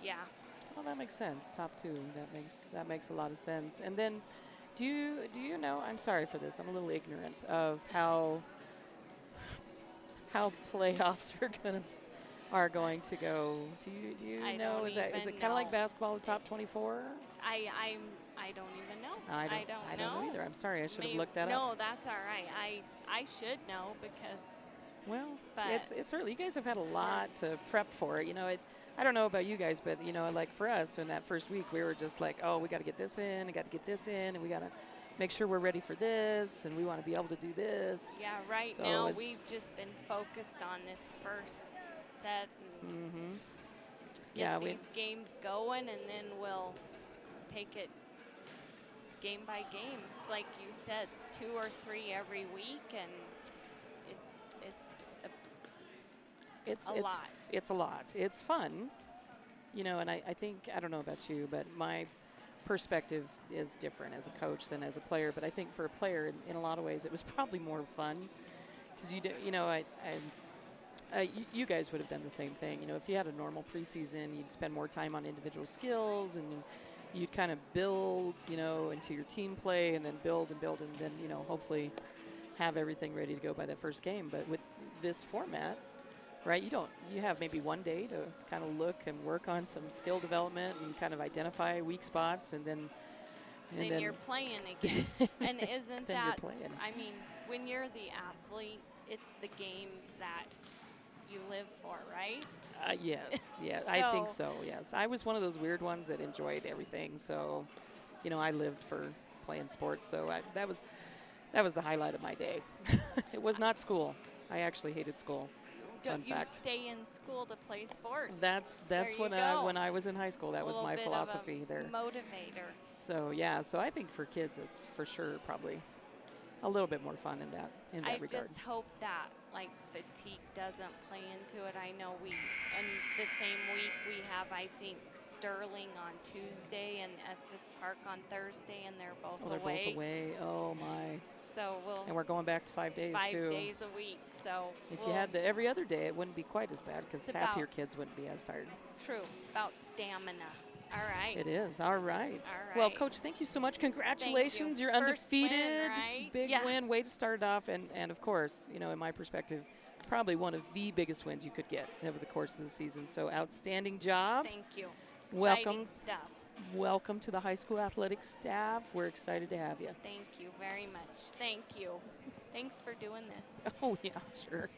yeah. Well, that makes sense. Top two. That makes a lot of sense. And then, do you know? I'm sorry for this. I'm a little ignorant of how playoffs are going to go. Do you know? Is it kind of like basketball, the top 24? I don't even know. I don't know either. I'm sorry. I should have looked that up. No, that's all right. I should know because. Well, it's early. You guys have had a lot to prep for it. You know, I don't know about you guys, but, you know, like for us, in that first week, we were just like, oh, we got to get this in, and got to get this in, and we got to make sure we're ready for this, and we want to be able to do this. Yeah, right now we've just been focused on this first set and get these games going, and then we'll take it game by game. It's like you said, 2 or 3 every week, and it's a lot. It's a lot. It's fun, you know, and I think, I don't know about you, but my perspective is different as a coach than as a player. But I think for a player, in a lot of ways, it was probably more fun because you guys would have done the same thing. You know, if you had a normal preseason, you'd spend more time on individual skills, and you'd kind of build, you know, into your team play, and then build, and then, you know, hopefully have everything ready to go by that first game. But with this format, right, you have maybe one day to kind of look and work on some skill development and kind of identify weak spots, and then you're playing again. And isn't then that, you're playing. I mean, when you're the athlete, it's the games that you live for, right? Yes, yeah, I think so. Yes, I was one of those weird ones that enjoyed everything. So, I lived for playing sports. So that was the highlight of my day. It was not school. I actually hated school. Don't you fact. stay in school to play sports? That's when I was in high school. That was my philosophy there. Motivator. So yeah, so I think for kids it's for sure probably a little bit more fun in that regard. I just hope that like fatigue doesn't play into it. I know in the same week we have, I think, Sterling on Tuesday and Estes Park on Thursday, and they're both they're away. both away. Oh my. So and we're going back to 5 days too. 5 days a week. So if you had every other day, it wouldn't be quite as bad because half your kids wouldn't be as tired. True. About stamina. All right. It is. All right. All right. Well, Coach, thank you so much. Congratulations. You're First undefeated. win, right? Big win. Way to start it off. And of course, in my perspective, probably one of the biggest wins you could get over the course of the season. So outstanding job. Thank you. Welcome. Exciting stuff. Welcome to the high school athletic staff. We're excited to have you. Thank you very much. Thank you. Thanks for doing this. Oh, yeah, sure.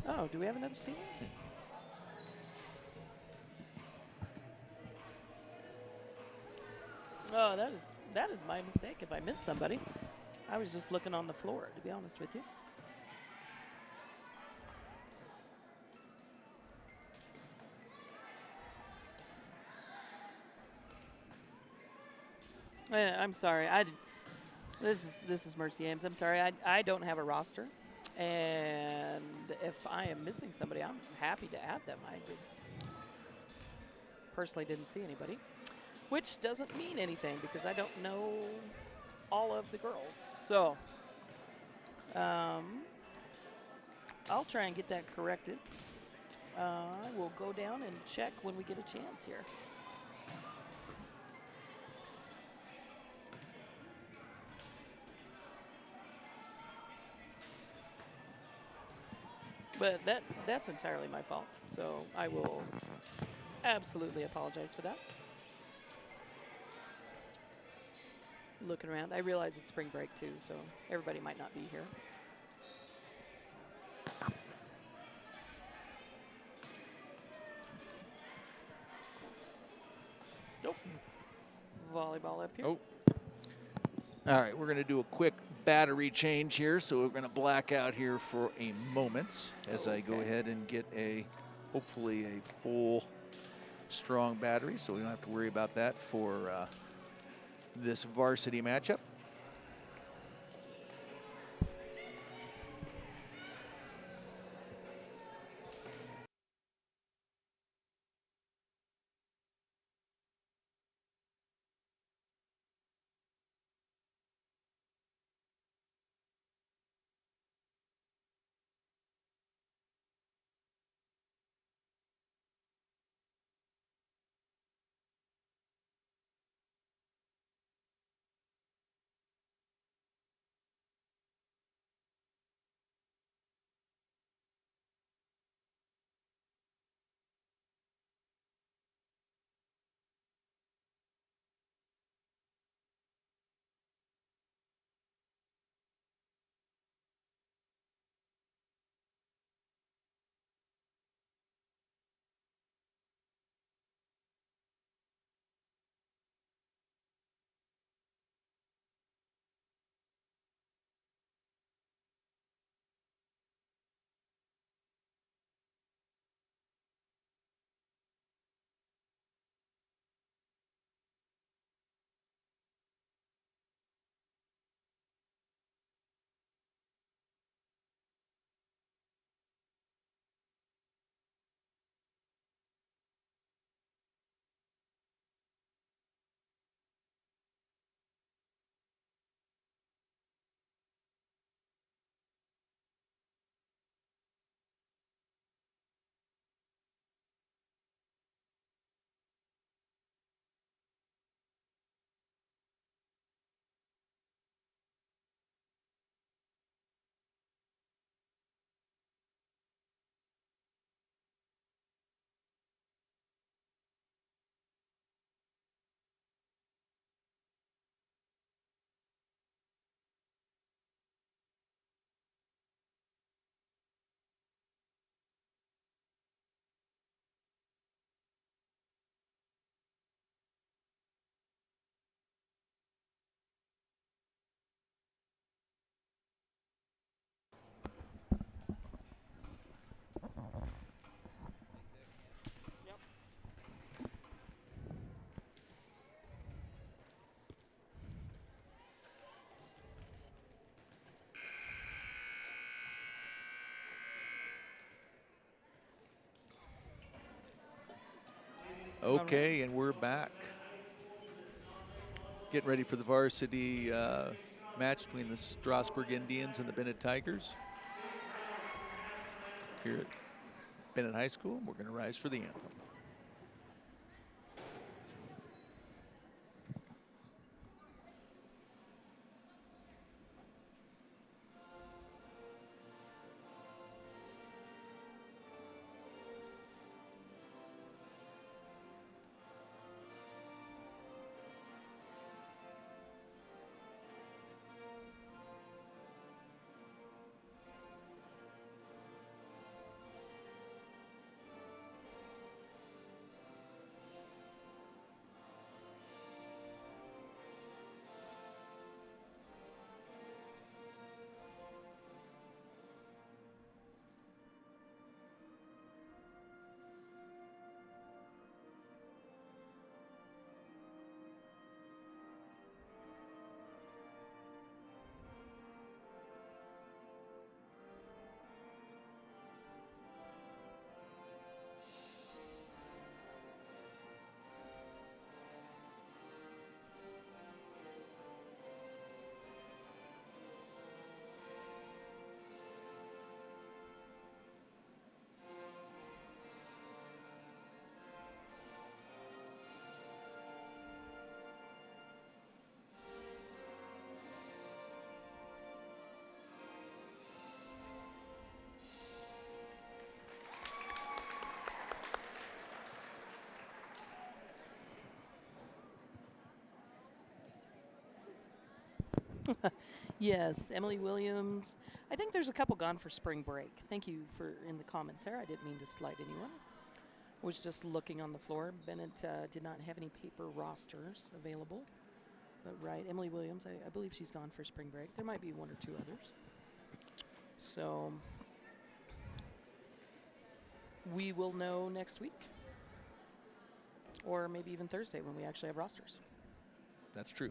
Oh, do we have another senior? Oh, that is my mistake if I missed somebody. I was just looking on the floor, to be honest with you. I'm sorry. This is Mercy Ames. I'm sorry. I don't have a roster, and if I am missing somebody, I'm happy to add them. I just personally didn't see anybody, which doesn't mean anything because I don't know all of the girls. So I'll try and get that corrected. I will go down and check when we get a chance here. But that's entirely my fault. So I will absolutely apologize for that. Looking around, I realize it's spring break too, so everybody might not be here. Nope. Volleyball up here. Oh. All right, we're going to do a quick battery change here, so we're going to black out here for a moment as I go ahead and get hopefully a full, strong battery, so we don't have to worry about that for this varsity matchup. Okay, and we're back. Getting ready for the varsity match between the Strasburg Indians and the Bennett Tigers here at Bennett High School. We're going to rise for the anthem. Yes, Emily Williams. I think there's a couple gone for spring break. Thank you for in the comments there. I didn't mean to slight anyone. Was just looking on the floor. Bennett did not have any paper rosters available. But right, Emily Williams, I believe she's gone for spring break. There might be one or two others. So we will know next week. Or maybe even Thursday when we actually have rosters. That's true.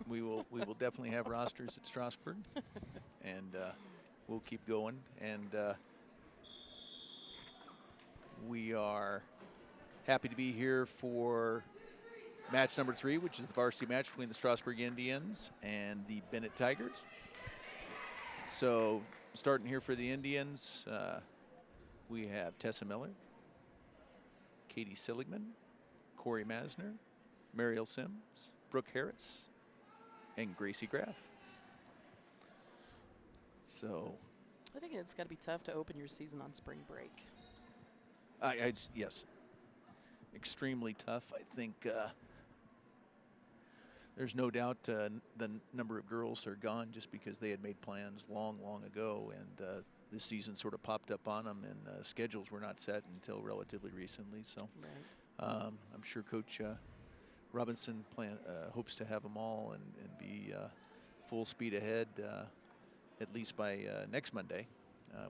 We will definitely have rosters at Strasburg, and we'll keep going. And we are happy to be here for match number 3, which is the varsity match between the Strasburg Indians and the Bennett Tigers. So starting here for the Indians, we have Tessa Miller, Katie Seligman, Corey Masner, Mariel Sims, Brooke Harris, and Gracie Graff. So I think it's got to be tough to open your season on spring break. Yes, extremely tough. I think there's no doubt the number of girls are gone just because they had made plans long ago, and this season sort of popped up on them, and schedules were not set until relatively recently. So right. I'm sure Coach Robinson hopes to have them all and be full speed ahead at least by next Monday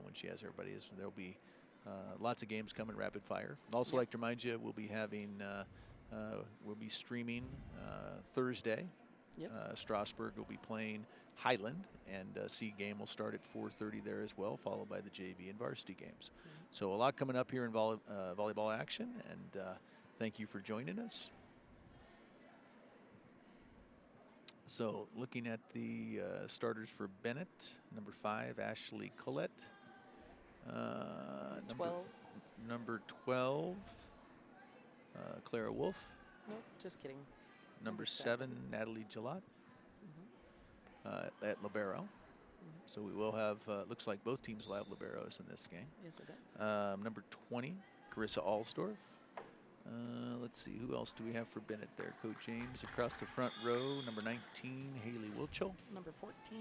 when she has everybody. There'll be lots of games coming rapid fire. I'd also like to remind you we'll be having we'll be streaming Thursday. Yes. Strasburg will be playing Highland, and C game will start at 4:30 there as well, followed by the JV and varsity games. So a lot coming up here in volleyball action, and thank you for joining us. So looking at the starters for Bennett, number 5, Ashley Collette. 12. Number 12, Clara Wolf. Nope, just kidding. Number 7, Natalie Gillot at libero. So we will have, looks like both teams will have liberos in this game. Yes, it does. Number 20, Carissa Alsdorf. Let's see, who else do we have for Bennett there? Coach James across the front row. Number 19, Haley Wilchel. Number 14.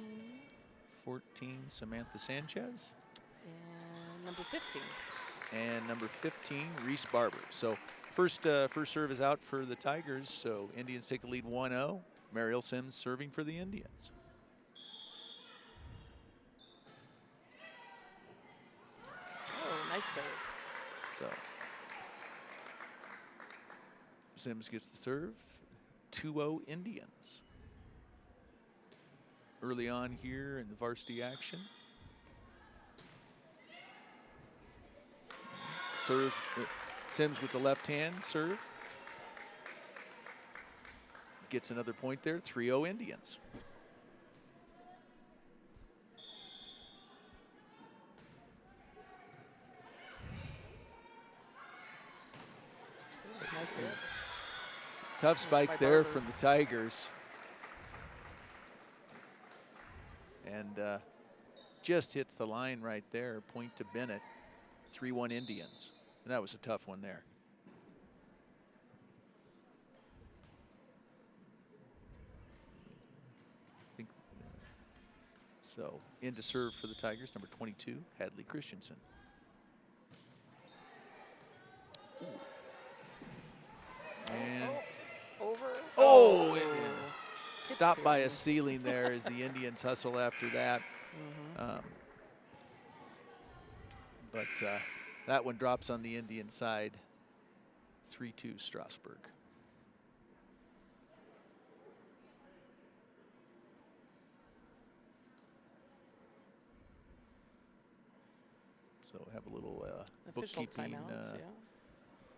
14, Samantha Sanchez. And number 15. And number 15, Reese Barber. So first serve is out for the Tigers. So Indians take the lead 1-0. Mariel Sims serving for the Indians. Oh, nice serve. So Sims gets the serve. 2-0 Indians. Early on here in the varsity action. Serve, Sims with the left hand serve. Gets another point there, 3-0 Indians. Nice hit. Tough spike there from the Tigers. And just hits the line right there, point to Bennett, 3-1 Indians. And that was a tough one there. So in to serve for the Tigers, number 22, Hadley Christensen. And over. Stopped by a ceiling there as the Indians hustle after that. But that one drops on the Indian side, 3-2 Strasburg. So have a little bookkeeping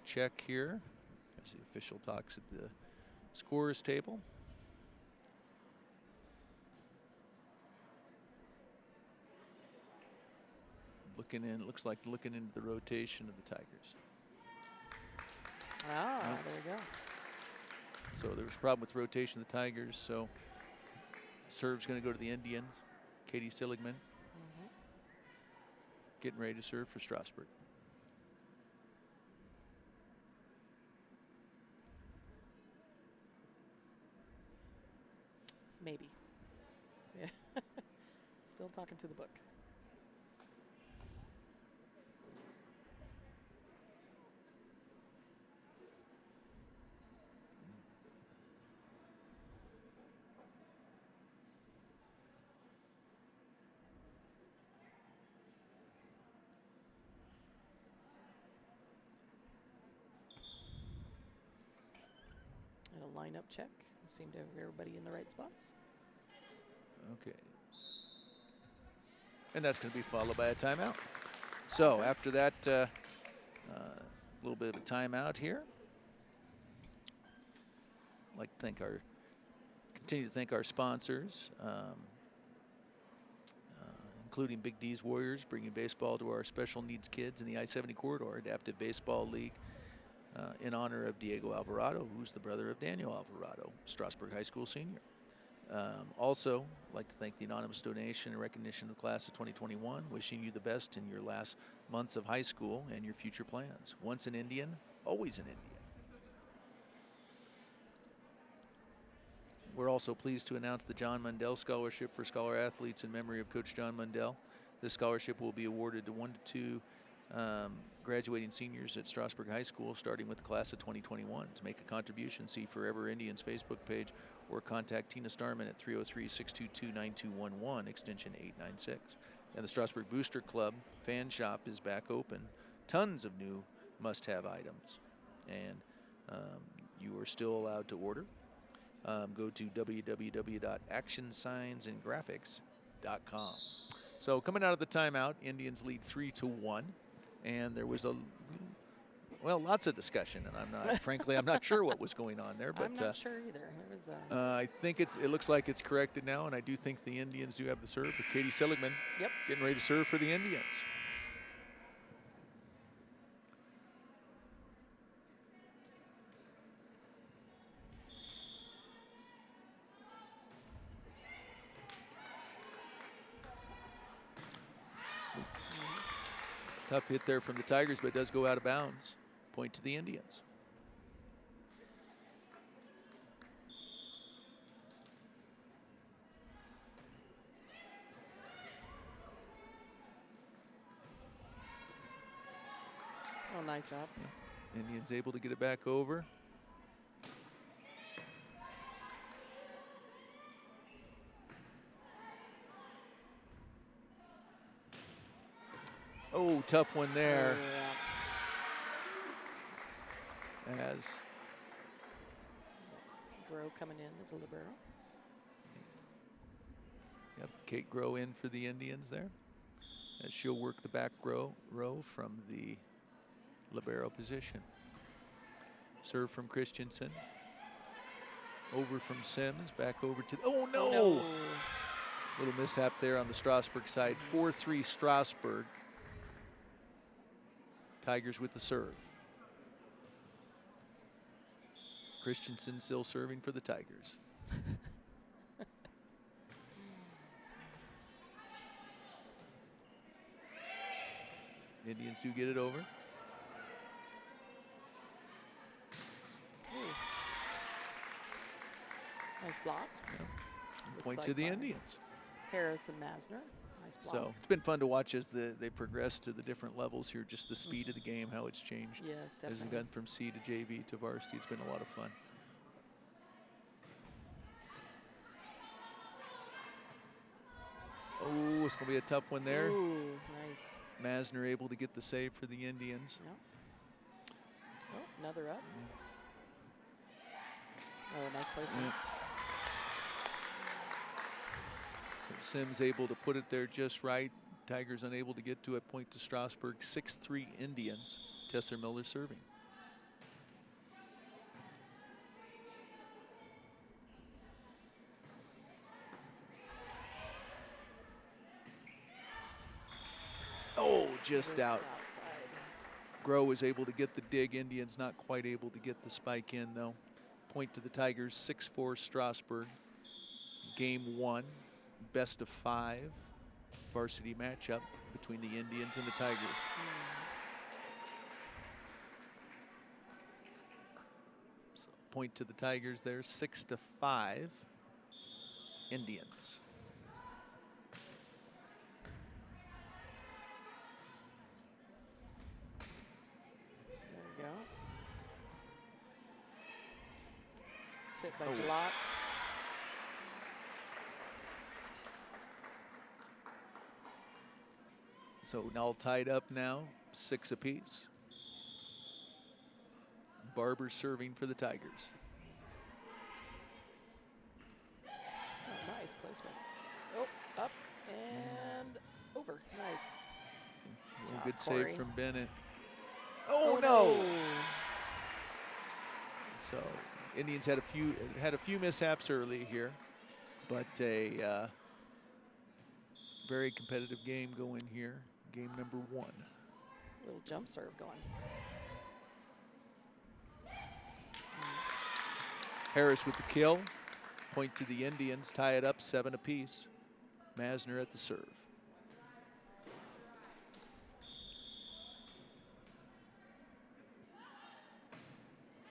check here. As the official talks at the scorers table. Looking in, looks like looking into the rotation of the Tigers. There you go. So there was a problem with the rotation of the Tigers, so serve's going to go to the Indians. Katie Seligman getting ready to serve for Strasburg. Maybe. Yeah. Still talking to the book. And a lineup check. Seem to have everybody in the right spots. Okay. And that's going to be followed by a timeout. So after that, little bit of a timeout here. I'd like to continue to thank our sponsors, including Big D's Warriors, bringing baseball to our special needs kids in the I-70 corridor, Adaptive Baseball League, in honor of Diego Alvarado, who's the brother of Daniel Alvarado, Strasburg High School senior. Also, I'd like to thank the anonymous donation and recognition of the class of 2021, wishing you the best in your last months of high school and your future plans. Once an Indian, always an Indian. We're also pleased to announce the John Mundell Scholarship for Scholar Athletes in memory of Coach John Mundell. This scholarship will be awarded to 1 to 2 graduating seniors at Strasburg High School, starting with the class of 2021. To make a contribution, see Forever Indians Facebook page or contact Tina Starman at 303-622-9211, extension 896. And the Strasburg Booster Club fan shop is back open. Tons of new must-have items. And you are still allowed to order. Go to www.actionsignsandgraphics.com. So coming out of the timeout, Indians lead 3-1. And there was lots of discussion, and frankly, I'm not sure what was going on there. But I'm not sure either. There was I think it looks like it's corrected now, and I do think the Indians do have the serve with Katie Seligman. Yep. Getting ready to serve for the Indians. Tough hit there from the Tigers, but it does go out of bounds. Point to the Indians. Oh, nice up. Yeah. Indians able to get it back over. Oh, tough one there. Oh, yeah. As Grow coming in as a libero. Yep, Kate Grow in for the Indians there. As she'll work the back row from the libero position. Serve from Christensen. Over from Sims, back over to, oh no! No. Little mishap there on the Strasburg side. 4-3 Strasburg. Tigers with the serve. Christensen still serving for the Tigers. Indians do get it over. Ooh. Nice block. Yeah. Looks Point like to the by Indians. Harris and Masner. Nice block. So it's been fun to watch as they progress to the different levels here, just the speed of the game, how it's changed. Yes, As definitely. we've gone from C to JV to varsity, it's been a lot of fun. Oh, it's going to be a tough one there. Ooh, nice. Masner able to get the save for the Indians. Yep. Oh, another up. Oh, nice placement. Yeah. So Sims able to put it there just right. Tigers unable to get to it. Point to Strasburg. 6-3 Indians. Tessa Miller serving. Oh, just out. Outside. Grow was able to get the dig. Indians not quite able to get the spike in, though. Point to the Tigers. 6-4 Strasburg. Game 1. Best of 5 varsity matchup between the Indians and the Tigers. So point to the Tigers there. 6-5 Indians. hit by Oh. Jalot. So all tied up now, 6 apiece. Barber serving for the Tigers. Oh, nice placement. Oh, up and over. Nice. One job, good Corey. save from Bennett. Oh, no! So Indians had a few mishaps early here, but a very competitive game going here. Game number 1. Little jump serve going. Harris with the kill. Point to the Indians, tie it up 7 apiece. Masner at the serve.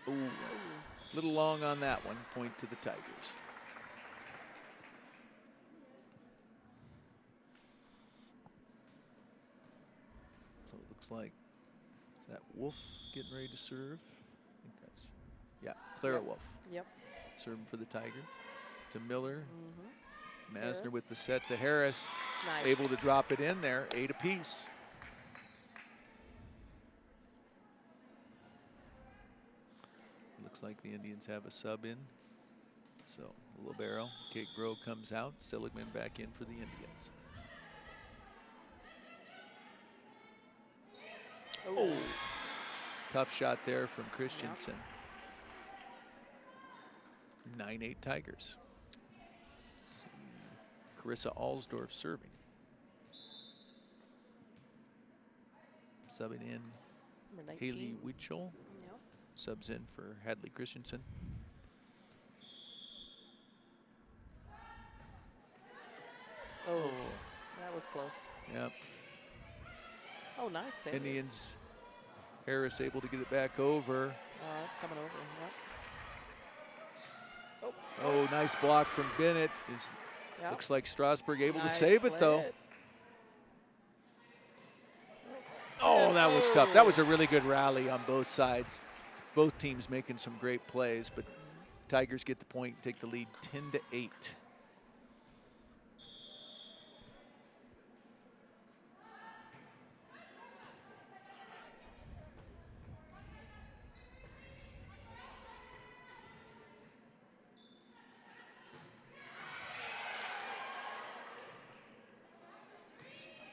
Ooh, a little long on that one. Point to the Tigers. So it looks like, is that Wolf getting ready to serve? I think that's, yeah, Clara Yep. Wolf. Yep. Serving for the Tigers. To Miller. Masner Harris. with the set to Harris. Nice. Able to drop it in there, 8 apiece. Looks like the Indians have a sub in. So Libero, Kate Groh comes out. Seligman back in for the Indians. Oh, tough shot there from Christensen. 9-8 Tigers. Carissa Alsdorf serving. Subbing in Number 19. Haley Widschel. Yep. Subs in for Hadley Christensen. Oh, that was close. Yep. Oh, nice save. Indians. Harris able to get it back over. Oh, it's coming over. Yep. Oh, nice block from Bennett. Yep. Looks like Strasburg able Nice to save it though. play. Oh, that was tough. That was a really good rally on both sides. Both teams making some great plays, but Tigers get the point, take the lead 10-8.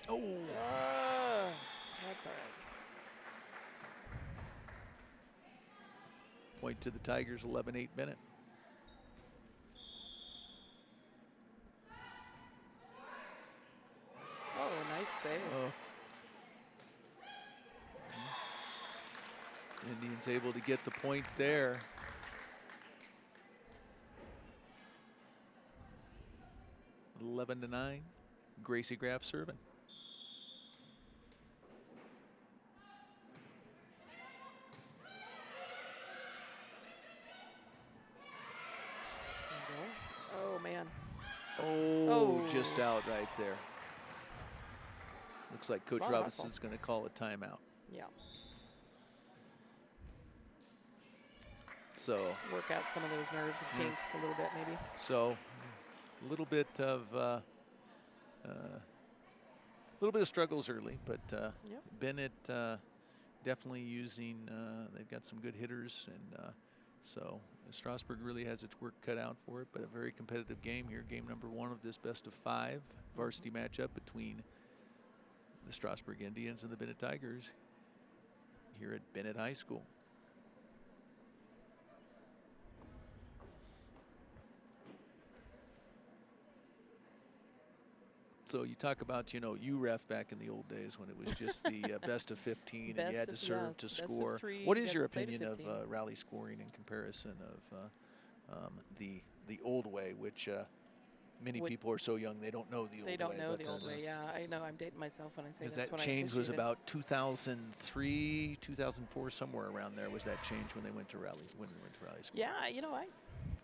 Oh, That's all right. point to the Tigers, 11-8 Bennett. Oh, nice save. Oh. Indians able to get the point there. Nice. Nice. 11-9. Gracie Graff serving. Oh, man. Oh, just out right there. Looks like Coach Wow, Robinson's going to call a timeout. Yeah. So, Work out some of those nerves and Yes. kinks a little bit, maybe. so a little bit of struggles early, but Yep. Bennett definitely using. They've got some good hitters, and so Strasburg really has its work cut out for it. But a very competitive game here. Game number 1 of this best-of-5 varsity matchup between the Strasburg Indians and the Bennett Tigers here at Bennett High School. So you talk about, you ref back in the old days when it was just the best of 15 and you had to serve to best of score. 3, What you is had your to play to opinion of 15. rally scoring in comparison of the old way, which many people are so young they don't know the old way. They don't know but, the old way. Yeah, I know. I'm dating myself when I say Because that's that when change I was officiated. about 2003, 2004, somewhere around there was that change when they went to rally school. Yeah,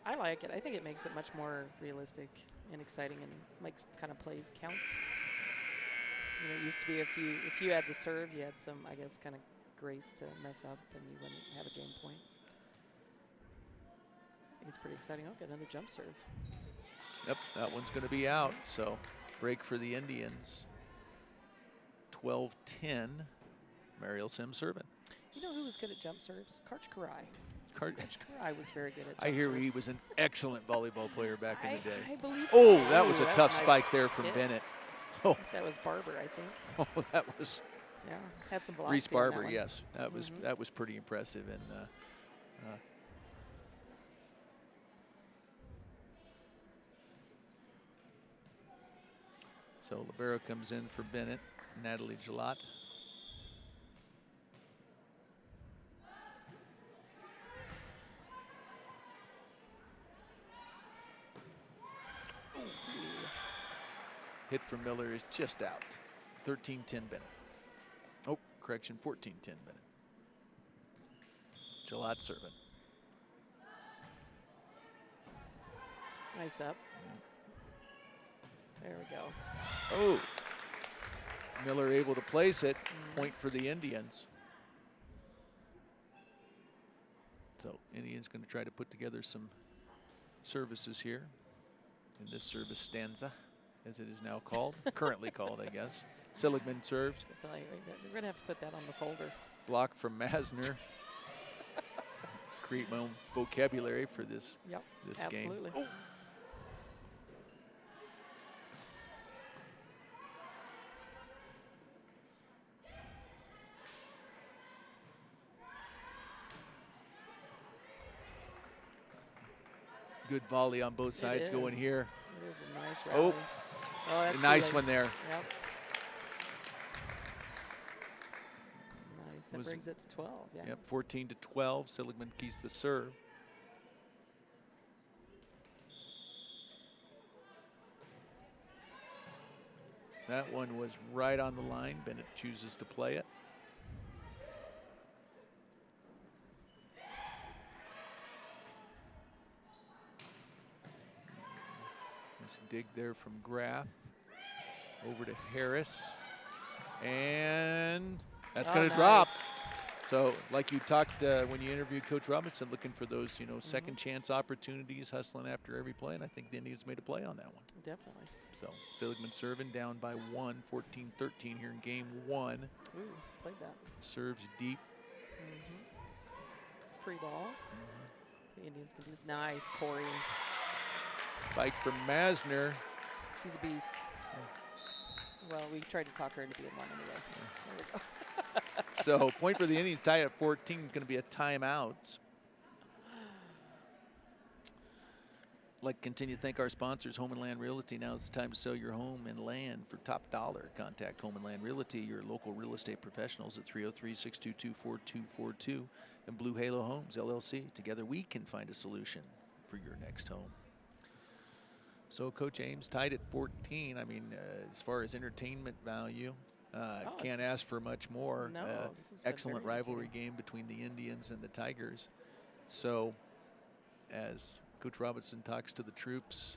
I like it. I think it makes it much more realistic and exciting and makes kind of plays count. It used to be if you had the serve, you had some, I guess, kind of grace to mess up and you wouldn't have a game point. I think it's pretty exciting. Oh, get another jump serve. Yep, that one's going to be out. So break for the Indians. 12-10. Mariel Sim serving. You know who was good at jump serves? Karch Karai. Karch Karai was very good at jump I hear serves. he was an excellent volleyball player back in the day. I believe Oh, so. that was a Ooh, tough nice spike there from hit. Bennett. Oh, That was Barber, I think. oh, that was Yeah, had some velocity Reese on that Barber. one. Yes, that was pretty impressive. And so libero comes in for Bennett, Natalie Gillot. Hit from Miller is just out. 13-10 Bennett. Oh, correction, 14-10 Bennett. Gillot serving. Nice up. There we go. Oh, Miller able to place it. Point for the Indians. So Indians going to try to put together some services here in this service stanza, as it is now called, currently called, I guess. Seligman serves. We're going to have to put that on the folder. Block from Masner. Create my own vocabulary for this, this game. Absolutely. Oh. Good volley on both sides going here. It is a nice rally. Oh, that's nice one there. Yep. Nice. That brings it to 12. Yeah. Yep, 14-12. Seligman keeps the serve. That one was right on the line. Bennett chooses to play it. Nice dig there from Graff. Over to Harris. And that's going to drop. So, like you talked when you interviewed Coach Robinson, looking for those, second chance opportunities, hustling after every play, and I think the Indians made a play on that one. Definitely. So, Seligman serving down by 1, 14-13 here in game 1. Ooh, played that. Serves deep. Free ball. The Indians can do this. Nice, Corey. Spike from Masner. She's a beast. Well, we tried to talk her into being one anyway. There we go. So, point for the Indians, tie at 14, going to be a timeout. Like to continue to thank our sponsors, Home and Land Realty. Now is the time to sell your home and land for top dollar. Contact Home and Land Realty, your local real estate professionals at 303-622-4242 and Blue Halo Homes, LLC. Together we can find a solution for your next home. So Coach Ames tied at 14. I mean, as far as entertainment value, can't ask for much more. No, this has been excellent very rivalry game between the Indians and the Tigers. So as Coach Robinson talks to the troops,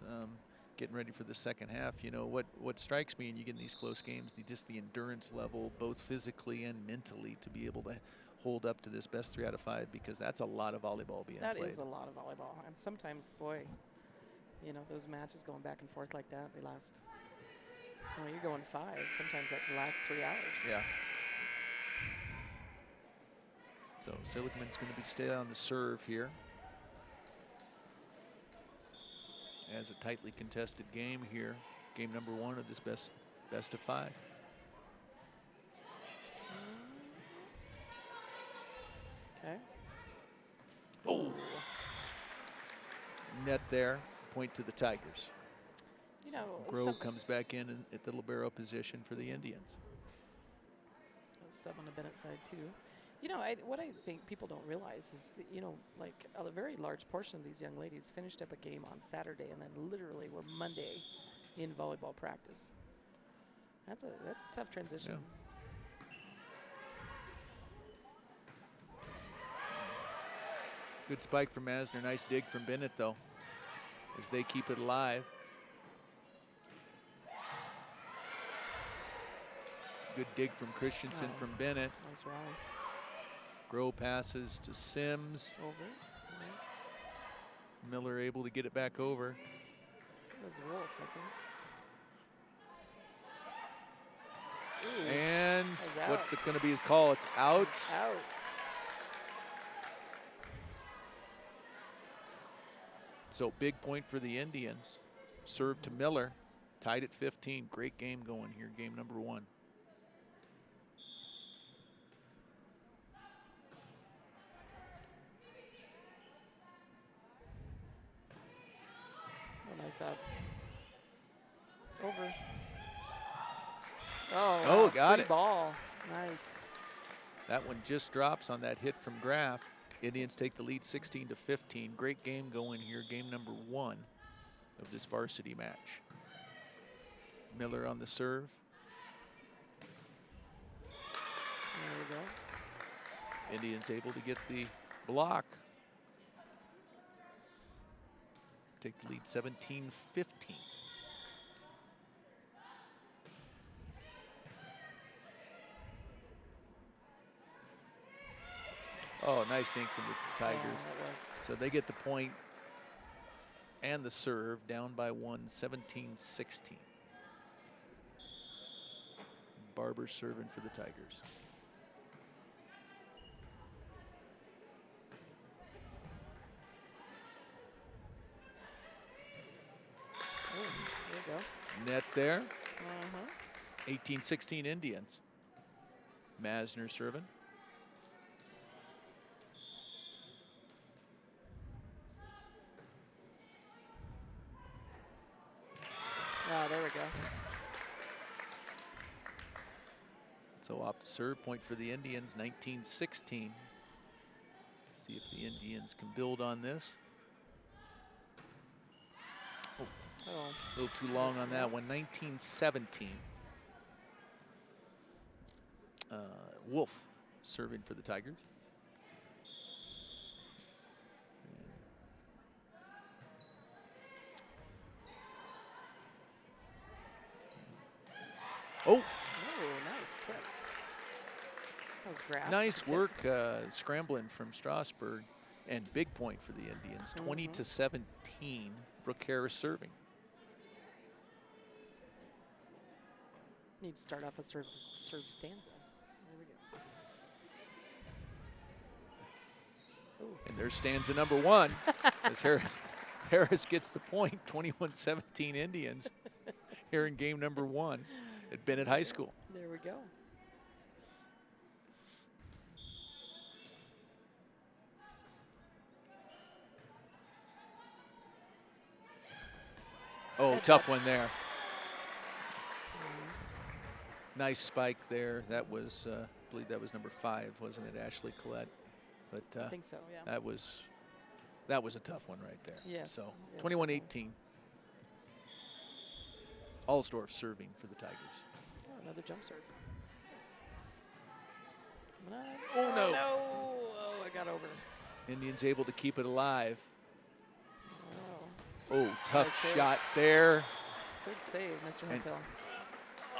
getting ready for the second half, what strikes me, and you get in these close games, just the endurance level, both physically and mentally, to be able to hold up to this best 3 out of 5, because that's a lot of volleyball being played. That is a lot of volleyball, and sometimes, boy, those matches going back and forth like that, they last. You're going 5. Sometimes that can last 3 hours. Yeah. So Seligman's going to be stay on the serve here. As a tightly contested game here, game number 1 of this best of 5. Okay. Oh, net there. Point to the Tigers. Grove comes back in at the libero position for the Indians. Sub on the Bennett side too. What I think people don't realize is that, like a very large portion of these young ladies finished up a game on Saturday and then literally were Monday in volleyball practice. That's a tough transition. Yeah. Good spike from Masner. Nice dig from Bennett, though, as they keep it alive. Good dig from Christensen from Bennett. Nice rally. Grow passes to Sims. Over. Nice. Miller able to get it back over. That was Wolf, I think. Ooh, And that was what's out. going to be the call? It's out. It's out. So big point for the Indians. Serve to Miller. Tied at 15. Great game going here, game number 1. Oh, nice out. Over. Oh, Oh, wow, got free it. ball. Nice. That one just drops on that hit from Graff. Indians take the lead 16 to 15. Great game going here, game number 1 of this varsity match. Miller on the serve. There we go. Indians able to get the block. Take the lead 17-15. Oh, nice dink from the Tigers. Yeah, that was. So they get the point and the serve, down by 1, 17-16. Barber serving for the Tigers. Oh, there you go. Net there. Uh-huh. 18-16 Indians. Masner serving. Oh, there we go. So off the serve, point for the Indians, 19-16. See if the Indians can build on this. Oh. A little too long on that one, 19-17. Wolf serving for the Tigers. Oh, Nice tip. That was Graff. nice Tip. work scrambling from Strasburg, and big point for the Indians, 20-17. Brooke Harris serving. Need to start off a serve stanza. There we go. Ooh. And there's stanza number 1 as Harris gets the point, 21-17 Indians here in game number 1 at Bennett High School. There we go. Oh, tough one there. Nice spike there. That was, I believe that was number 5, wasn't it, Ashley Collette? But I think so, yeah. that was a tough one right there. Yes. So yes, 21-18. Allsdorf serving for the Tigers. Oh, another jump serve. Yes. Coming up. Oh, no. No. Oh, I got over. Indians able to keep it alive. Oh, Oh, tough Nice shot hit. there. good save, Mr. And- Hemphill.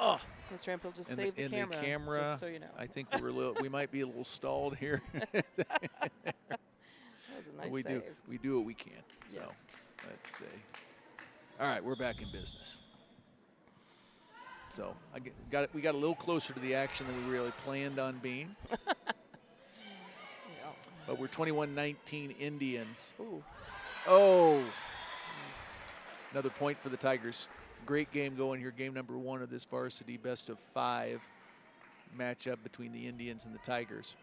Oh, Mr. Hemphill just in saved the the camera, just so you know. I think we might be a little stalled here. That was a nice save. We do what we can. Yes. So let's see. All right, we're back in business. So we got a little closer to the action than we really planned on being. Yeah. But we're 21-19 Indians. Ooh. Oh, another point for the Tigers. Great game going here, game number 1 of this varsity best of 5 matchup between the Indians and the Tigers.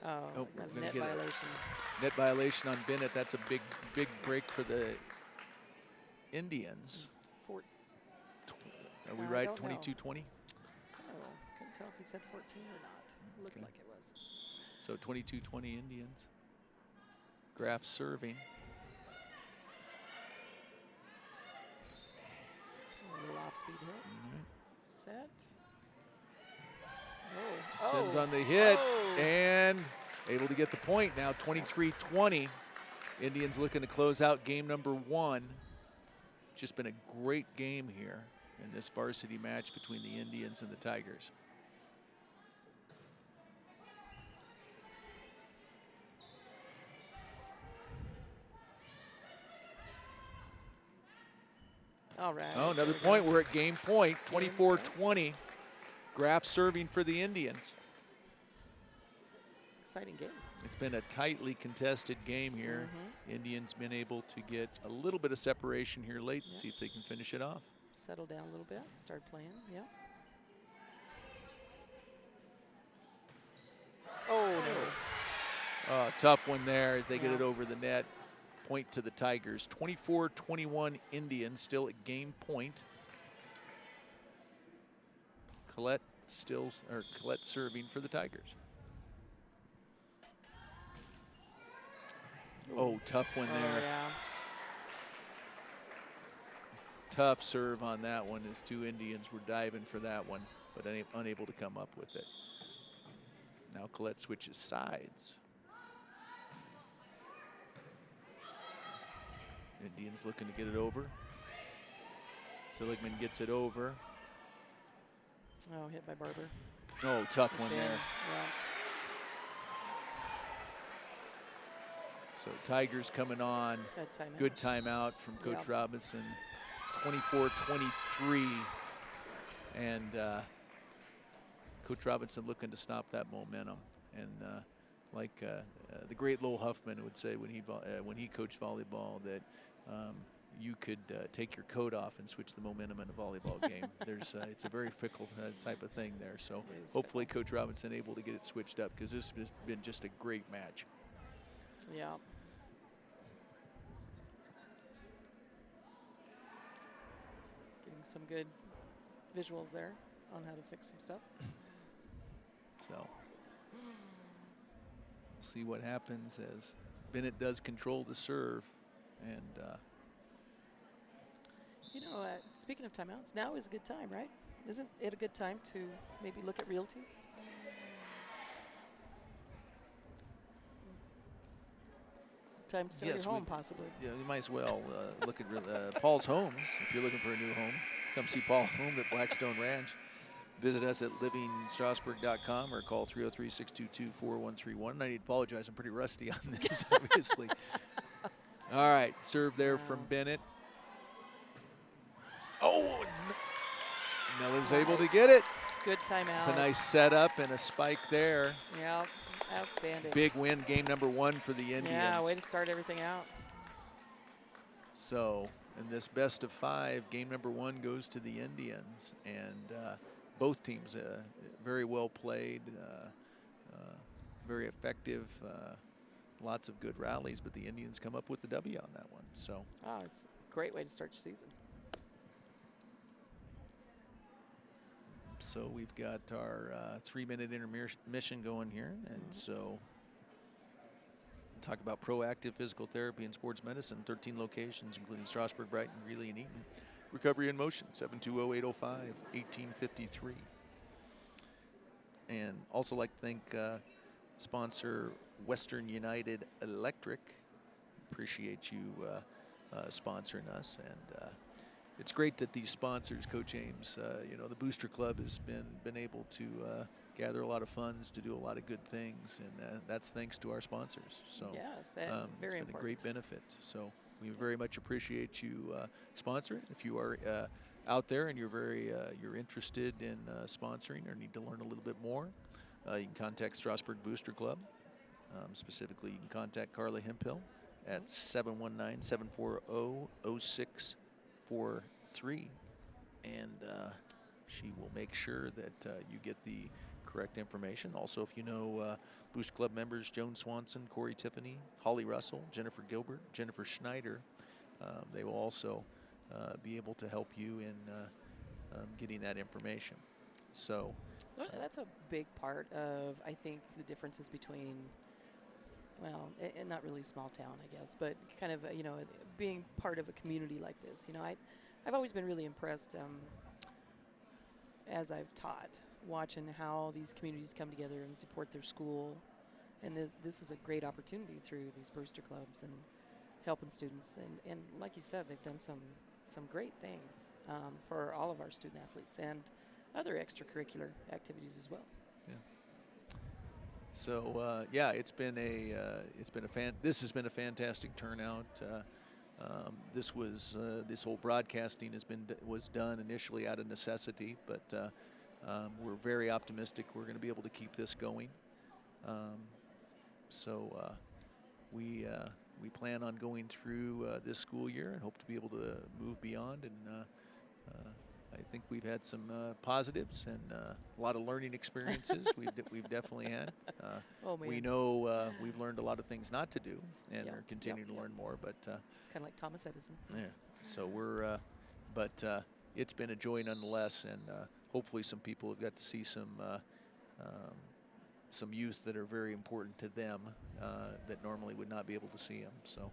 Oh, we're got a gonna net get a- violation. Net violation on Bennett. That's a big break for the Indians. Are we I right? don't know. 22-20? Oh, couldn't tell if he said 14 or not. Looked Okay. like it was. So 22-20 Indians. Graff serving. A little off-speed hit. All right. Set. Oh. Sims oh. on the hit Oh. and able to get the point now, 23-20. Indians looking to close out game number 1. Just been a great game here. in this varsity match between the Indians and the Tigers. All right. Oh, another point. We're at game point, 24-20. Graf serving for the Indians. Exciting game. It's been a tightly contested game here. Indians been able to get a little bit of separation here late and see if they can finish it off. Settle down a little bit, start playing, yeah. Oh, no. Tough one there as they get it over the net. Point to the Tigers. 24-21 Indians still at game point. Colette serving for the Tigers. Oh, tough one there. Yeah. Tough serve on that one as two Indians were diving for that one, but unable to come up with it. Now Colette switches sides. Indians looking to get it over. Seligman gets it over. Oh, hit by Barber. Oh, tough It's one there. Yeah. So Tigers coming on. Good timeout from Coach Robinson. 24-23. And Coach Robinson looking to stop that momentum. And like the great Lowell Huffman would say when he coached volleyball, that you could take your coat off and switch the momentum in a volleyball game. It's a very fickle type of thing there. So hopefully Coach Robinson able to get it switched up, because this has been just a great match. Yeah. Getting some good visuals there on how to fix some stuff. So we'll see what happens as Bennett does control the serve. And you know, speaking of timeouts, now is a good time, right? Isn't it a good time to maybe look at realty? Time to sell your home, possibly. Yeah, you might as well look at Paul's Homes. If you're looking for a new home, come see Paul Home at Blackstone Ranch. Visit us at livingstrasburg.com or call 303-622-4131. I need to apologize. I'm pretty rusty on this, obviously. All right, serve there from Bennett. Oh, Miller's able to get it. Good timeout. It's a nice setup and a spike there. Yeah, outstanding. Big win, game number 1 for the Indians. Yeah, way to start everything out. So in this best of 5, game number 1 goes to the Indians. And both teams very well played, very effective. Lots of good rallies, but the Indians come up with the W on that one. So it's a great way to start your season. So we've got our 3-minute intermission going here, and so talk about proactive physical therapy and sports medicine. 13 locations, including Strasburg, Brighton, Greeley, and Eaton. Recovery in Motion, 720-805-1853. And also like to thank sponsor Western United Electric. Appreciate you sponsoring us, and it's great that these sponsors, Coach Ames, you know, the Booster Club has been able to gather a lot of funds to do a lot of good things, and that's thanks to our sponsors. So yes, very very it's been important. a great benefit. So we very much appreciate you sponsoring. If you are out there and you're interested in sponsoring or need to learn a little bit more, you can contact Strasburg Booster Club. Specifically, you can contact Carla Hemphill at 719-740-0643, and she will make sure that you get the correct information. Also, if you know Booster Club members Joan Swanson, Corey Tiffany, Holly Russell, Jennifer Gilbert, Jennifer Schneider, they will also be able to help you in getting that information. So that's a big part of, I think, the differences between, well, and not really small town, I guess, but kind of, you know, being part of a community like this. You know, I've always been really impressed as I've taught, watching how these communities come together and support their school. And this is a great opportunity through these booster clubs and helping students. And like you said, they've done some some great things for all of our student athletes and other extracurricular activities as well. Yeah. So yeah, this has been a fantastic turnout. This whole broadcasting was done initially out of necessity, but we're very optimistic we're going to be able to keep this going. We plan on going through this school year and hope to be able to move beyond. And I think we've had some positives and a lot of learning experiences. We've definitely had. We know we've learned a lot of things not to do, and are continuing to learn more. But it's kind of like Thomas Edison. Yeah. So but it's been a joy nonetheless, and hopefully some people have got to see some youth that are very important to them that normally would not be able to see them. So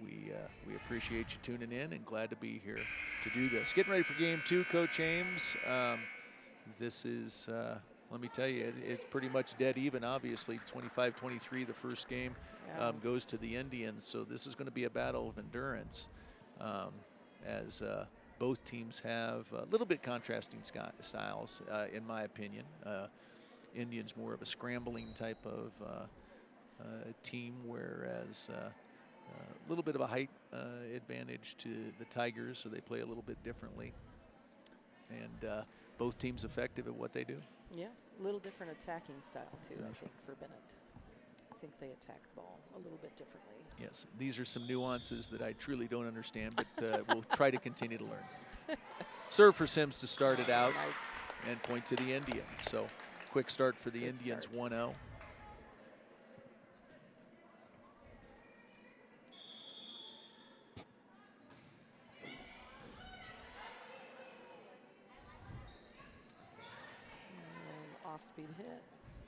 we appreciate you tuning in and glad to be here to do this. Getting ready for game 2, Coach Ames. This is, let me tell you, it's pretty much dead even, obviously. 25-23, the first game goes to the Indians. So this is going to be a battle of endurance as both teams have a little bit contrasting styles, in my opinion. Indians more of a scrambling type of team, whereas a little bit of a height advantage to the Tigers, so they play a little bit differently. And both teams effective at what they do. Yes, a little different attacking style too, I think, for Bennett. I think they attack the ball a little bit differently. Yes, these are some nuances that I truly don't understand, but we'll try to continue to learn. Serve for Sims to start it out. Nice. And point to the Indians. So quick start for the Good Indians, start. 1-0. Off-speed hit.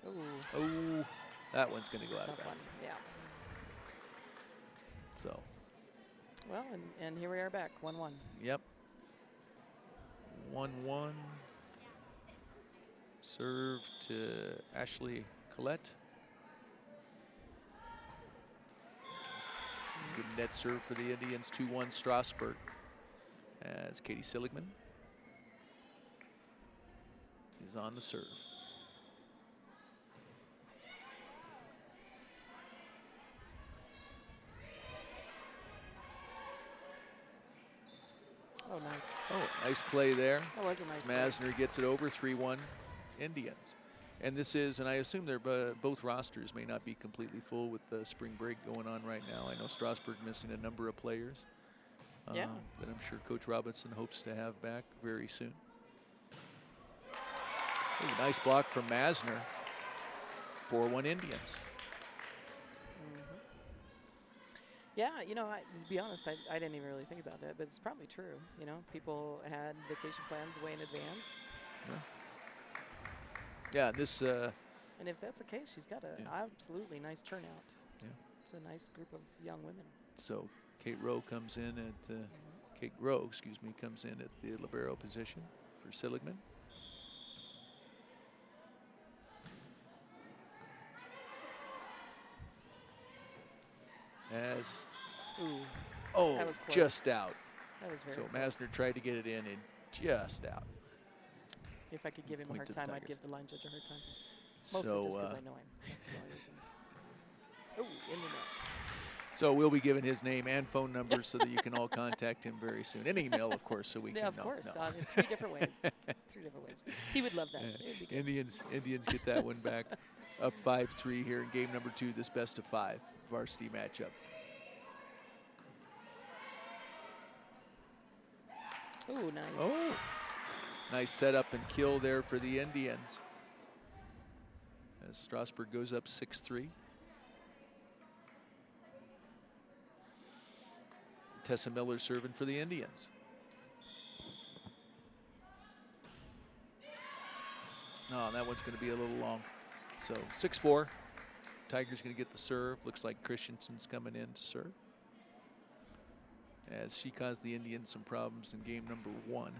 Ooh. Oh, that one's going to go out of Tough one. bounds. Yeah. So. Well, and here we are back, 1-1. Yep. 1-1. Serve to Ashley Collette. Good net serve for the Indians, 2-1 Strasburg. As Katie Seligman is on the serve. Oh, nice. Oh, nice play there. That was a nice play. Masner gets it over, 3-1 Indians. And this is, and I assume they're both rosters may not be completely full with the spring break going on right now. I know Strasburg missing a number of players that I'm sure Coach Robinson hopes to have back very soon. Ooh, nice block from Masner. 4-1 Indians. Yeah, you know, to be honest, I didn't even really think about that, but it's probably true. You know, people had vacation plans way in advance. Yeah, this. And if that's the case, she's got an absolutely nice turnout. Yeah. It's a nice group of young women. So Kate Rowe comes in at Kate Rowe, excuse me, comes in at the libero position for Seligman. As that was close. Just out. That was very so close. Masner tried to get it in and just out. If I could give him a Point hard to the time, I'd Tigers. give the line judge a hard time. Mostly just because I know him. That's the only reason. Oh, in the net. So we'll be giving his name and phone number so that you can all contact him very soon. And email, of course, so we Yeah, can of know. course. No. In 3 different ways. 3 different ways. He would love that. It'd be good. Indians get that one back. Up 5-3 here in game number 2, this best of 5 varsity matchup. Ooh, nice. Oh, nice setup and kill there for the Indians. As Strasburg goes up 6-3. Tessa Miller serving for the Indians. Oh, that one's going to be a little long. So 6-4. Tigers going to get the serve. Looks like Christensen's coming in to serve, as she caused the Indians some problems in game number 1.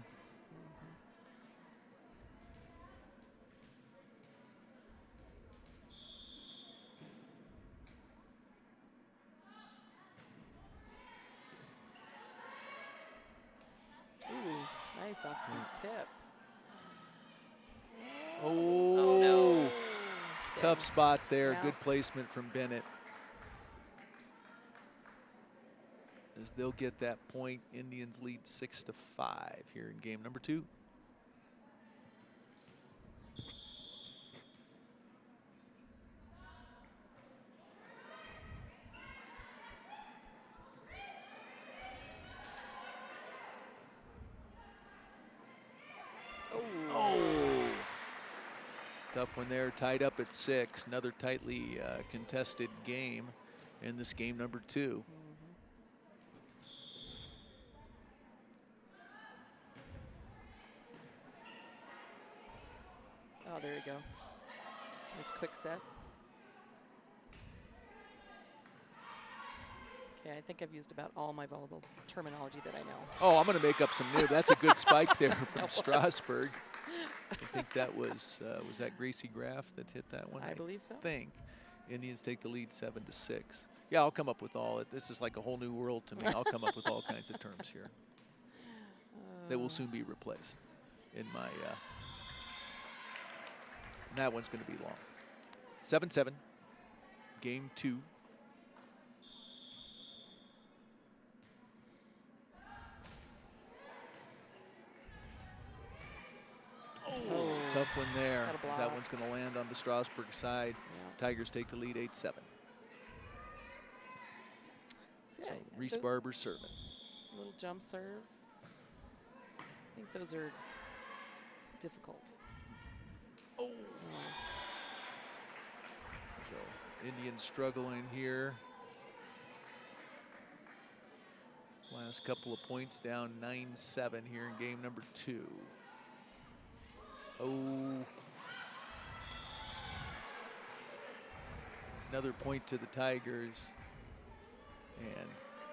Nice off-speed tip. Oh, no. tough spot there. Yeah. Good placement from Bennett. As they'll get that point, Indians lead 6-5 here in game number 2. Oh, tough one there, tied up at 6. Another tightly contested game in this game number 2. Oh, there you go. Nice quick set. Okay, I think I've used about all my volleyball terminology that I know. Oh, I'm going to make up some new. That's a good spike there from Strasburg. I think that was that Gracie Graff that hit that one? I believe so. Think. Indians take the lead 7-6. Yeah, I'll come up with all it. This is like a whole new world to me. I'll come up with all kinds of terms here that will soon be replaced in my. And that one's going to be long. 7-7. Game 2. Oh, tough one there. Got a block. That one's going to land on the Strasburg side. Yeah. Tigers take the lead 8-7. See, So I- Reese those Barber serving. little jump serve. I think those are difficult. Oh. So Indians struggling here. Last couple of points down 9-7 here in game number 2. Oh. Another point to the Tigers. And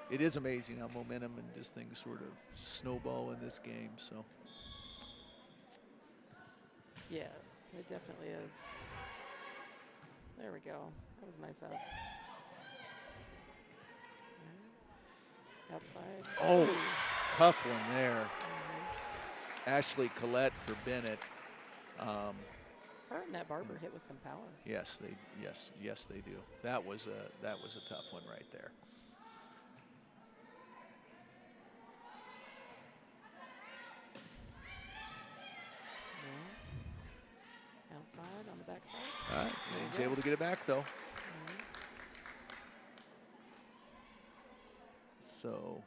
it is amazing how momentum and just things sort of snowball in this game. So Yes, it definitely is. There we go. That was nice out. Yeah. Outside. oh, tough one there. Ashley Collette for Bennett. Her and that Barber hit with some power. Yes, they do. That was a tough one right there. Yeah. Outside on the backside. All right, he's able to get it back though. So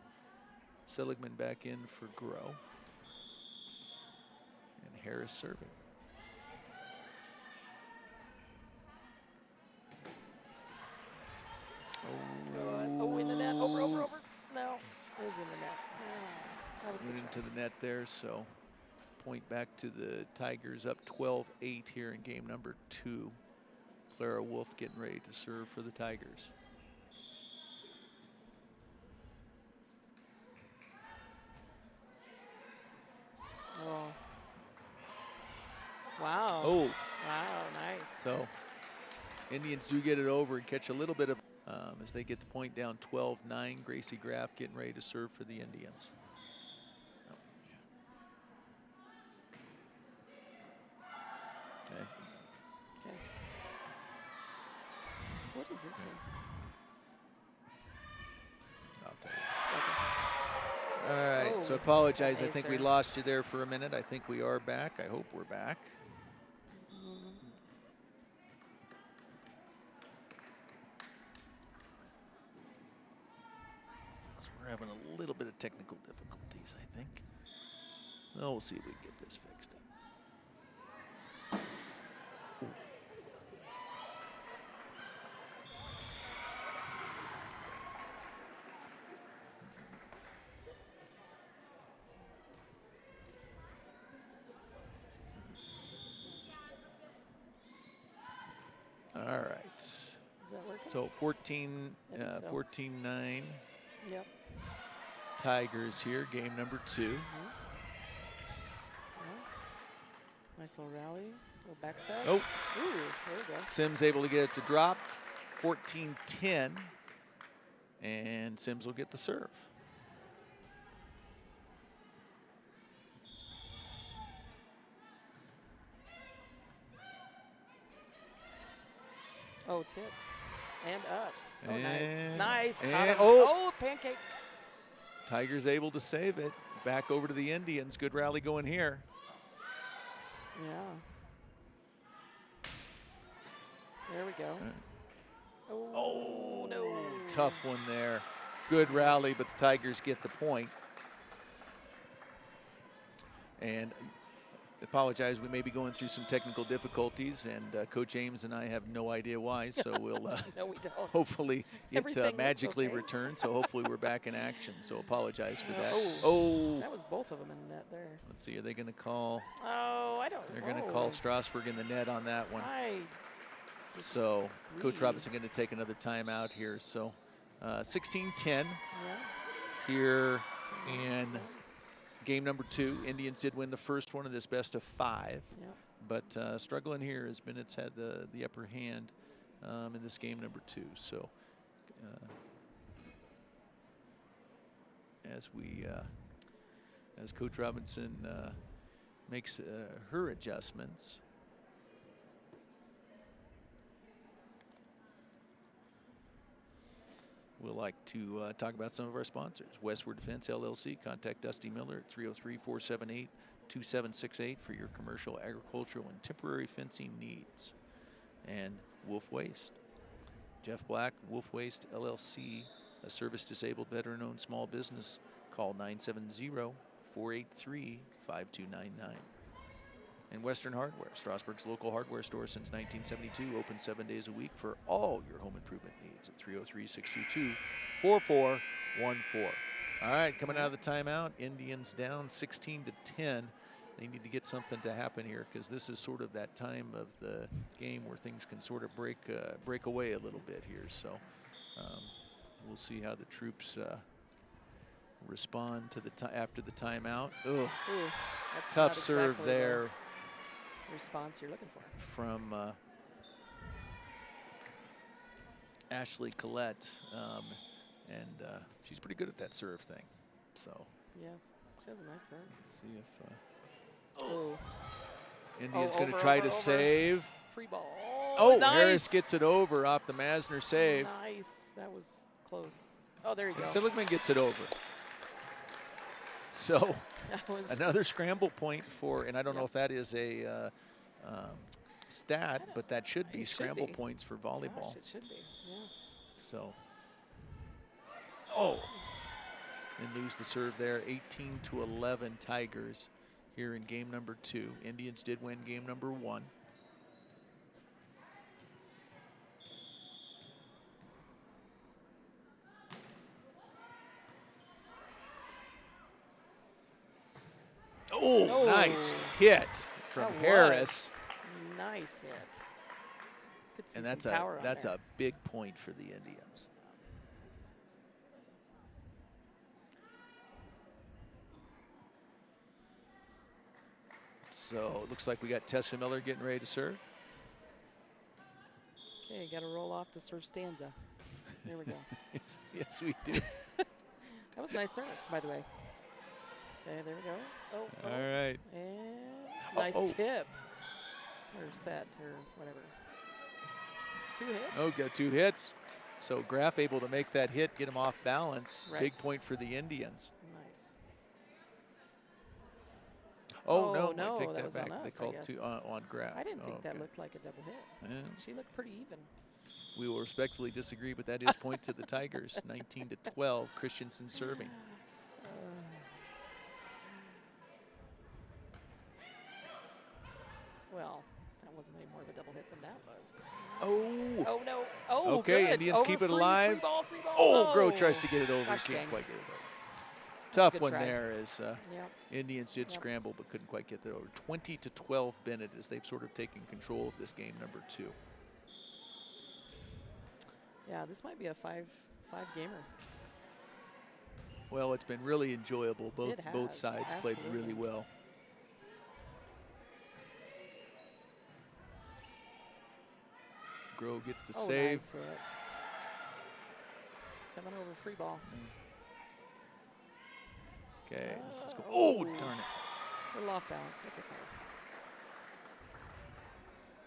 Seligman back in for Grow. And Harris serving. Oh, in the net. Over. No, it was in the net. Yeah, that was Went good into try. the net there, so point back to the Tigers up 12-8 here in game number 2. Clara Wolf getting ready to serve for the Tigers. Oh. Wow. Oh, Wow, nice. so Indians do get it over and catch a little bit of as they get the point down 12-9. Gracie Graff getting ready to serve for the Indians. Okay. Okay. What does this mean? I'll tell you. Okay. All right, Oh, so I apologize. I okay, think we sir. lost you there for a minute. I think we are back. I hope we're back. So we're having a little bit of technical difficulties, I think. So we'll see if we can get this fixed up. All right. Is that working? So 14, I think so. 14-9 Yep. Tigers here, game number 2. Yeah. Nice little rally. Little backside. Oh, Ooh, there we go. Sims able to get it to drop. 14-10. And Sims will get the serve. Oh, tip. And up. Oh, nice. And- Nice. and- Caught him. oh. Oh, pancake. Tigers able to save it. Back over to the Indians. Good rally going here. Yeah. There we go. Oh, no. Tough one there. Good rally, but the Tigers get the point. And apologize, we may be going through some technical difficulties, and Coach Ames and I have no idea why, so we'll No, we don't. hopefully Everything it looks magically okay. return, so hopefully we're back in action, so apologize for that. Oh. That was both of them in the net there. Let's see, are they going to call? Oh, I don't know. They're going to call Strasburg in the net on that one. I So Coach disagree. Robinson going to take another timeout here, so 16-10 Yeah. here in game number 2. Indians did win the first one of this best of 5. Yeah. But struggling here as Bennett's had the upper hand in this game number 2. So as Coach Robinson makes her adjustments. We'd like to talk about some of our sponsors. Westward Defense LLC. Contact Dusty Miller at 303-478-2768 for your commercial, agricultural, and temporary fencing needs. And Wolf Waste. Jeff Black, Wolf Waste LLC, a service-disabled veteran-owned small business. Call 970-483-5299. And Western Hardware, Strasburg's local hardware store since 1972, open 7 days a week for all your home improvement needs at 303-622-4414. All right, coming out of the timeout, Indians down 16-10. They need to get something to happen here because this is sort of that time of the game where things can sort of break away a little bit here. So we'll see how the troops respond to the after the timeout. Ooh, That's tough not serve exactly there. the response you're looking for. From Ashley Collette, and she's pretty good at that serve thing. So Yes. She has a nice serve. let's see if Oh. Indians Oh, going to over, try over, to over. save. Free ball. Oh, nice. Harris gets it over off the Masner save. Nice. That was close. Oh, there you go. And Seligman gets it over. So That was another scramble point for, and I don't know Yep. if that is a stat, but that should be It should scramble be. points for volleyball. Gosh, it should be. Yes. So, and lose the serve there. 18-11 Tigers here in game number 2. Indians did win game number 1. Oh, nice hit from That Harris. was Nice hit. It's good to see And some power on that's there. a big point for the Indians. So it looks like we got Tessa Miller getting ready to serve. Okay, got to roll off the serve stanza. There we go. Yes, we do. That was a nice serve, by the way. Okay, there we go. Oh, All right. and nice oh. tip. Or set, or whatever. 2 hits. Oh, got 2 hits. So Graff able to make that hit, get him off balance. Right. Big point for the Indians. Nice. Oh, Oh, no, no, I take that that was back. on They us, I called guess. 2 on Graff. I didn't think that okay. looked like a double hit. Yeah. She looked pretty even. We will respectfully disagree, but that is point to the Tigers. 19-12, Christensen serving. Well, that wasn't any more of a double hit than that was. Oh. Oh, no. Oh, Okay, good. Indians Over keep it free, alive. Free ball, free ball. Oh, Groh tries to get it over. Gosh Can't dang. quite get it over. a Tough good one try. there as Yep. Indians did Yep. scramble but couldn't quite get that over. 20-12 Bennett as they've sort of taken control of this game number 2. Yeah, this might be a five gamer. Well, it's been really enjoyable. Both It has, sides played really absolutely. well. Groh gets the Oh, save. nice hit. Coming over free ball. Okay, this is Oh. oh, darn it. A little off balance. That's okay.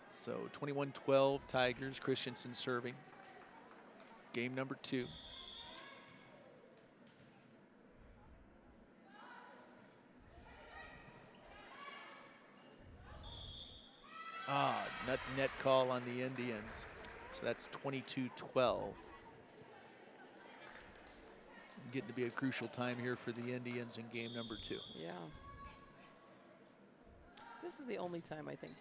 So 21-12 Tigers, Christensen serving. Game number 2. Net call on the Indians. So that's 22-12. Getting to be a crucial time here for the Indians in game number 2. Yeah. This is the only time I think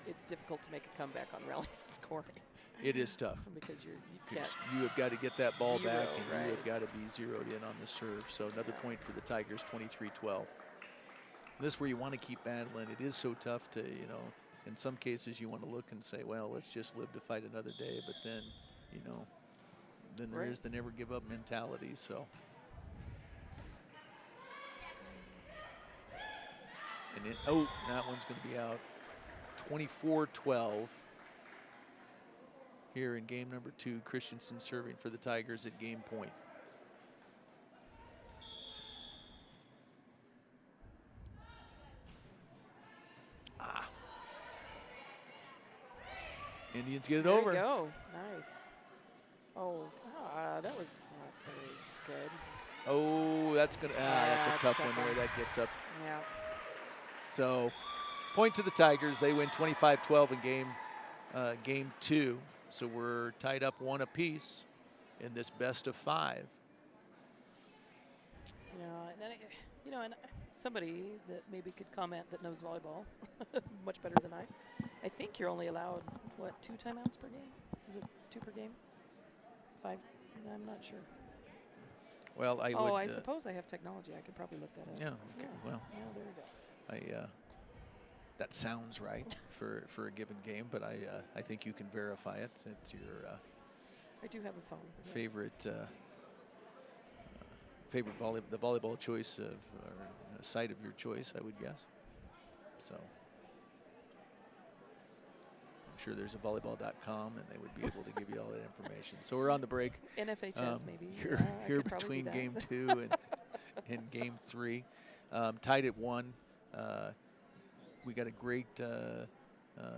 it's difficult to make a comeback on rally scoring. It is tough. Because you can't. You have got to get that ball back, and right. you have got to be zeroed in on the serve. So another point for the Tigers, 23-12. This is where you want to keep battling. It is so tough to, in some cases you want to look and say, well, let's just live to fight another day. But then, then there is the never give up mentality. So. And that one's going to be out. 24-12. Here in game number 2, Christensen serving for the Tigers at game point. Indians get it over. There you go. Nice. That was not very good. Oh, that's gonna. That's a tough one there. That gets up. Yeah. So, point to the Tigers. They win 25-12 in game 2. So we're tied up 1 apiece in this best of 5. Yeah, and somebody that maybe could comment that knows volleyball much better than I think you're only allowed, 2 timeouts per game? Is it 2 per game? 5? I'm not sure. Well, I suppose I have technology. I could probably look that up. Yeah, okay, well. Yeah, there we go. That sounds right for a given game, but I think you can verify it. It's your I do have a phone. Favorite the volleyball choice or site of your choice, I would guess. So I'm sure there's a volleyball.com, and they would be able to give you all that information. So we're on the break. NFHS maybe. Here between game 2 and game 3, tied at 1. We got a great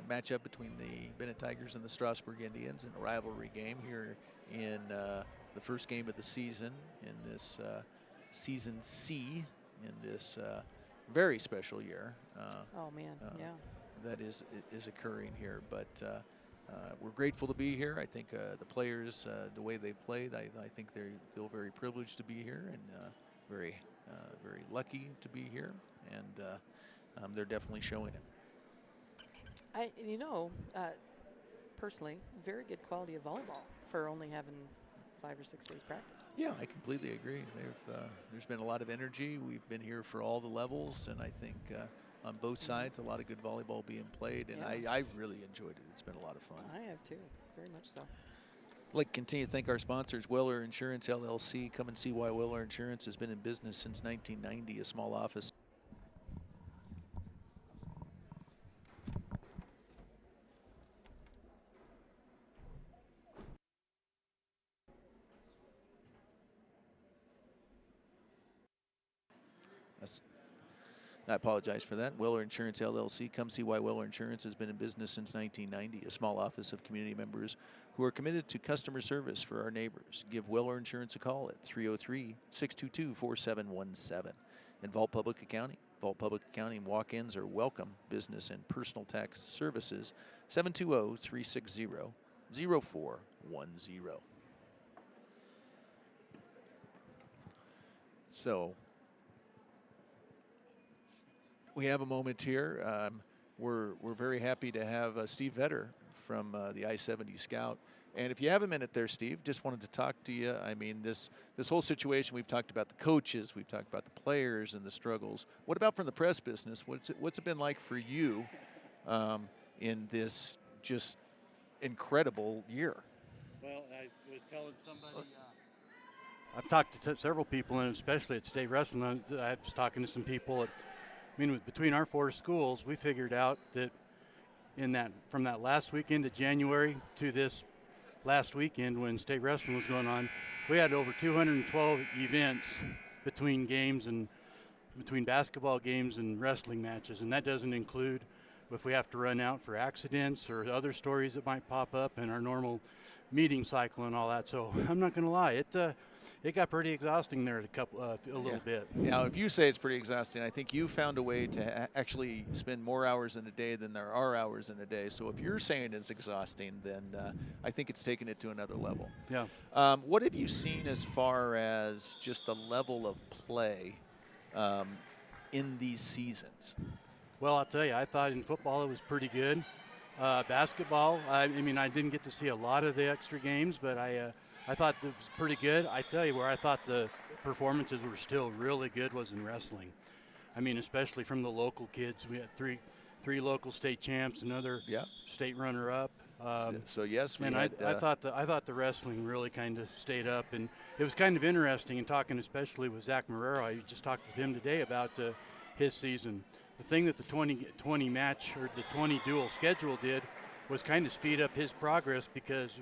matchup between the Bennett Tigers and the Strasburg Indians in a rivalry game here in the first game of the season in this season C in this very special year. That is occurring here, but we're grateful to be here. I think the players, the way they've played, I think they feel very privileged to be here and very lucky to be here, and they're definitely showing it. Personally, very good quality of volleyball for only having 5 or 6 days practice. Yeah, I completely agree. There's been a lot of energy. We've been here for all the levels, and I think on both sides, a lot of good volleyball being played, and I really enjoyed it. It's been a lot of fun. I have too, very much so. I'd like to continue to thank our sponsors, Weller Insurance, LLC. Come and see why Weller Insurance has been in business since 1990, a small office. I apologize for that. Weller Insurance, LLC. Come see why Weller Insurance has been in business since 1990, a small office of community members who are committed to customer service for our neighbors. Give Weller Insurance a call at 303-622-4717. And Vault Public Accounting. Vault Public Accounting walk-ins are welcome. Business and personal tax services, 720-360-0410. So, we have a moment here. We're very happy to have Steve Vetter from the I-70 Scout. And if you have a minute there, Steve, just wanted to talk to you. I mean, this whole situation, we've talked about the coaches, we've talked about the players and the struggles. What about from the press business? What's it been like for you in this just incredible year? Well, I was telling somebody, I've talked to several people, and especially at State Wrestling, I was talking to some people between our 4 schools, we figured out that from that last weekend of January to this last weekend when State Wrestling was going on, we had over 212 events between games and between basketball games and wrestling matches, and that doesn't include if we have to run out for accidents or other stories that might pop up in our normal meeting cycle and all that. So I'm not going to lie, it got pretty exhausting there a little bit. Now, if you say it's pretty exhausting, I think you found a way to actually spend more hours in a day than there are hours in a day. So if you're saying it's exhausting, then I think it's taken it to another level. Yeah. What have you seen as far as just the level of play in these seasons? Well, I'll tell you, I thought in football it was pretty good. Basketball, I mean, I didn't get to see a lot of the extra games, but I thought it was pretty good. I tell you where I thought the performances were still really good was in wrestling. I mean, especially from the local kids. We had three local state champs, another state runner-up. So yes, I thought the wrestling really kind of stayed up, and it was kind of interesting. And talking especially with Zach Marrero, I just talked with him today about his season. The thing that the 20 match or the 20 dual schedule did was kind of speed up his progress because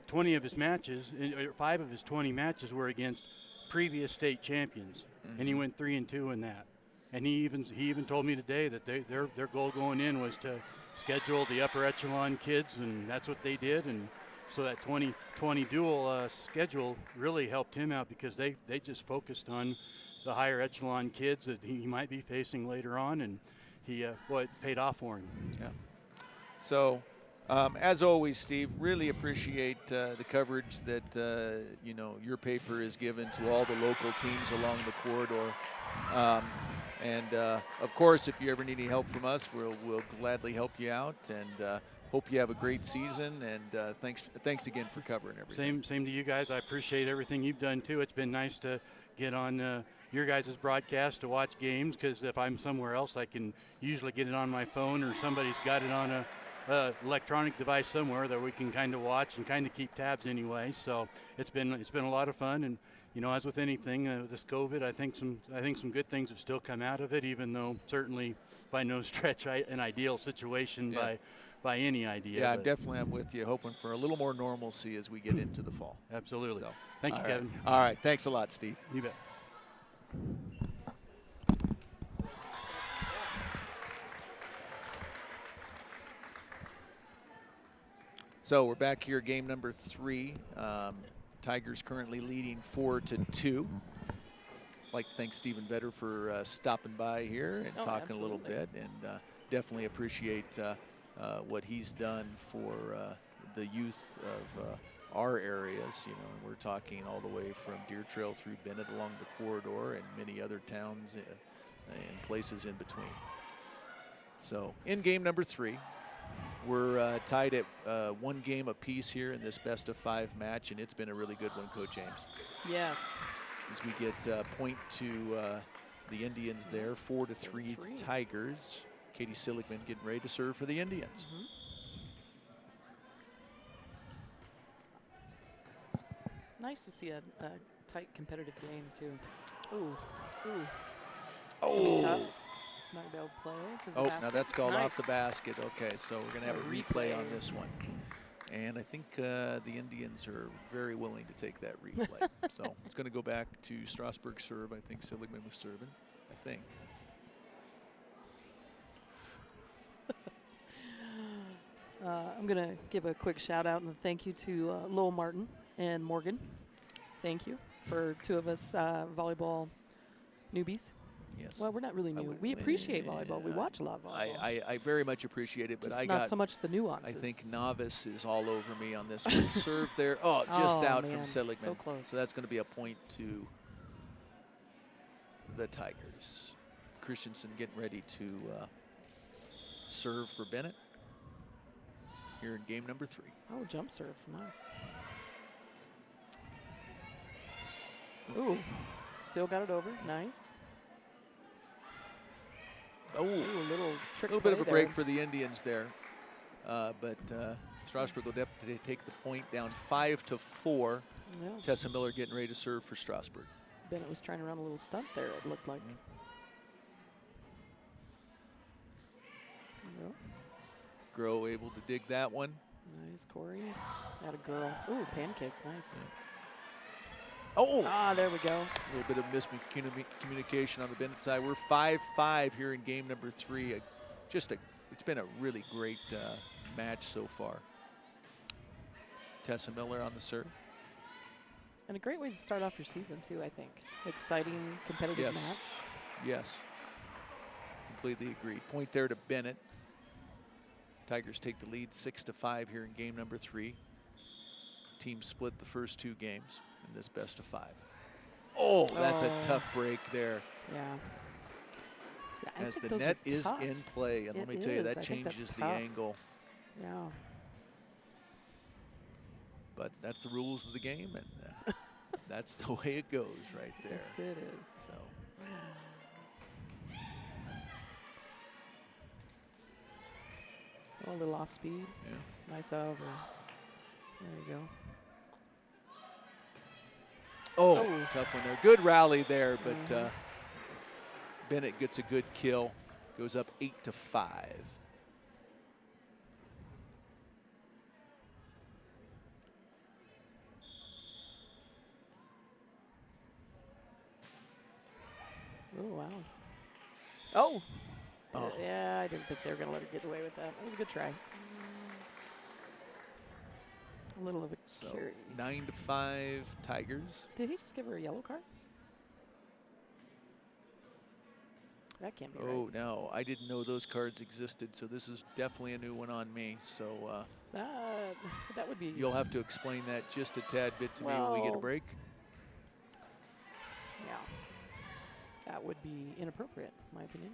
20 of his matches, 5 of his 20 matches were against previous state champions, and he went 3-2 in that. And he even told me today that their goal going in was to schedule the upper echelon kids, and that's what they did. And so that 20 dual schedule really helped him out because they just focused on the higher echelon kids that he might be facing later on, and it paid off for him. Yeah. So, as always, Steve, really appreciate the coverage that your paper is given to all the local teams along the corridor. Of course, if you ever need any help from us, we'll gladly help you out. And hope you have a great season. And thanks again for covering everything. Same to you guys. I appreciate everything you've done too. It's been nice to get on your guys' broadcast to watch games, because if I'm somewhere else, I can usually get it on my phone, or somebody's got it on a electronic device somewhere that we can kind of watch and kind of keep tabs anyway. So it's been a lot of fun. And as with anything, with this COVID, I think some good things have still come out of it, even though certainly by no stretch an ideal situation by any idea. Yeah, I'm with you, hoping for a little more normalcy as we get into the fall. Absolutely. So, Thank you, Kevin. All right. Thanks a lot, Steve. You bet. So we're back here, game number 3. Tigers currently leading 4-2. Like to thank Stephen Vetter for stopping by here and talking a little bit, and definitely appreciate what he's done for the youth of our areas. We're talking all the way from Deer Trail through Bennett along the corridor and many other towns and places in between. So in game number 3, we're tied at 1 game apiece here in this best-of-5 match, and it's been a really good one, Coach James. Yes. As we get point to the Indians there, 4-3 Tigers. Katie Seligman getting ready to serve for the Indians. Nice to see a tight, competitive game, too. Ooh. Oh. Tough. Not be able to play. Oh, now that's called off the basket. Okay, so we're going to have a replay on this one. And I think the Indians are very willing to take that replay. So it's going to go back to Strasburg serve. I think Seligman was serving. I think. I'm going to give a quick shout out and a thank you to Lowell Martin and Morgan. Thank you for 2 of us volleyball newbies. Yes. Well, we're not really new. We appreciate volleyball. We watch a lot of volleyball. I very much appreciate it, but just I not got so much the nuances. I think novice is all over me on this one. Serve there. Oh, just out man. from Seligman. So close. So that's going to be a point to the Tigers. Christensen getting ready to serve for Bennett here in game number 3. Oh, jump serve. Nice. Ooh. Still got it over. Nice. Oh, ooh, a little bit of a break for the Indians there. But Strasburg will definitely take the point, down 5-4. Yeah. Tessa Miller getting ready to serve for Strasburg. Bennett was trying to run a little stunt there, it looked like. Grow able to dig that one. Nice, Corey. Got a girl. Ooh, pancake. Nice. Yeah. Oh! Ah, there we go. A little bit of miscommunication on the Bennett side. We're 5-5 here in game number 3. it's been a really great match so far. Tessa Miller on the serve. And a great way to start off your season, too, I think. Exciting, competitive match. Yes. Completely agree. Point there to Bennett. Tigers take the lead 6-5 here in game number 3. Teams split the first 2 games in this best of 5. Oh, that's a tough break there. Yeah. See, as the net is in play, and let me tell you, that changes the angle. Yeah. But that's the rules of the game, and that's the way it goes right there. Yes, it is. So. Oh, a little off speed. Yeah. Nice over. There you go. Oh, tough one there. Good rally there, but Bennett gets a good kill. Goes up 8-5. Oh, wow. Oh. Yeah, I didn't think they were going to let her get away with that. It was a good try. A little of a carry. 9-5 Tigers. Did he just give her a yellow card? That can't be right. Oh, no. I didn't know those cards existed, so this is definitely a new one on me. So that would be... You'll have to explain that just a tad bit to me when we get a break. Yeah. That would be inappropriate, in my opinion.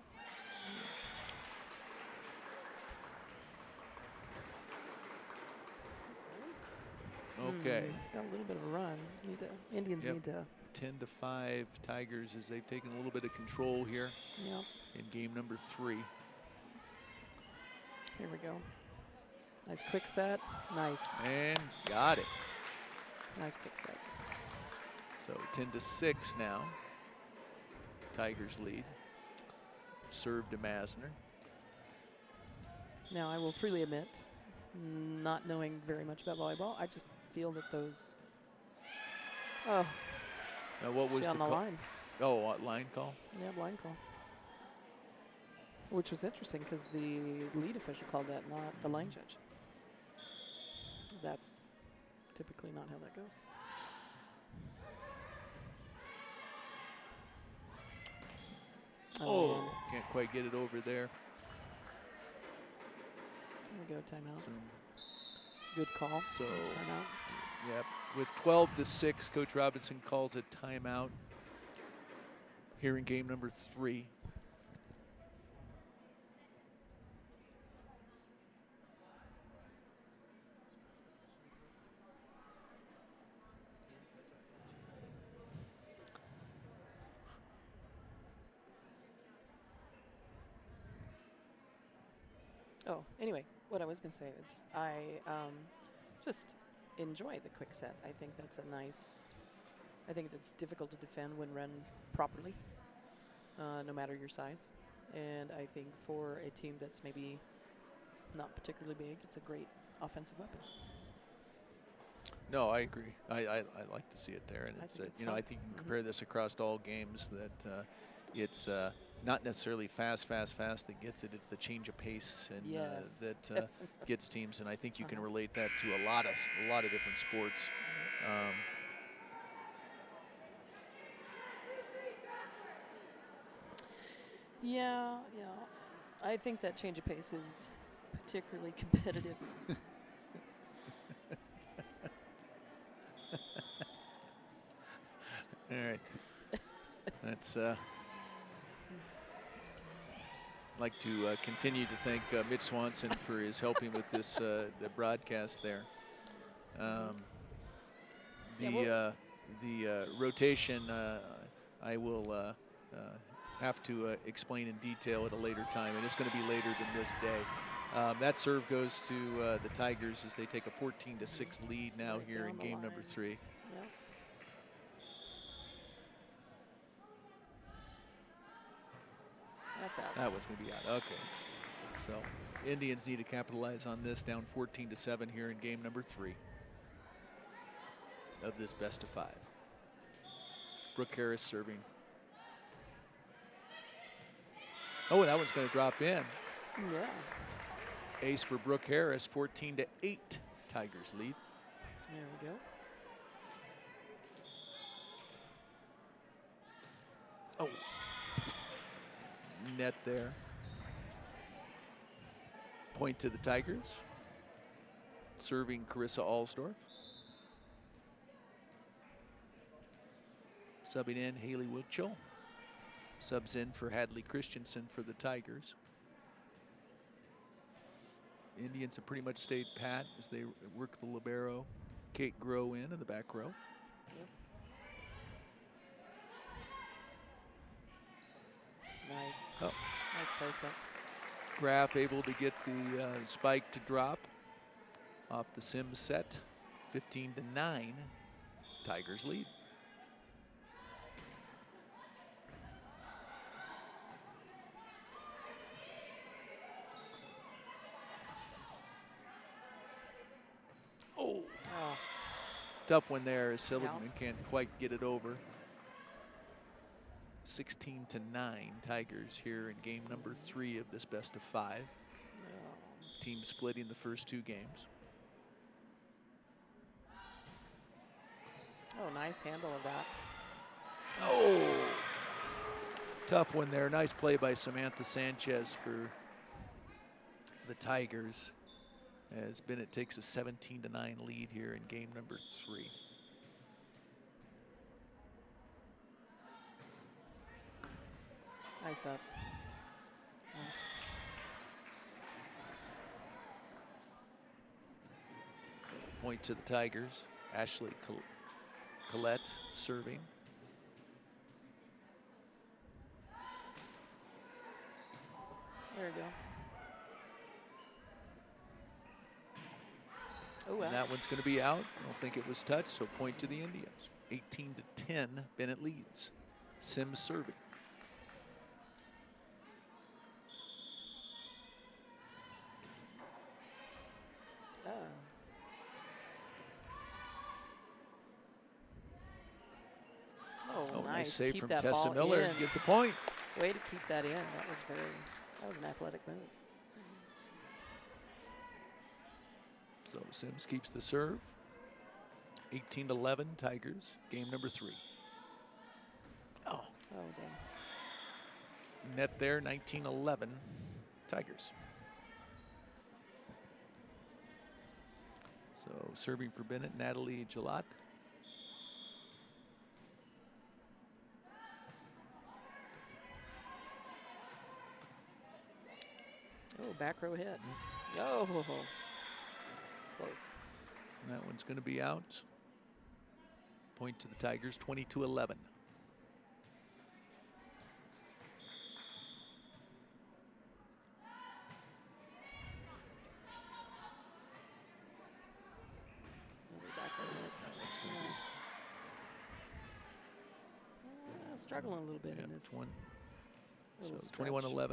Okay. Got a little bit of a run. Indians need to. 10-5 Tigers as they've taken a little bit of control here in game number 3. Here we go. Nice quick set. Nice. And got it. Nice quick set. So 10-6 now. Tigers lead. Serve to Masner. Now, I will freely admit, not knowing very much about volleyball, I just feel that those. Oh. Now what was on the line? Oh, line call? Yeah, line call. Which was interesting because the lead official called that, not the line judge. That's typically not how that goes. Oh, can't quite get it over there. There we go, timeout. It's a good call. So, timeout. Yep, with 12-6, Coach Robinson calls a timeout here in game number 3. Oh, anyway, what I was going to say is I just enjoy the quick set. I think that's a nice, I think that's difficult to defend when run properly, no matter your size. And I think for a team that's maybe not particularly big, it's a great offensive weapon. No, I agree. I like to see it there, and it's it's you know, I think you can compare this across all games that it's not necessarily fast that gets it. It's the change of pace and that gets teams, and I think you can relate that to a lot of different sports. Yeah. I think that change of pace is particularly competitive. All right. That's like to continue to thank Mitch Swanson for his helping with this the broadcast there. The rotation I will have to explain in detail at a later time, and it's going to be later than this day. That serve goes to the Tigers as they take a 14-6 lead now here in game number 3. Yep. That's out. That was going to be out. Okay. So Indians need to capitalize on this, down 14-7 here in game number 3 of this best of 5. Brooke Harris serving. Oh, that one's going to drop in. Yeah. Ace for Brooke Harris, 14-8, Tigers lead. There we go. Oh. Net there. Point to the Tigers. Serving Carissa Alsdorf. Subbing in Haley Woodchill. Subs in for Hadley Christensen for the Tigers. Indians have pretty much stayed pat as they work the libero. Kate Grow in the back row. Yep. Nice. Oh. Nice placement. Graf able to get the spike to drop off the Sims set. 15-9, Tigers lead. Oh. Tough one there as Seligman can't quite get it over. 16-9 Tigers here in game number 3 of this best of 5. Team splitting the first 2 games. Oh, nice handle of that. Oh, tough one there. Nice play by Samantha Sanchez for the Tigers as Bennett takes a 17-9 lead here in game number 3. Nice up. Point to the Tigers. Ashley Collette serving. There we go. Oh, and that one's going to be out. I don't think it was touched, so point to the Indians. 18-10, Bennett leads. Sims serving. Oh, nice save keep from that Tessa ball Miller. In. Gets the point. Way to keep that in. That was an athletic move. So Sims keeps the serve. 18-11 Tigers. Game number 3. Oh, dang. Net there, 19-11 Tigers. So serving for Bennett, Natalie Gillot. Oh, back row hit. Oh, close. And that one's going to be out. Point to the Tigers, 22-11. Struggling a little bit in this one. So stretch. 21-11. Yeah.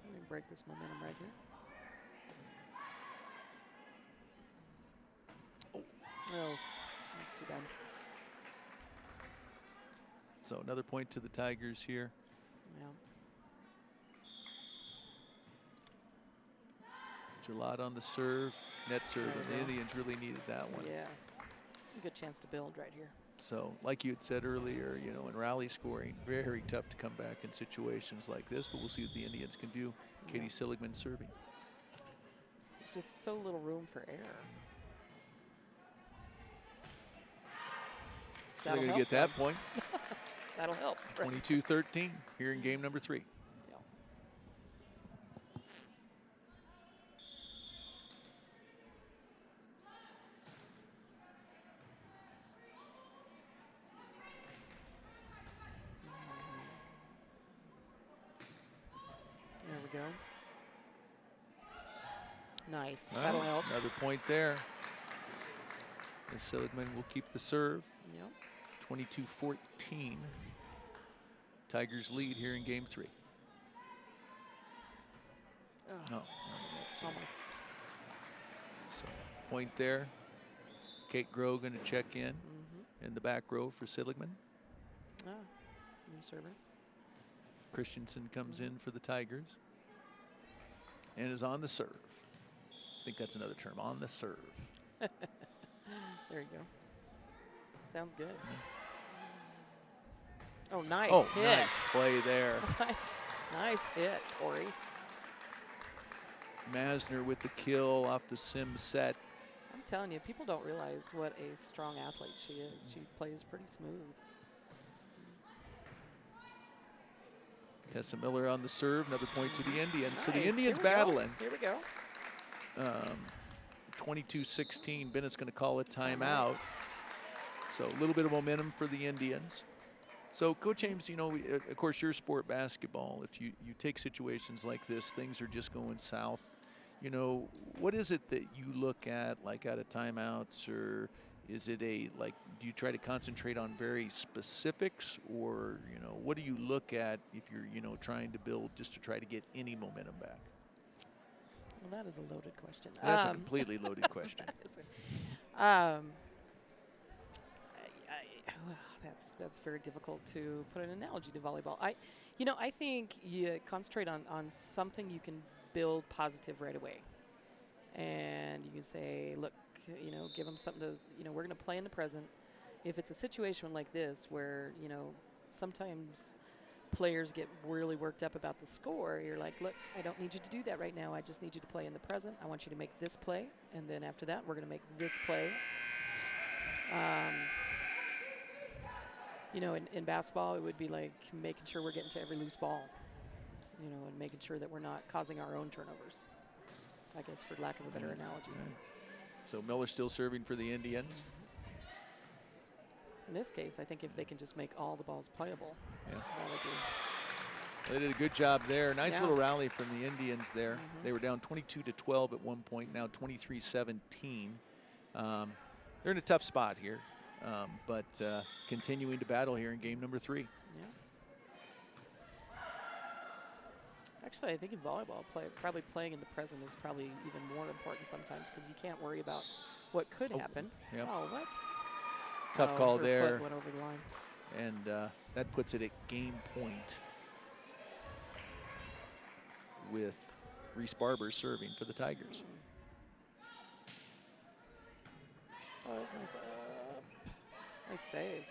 Let me break this momentum right here. Oh, that's too bad. So another point to the Tigers here. Yeah. Gillot on the serve, net serve, and the Indians really needed that one. Yes. A good chance to build right here. So, like you had said earlier, you know, in rally scoring, very tough to come back in situations like this, but we'll see what the Indians can do. Katie Seligman serving. There's just so little room for error. They're going to get that point. That'll help. 22-13 here in game number 3. There we go. Nice. That'll help. Another point there. And Seligman will keep the serve. Yep. 22-14. Tigers lead here in game 3. No, that's almost. So point there. Kate Grow going to check in the back row for Seligman. New server. Christensen comes in for the Tigers and is on the serve. I think that's another term, on the serve. There you go. Sounds good. Oh, nice hit. Nice play there. Nice hit, Corey. Masner with the kill off the sim set. I'm telling you, people don't realize what a strong athlete she is. She plays pretty smooth. Tessa Miller on the serve, another point to the Indians. Nice. So the Indians Here we battling. Here we go. 22-16, Bennett's going to call a timeout. So a little bit of momentum for the Indians. So Coach Ames, you know, of course, your sport, basketball, if you take situations like this, things are just going south. You know, what is it that you look at, like out of timeouts, or is it do you try to concentrate on very specifics, or, you know, what do you look at if you're, you know, trying to build just to try to get any momentum back? Well, that is a loaded question. That's a completely loaded question. That's very difficult to put an analogy to volleyball. I think you concentrate on something you can build positive right away. And you can say, look, you know, give them something to, you know, we're going to play in the present. If it's a situation like this where, you know, sometimes players get really worked up about the score, you're like, look, I don't need you to do that right now. I just need you to play in the present. I want you to make this play. And then after that, we're going to make this play. You know, in basketball, it would be like making sure we're getting to every loose ball, you know, and making sure that we're not causing our own turnovers, I guess, for lack of a better analogy. Right. So Miller still serving for the Indians. In this case, I think if they can just make all the balls playable, that would be. They did a good job there. Nice little rally from the Indians there. They were down 22-12 at one point, now 23-17. They're in a tough spot here. But continuing to battle here in game number 3. Yeah. Actually, I think in volleyball, probably playing in the present is probably even more important sometimes because you can't worry about what could happen. Yep. Oh, what? Tough call her there. Foot went over the line. And that puts it at game point with Reese Barber serving for the Tigers. Oh, that was nice. Nice save.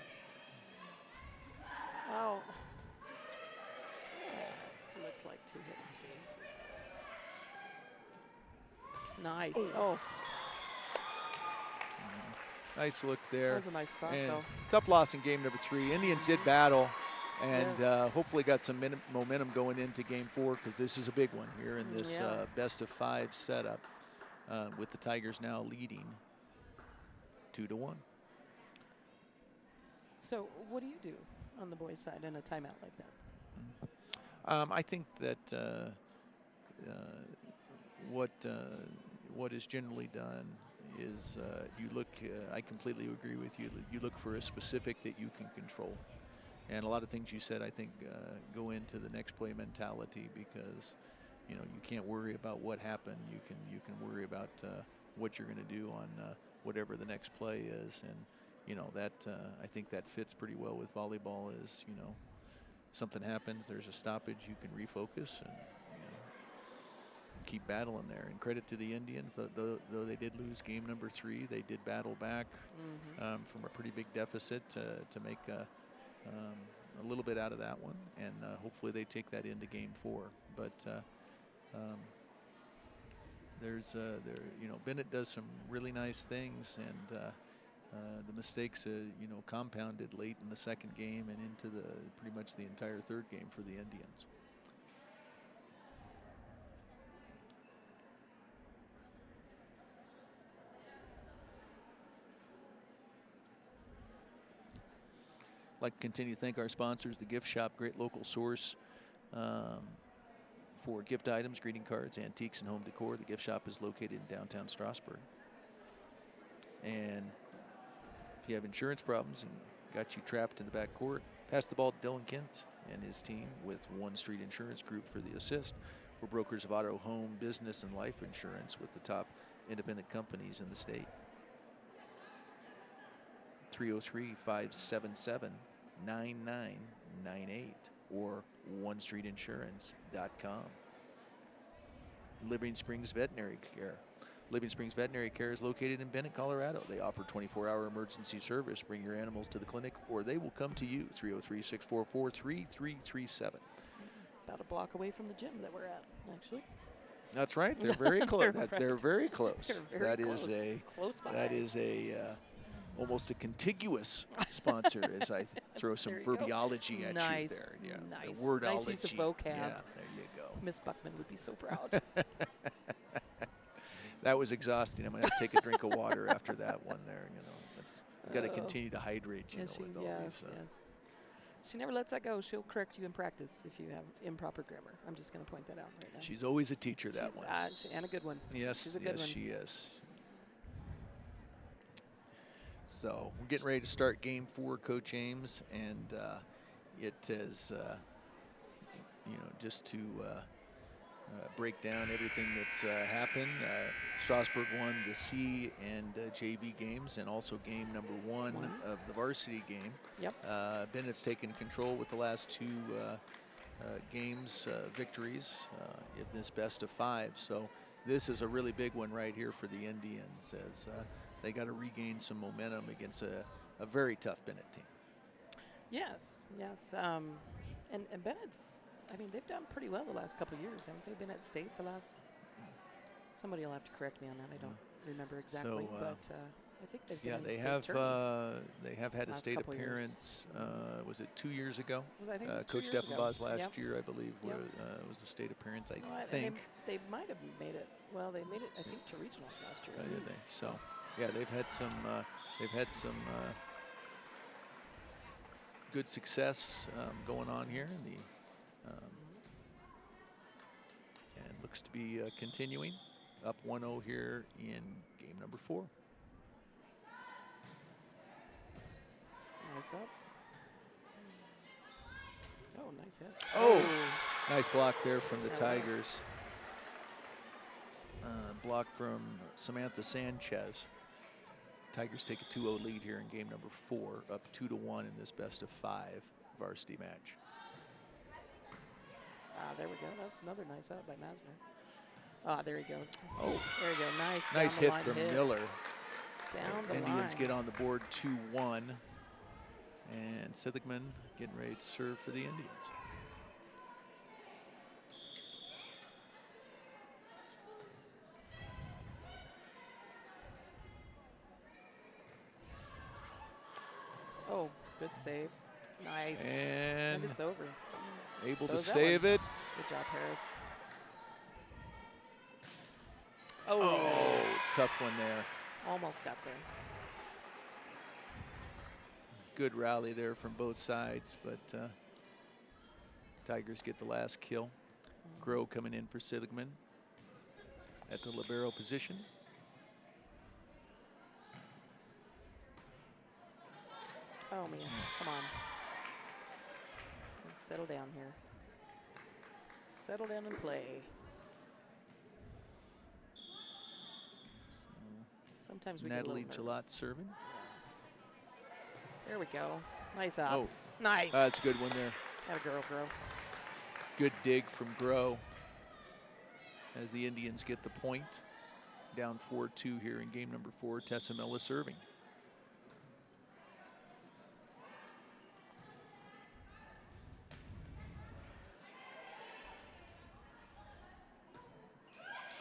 Oh. Yeah, looked like 2 hits to me. Nice. Oh. Nice look there. That was a nice stop, and though. Tough loss in game number 3. Indians did battle and hopefully got some momentum going into game 4 because this is a big one here in this best of 5 setup with the Tigers now leading 2-1. So what do you do on the boys' side in a timeout like that? I think that what is generally done is you look, I completely agree with you, you look for a specific that you can control. And a lot of things you said, I think, go into the next play mentality because, you know, you can't worry about what happened. You can worry about what you're going to do on whatever the next play is. And, you know, that I think that fits pretty well with volleyball is, you know, something happens, there's a stoppage, you can refocus and, you know, keep battling there. And credit to the Indians, though they did lose game number 3, they did battle back from a pretty big deficit to make a little bit out of that one. And hopefully they take that into game 4. But you know, Bennett does some really nice things, and the mistakes, you know, compounded late in the second game and into pretty much the entire third game for the Indians. I'd like to continue to thank our sponsors, the Gift Shop, great local source for gift items, greeting cards, antiques, and home decor. The Gift Shop is located in downtown Strasburg. And if you have insurance problems and got you trapped in the back court, pass the ball to Dylan Kent and his team with One Street Insurance Group for the assist. We're brokers of auto, home, business, and life insurance with the top independent companies in the state. 303-577-9998 or onestreetinsurance.com. Living Springs Veterinary Care. Living Springs Veterinary Care is located in Bennett, Colorado. They offer 24-hour emergency service. Bring your animals to the clinic, or they will come to you. 303-644-3337. About a block away from the gym that we're at, actually. That's right. They're very close. Right. They're very close. They're very close. Close by. That is almost a contiguous sponsor. As I throw some verbiology at you there. Yeah, nice. The wordology. Nice use of vocab. Yeah, there you go. Miss Buckman would be so proud. That was exhausting. I'm gonna have to take a drink of water after that one. There, that's got to continue to hydrate. With all these. Yes. She never lets that go. She'll correct you in practice if you have improper grammar. I'm just going to point that out right now. She's always a teacher, that one. And a good one. Yes, she's a good one. She is. So we're getting ready to start Game 4, Coach Ames, and it is, just to break down everything that's happened. Strasburg won the C and JV games, and also game number one of the varsity game. Yep. Bennett's taken control with the last two games victories in this best of 5. So this is a really big one right here for the Indians, as they got to regain some momentum against a very tough Bennett team. Yes. And Bennett's, they've done pretty well the last couple of years, haven't they? Been at state the last. Somebody will have to correct me on that. I don't remember exactly, but I think they've been in the state tournament. They have had a state appearance. Was it 2 years ago? I think it was 2 Coach years ago. Steffenbach last year, I believe, was a state appearance. I think they might have made it. Well, they made it, I think, to regionals last year. At least. So, yeah, they've had some good success going on here in the. And looks to be continuing. Up 1-0 here in game number 4. Nice up. Oh, nice hit. Oh, nice block there from the Tigers. Block from Samantha Sanchez. Tigers take a 2-0 lead here in game number 4, up 2-1 in this best of 5 varsity match. There we go. That's another nice out by Masner. There you go. Oh, there you go. Nice hit from Miller. Down the Indians line. get on the board 2-1. And Siligman getting ready to serve for the Indians. Oh, good save. Nice. And it's over. Able So to is that save one. it. Good job, Harris. Oh, tough one there. Almost got there. Good rally there from both sides, but Tigers get the last kill. Groh coming in for Siligman at the libero position. Oh, man. Come on. Let's settle down here. Settle down and play. Sometimes we Natalie get a little Gillot nervous. serving. There we go. Nice up. Oh, nice. that's a good one there. That a girl, Grow. Good dig from Groh as the Indians get the point. Down 4-2 here in game number 4. Tessa Miller serving.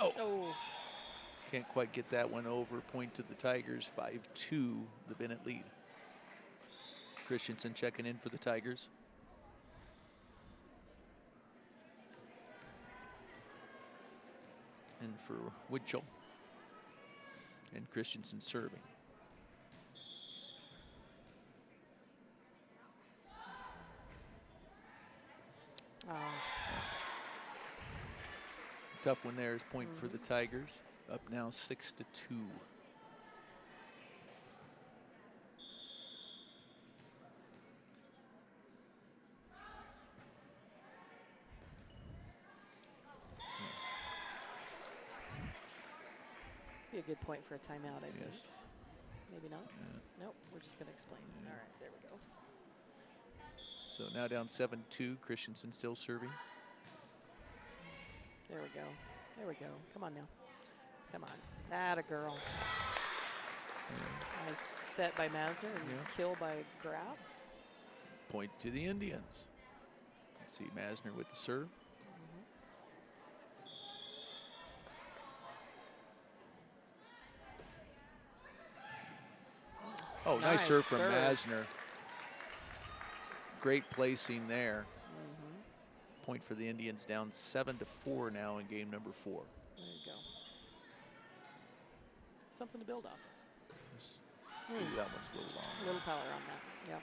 Oh. Can't quite get that one over. Point to the Tigers. 5-2, the Bennett lead. Christensen checking in for the Tigers. And for Woodchill. And Christensen serving. Oh. Tough one there is point for the Tigers. Up now 6-2. Be a good point for a timeout, I think. Yes. Maybe not. Yeah. Nope. We're just going to explain. All right. There we go. So now down 7-2. Christensen still serving. There we go. There we go. Come on now. Come on. Atta girl. Nice set by Masner and kill by Graf. Point to the Indians. Let's see Masner with the serve. Oh, nice serve from Masner. Great placing there. Point for the Indians, down 7-4 now in game number 4. There you go. Something to build off of. Ooh, that one's a little long. A little power on that. Yeah.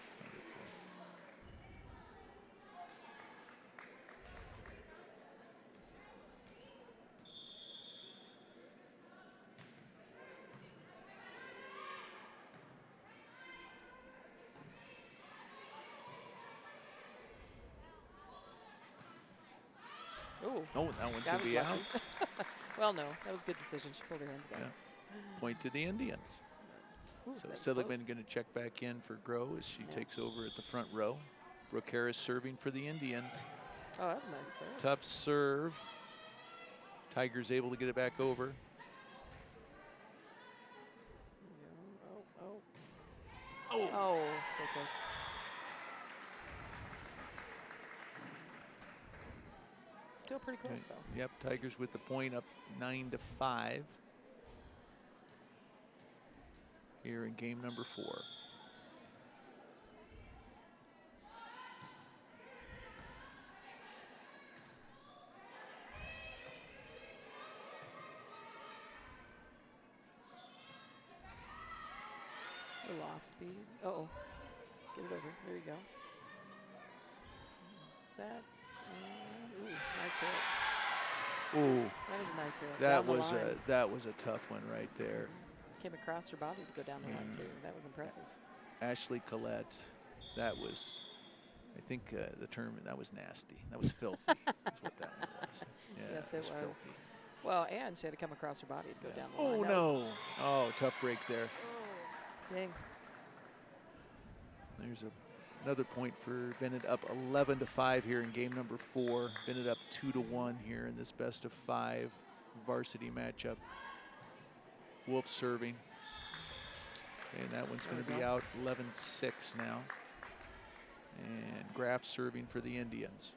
Ooh. Oh, that one's going to be out. Well, no, that was a good decision. She pulled her hands back. Yeah. Point to the Indians. Ooh, so Seligman going to check back in for Groh as she takes over at the front row. Brooke Harris serving for the Indians. Oh, that's a nice serve. Tough serve. Tigers able to get it back over. Oh, so close. Still pretty close, though. Yep, Tigers with the point up 9-5 here in game number 4. A little off speed. Uh-oh. Get it over. There you go. Set. And, ooh, nice hit. Ooh. That was a nice hit. That was a tough one right there. Came across her body to go down the line, too. That was impressive. Ashley Collette, that was, I think the term, that was nasty. That was filthy. That's what that one was. Yeah, yes, it was. Filthy. Well, and she had to come across her body to go down the line. Oh, no. Oh, tough break there. Dang. There's another point for Bennett, up 11-5 here in game number 4. Bennett up 2-1 here in this best of 5 varsity matchup. Wolf serving. And that one's going to be out 11-6 now. And Graf serving for the Indians.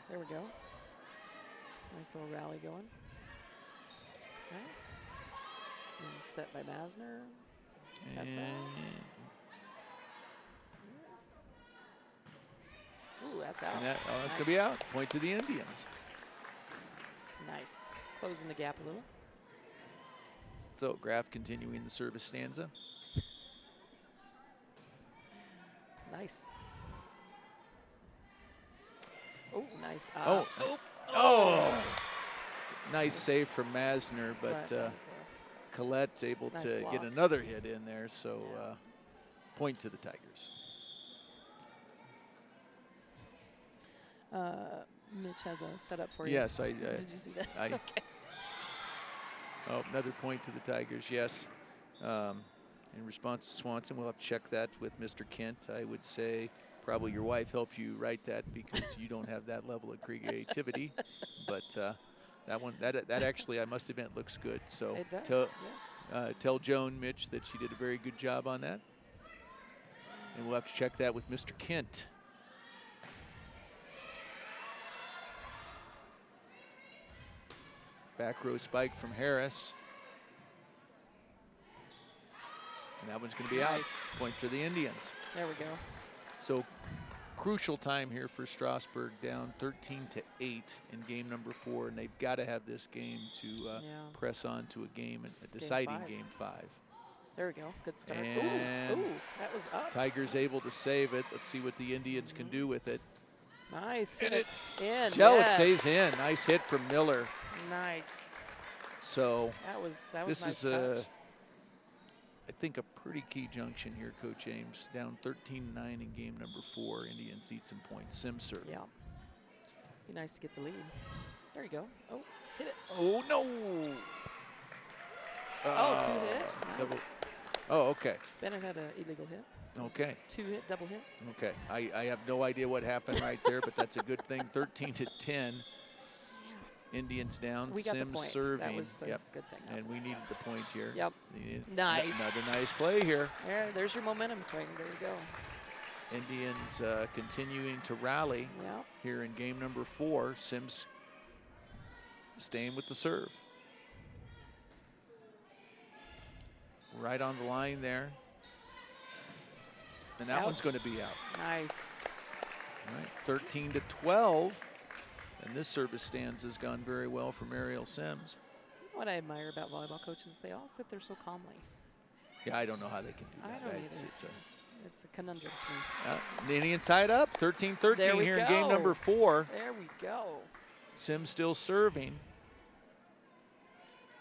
There we go. Nice little rally going. Okay. And set by Masner. Tessa. Ooh, that's out. That's going to be out. Point to the Indians. Nice. Closing the gap a little. So Graf continuing the service stanza. Nice. Oh, nice. Nice save from Masner, but Collette's able to get another hit in there, so point to the Tigers. Mitch has a setup for you. Yes, did you see that? Okay. Oh, another point to the Tigers, yes. In response to Swanson, we'll have to check that with Mr. Kent. I would say probably your wife helped you write that because you don't have that level of creativity. But that actually, I must admit, looks good. So it does, yes. Tell Joan, Mitch, that she did a very good job on that. And we'll have to check that with Mr. Kent. Back row spike from Harris. And that one's going to be out. Point for the Indians. There we go. So crucial time here for Strasburg, down 13-8 in game number 4, and they've got to have this game to press on to a game, a deciding game 5. There we go. Good start. And ooh, that was up. Tigers able to save it. Let's see what the Indians can do with it. Nice. Hit it in. It stays in. Nice hit from Miller. Nice. So that was this nice is touch. I think a pretty key junction here, Coach Ames. Down 13-9 in game number 4. Indians eat some points. Sim serve. Yeah. Be nice to get the lead. There you go. Oh, hit it. Oh, no. Oh, 2 hits. Double. Nice. Oh, okay. Bennett had an illegal hit. Okay. 2 hit, double hit. Okay. I have no idea what happened right there, but that's a good thing. 13-10. Indians down. We got the Sims point. serving. That was the Yep. good thing. And we needed the point here. Yep. Needed Nice. Another nice play here. There's your momentum swing. There you go. Indians continuing to rally Yep. here in game number 4. Sims staying with the serve. Right on the line there. And that one's going to be out. Nice. All right, 13-12. And this service stance has gone very well for Mariel Sims. You know what I admire about volleyball coaches? They all sit there so calmly. Yeah, I don't know how they can do that. I don't either. It's a conundrum to me. The Indians tied up, 13-13 here in game number 4. There we go. Sims still serving.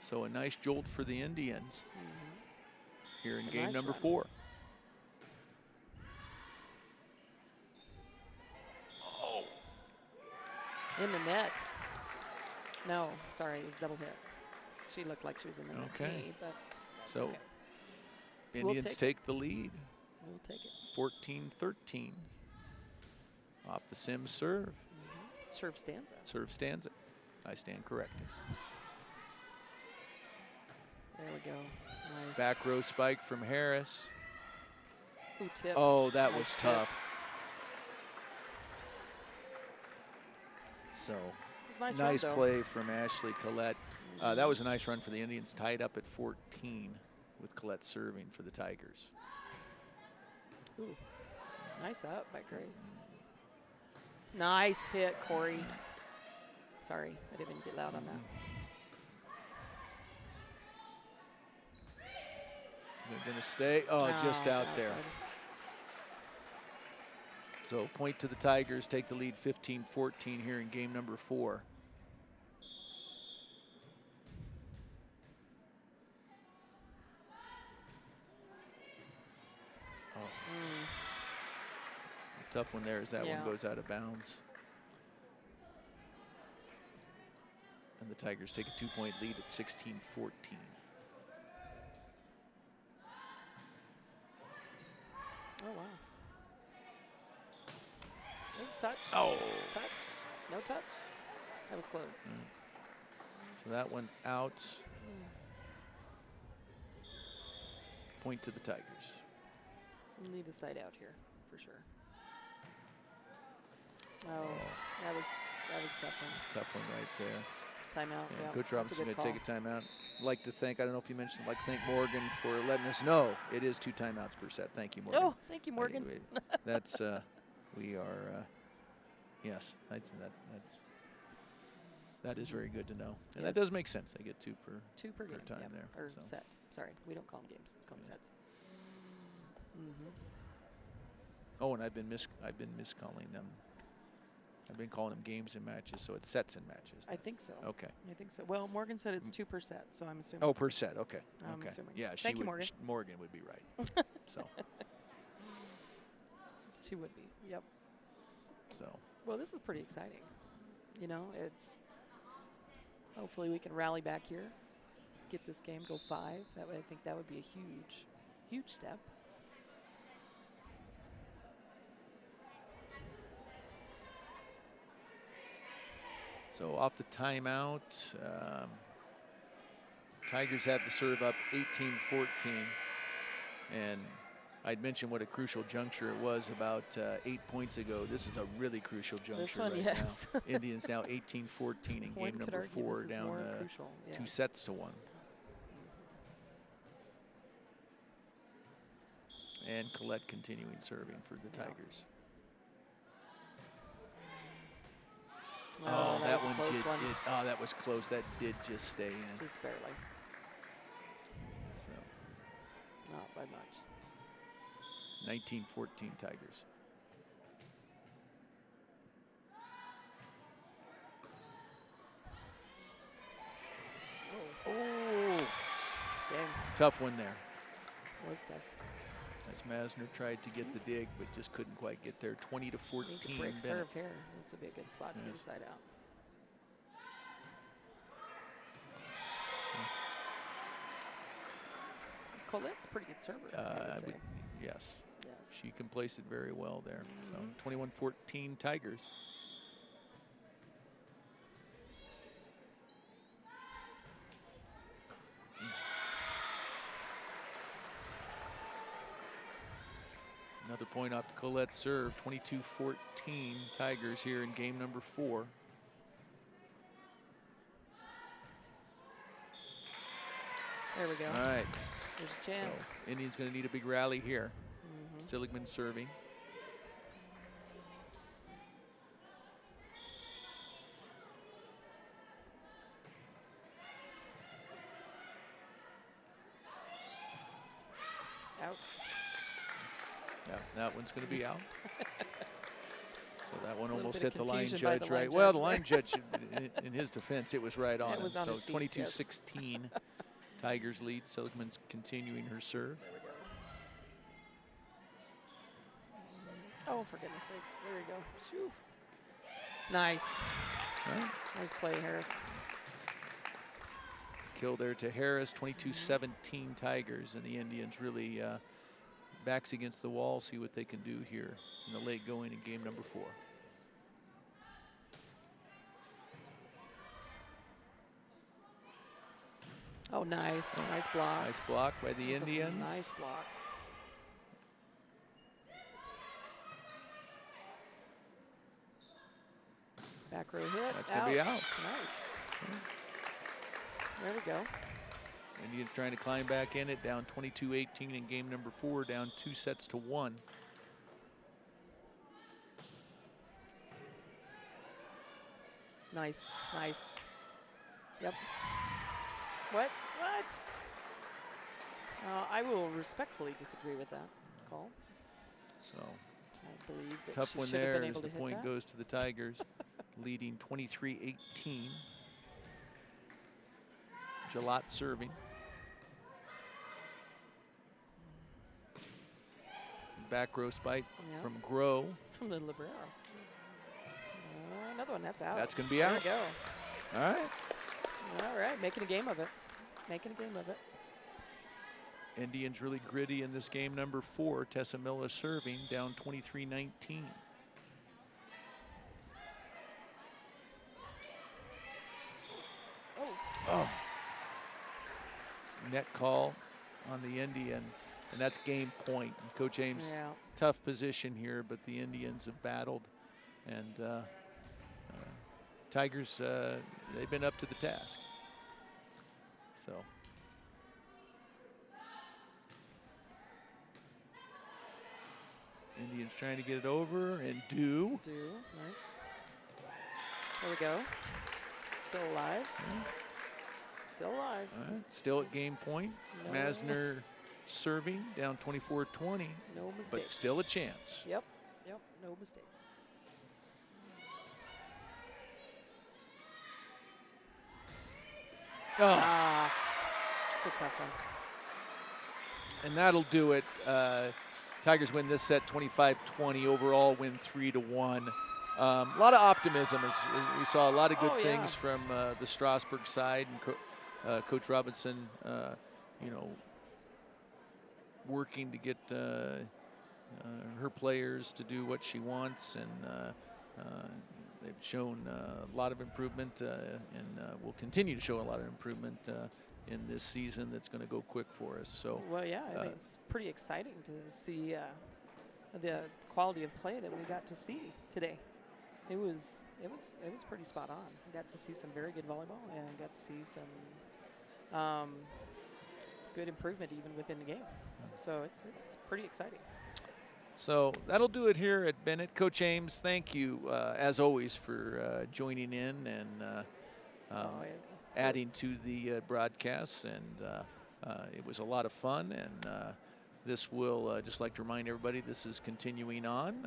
So a nice jolt for the Indians here in game number 4. Oh. In the net. No, sorry, it was double hit. She looked like she was in the net to me, but that's so okay. Indians take the lead. We'll take it. 14-13 off the Sims serve. Serve stanza. Serve stanza. I stand corrected. There we go. Nice. Back row spike from Harris. Ooh, tip. Oh, that Nice was tip. tough. So nice run, play from Ashley Collette. That was a nice run for the Indians, tied up at 14 with Collette serving for the Tigers. Ooh, nice up by Grace. Nice hit, Corey. Sorry, I didn't even get loud on that. Is it going to stay? Oh, No, just it's out there. outside. So point to the Tigers, take the lead 15-14 here in game number 4. Oh. Tough one there as that one goes out of bounds. And the Tigers take a 2-point lead at 16-14. Oh, wow. There's a touch. Oh. Touch. No touch. That was close. So that one out. Point to the Tigers. We'll need a side out here for sure. Oh, that was a tough one. Tough one right there. Timeout. Yeah, Yeah, Coach that's a Robinson good going to take a timeout. Like to thank, I don't know if you mentioned, like to thank Morgan for letting us know it is 2 timeouts per set. Thank you, Morgan. Oh, thank you, Morgan. That's we are yes, that is very good to know, and that does make sense. They get 2 per game time there. Or so. set. Sorry, we don't call them games. We call them sets. Oh, and I've been miscalling them. I've been calling them games and matches, so it's sets and matches. I think so. Okay. I think so. Well, Morgan said it's 2 per set, so I'm assuming. Oh, per set. Okay. I'm okay. assuming. Yeah, Thank you, Morgan. Morgan would be right. So. 2 would be. Yep. So. Well, this is pretty exciting. You know, it's hopefully we can rally back here, get this game, go 5. That way, I think that would be a huge step. So off the timeout, Tigers have the serve up 18-14. And I'd mentioned what a crucial juncture it was about 8 points ago. This is a really crucial juncture This one, right yes. now. Indians now 18-14 in game number 4, down 2 sets to 1. And Collette continuing serving for the Tigers. Oh, that one did. Oh, that was close. That did just stay in. Just barely. So. Not by much. 19-14 Tigers. Oh. Dang. Tough one there. Was tough. as Masner tried to get the dig, but just couldn't quite get there. 20 to 14. Need to break serve here. This would be a good spot to get a side out. Colette's a pretty good server, I would say. Yes. Yes. She can place it very well there. So 21-14 Tigers. Another point off the Colette serve. 22-14 Tigers here in game number 4. There we go. All right. There's a chance. So Indians going to need a big rally here. Seligman serving. Out. Yeah, that one's going to be out. So that one Little almost bit of hit the line confusion by judge the line right. Well, judge the there. line judge, in his defense, it was right on It him. was on So his feet, yes. 22-16, Tigers lead. Seligman's continuing her serve. There we go. Oh, for goodness sakes. There we go. Shoo. Nice. Right. Nice play, Harris. Kill there to Harris. 22-17 Tigers, and the Indians really backs against the wall. See what they can do here in the late going in game number 4. Oh, nice. Nice block. Nice block by the That's a Indians. Nice block. Back row hit. That's going to be out. Nice. There we go. Indians trying to climb back in it, down 22-18 in game number 4, down 2-1. Nice. Nice. Yep. What? I will respectfully disagree with that call. So I believe that tough she one should have there been as able the to hit point that. goes to the Tigers, leading 23-18. Jalot serving. Back row spike Yeah. from Grow. From the libero. Another one. That's out. That's going to be There out. we go. All right. All right. Making a game of it. Making a game of it. Indians really gritty in this game number 4. Tessa Miller serving, down 23-19. Oh. Net call on the Indians, and that's game point. And Coach Ames, Yeah. tough position here, but the Indians have battled, and Tigers, they've been up to the task. So. Indians trying to get it over, and do. Nice. There we go. Still alive. Still alive. All right. Just- Still at just game point. no- Masner serving, down 24-20, No mistakes. but still a chance. Yep. Yep. No mistakes. Oh, Ah. It's a tough one. and that'll do it. Tigers win this set 25-20. Overall win 3-1. A lot of optimism. As we saw a lot of good Oh, yeah. things from the Strasburg side, and Coach Robinson, working to get her players to do what she wants, and they've shown a lot of improvement, and will continue to show a lot of improvement in this season that's going to go quick for us. So, Well, yeah, I think it's pretty exciting to see the quality of play that we got to see today. It was pretty spot on. We got to see some very good volleyball, and got to see some good improvement even within the game. So it's pretty exciting. So that'll do it here at Bennett. Coach Ames, thank you as always for joining in and adding to the broadcasts, and it was a lot of fun. And this will just like to remind everybody, this is continuing on.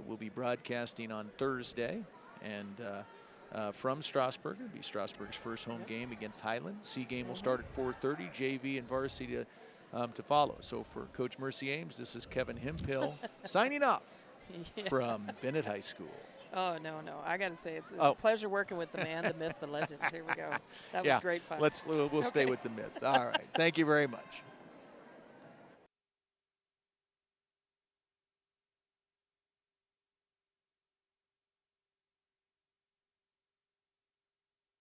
We'll be broadcasting on Thursday, and from Strasburg. It'll be Strasburg's first home game against Highland. C game will start at 4:30. JV and Varsity to follow. So for Coach Mercy Ames, this is Kevin Hemphill signing off from Bennett High School. Oh, no. I got to say, it's a pleasure working with the man, the myth, the legend. Here we go. That was great fun. We'll stay with the myth. All right. Thank you very much.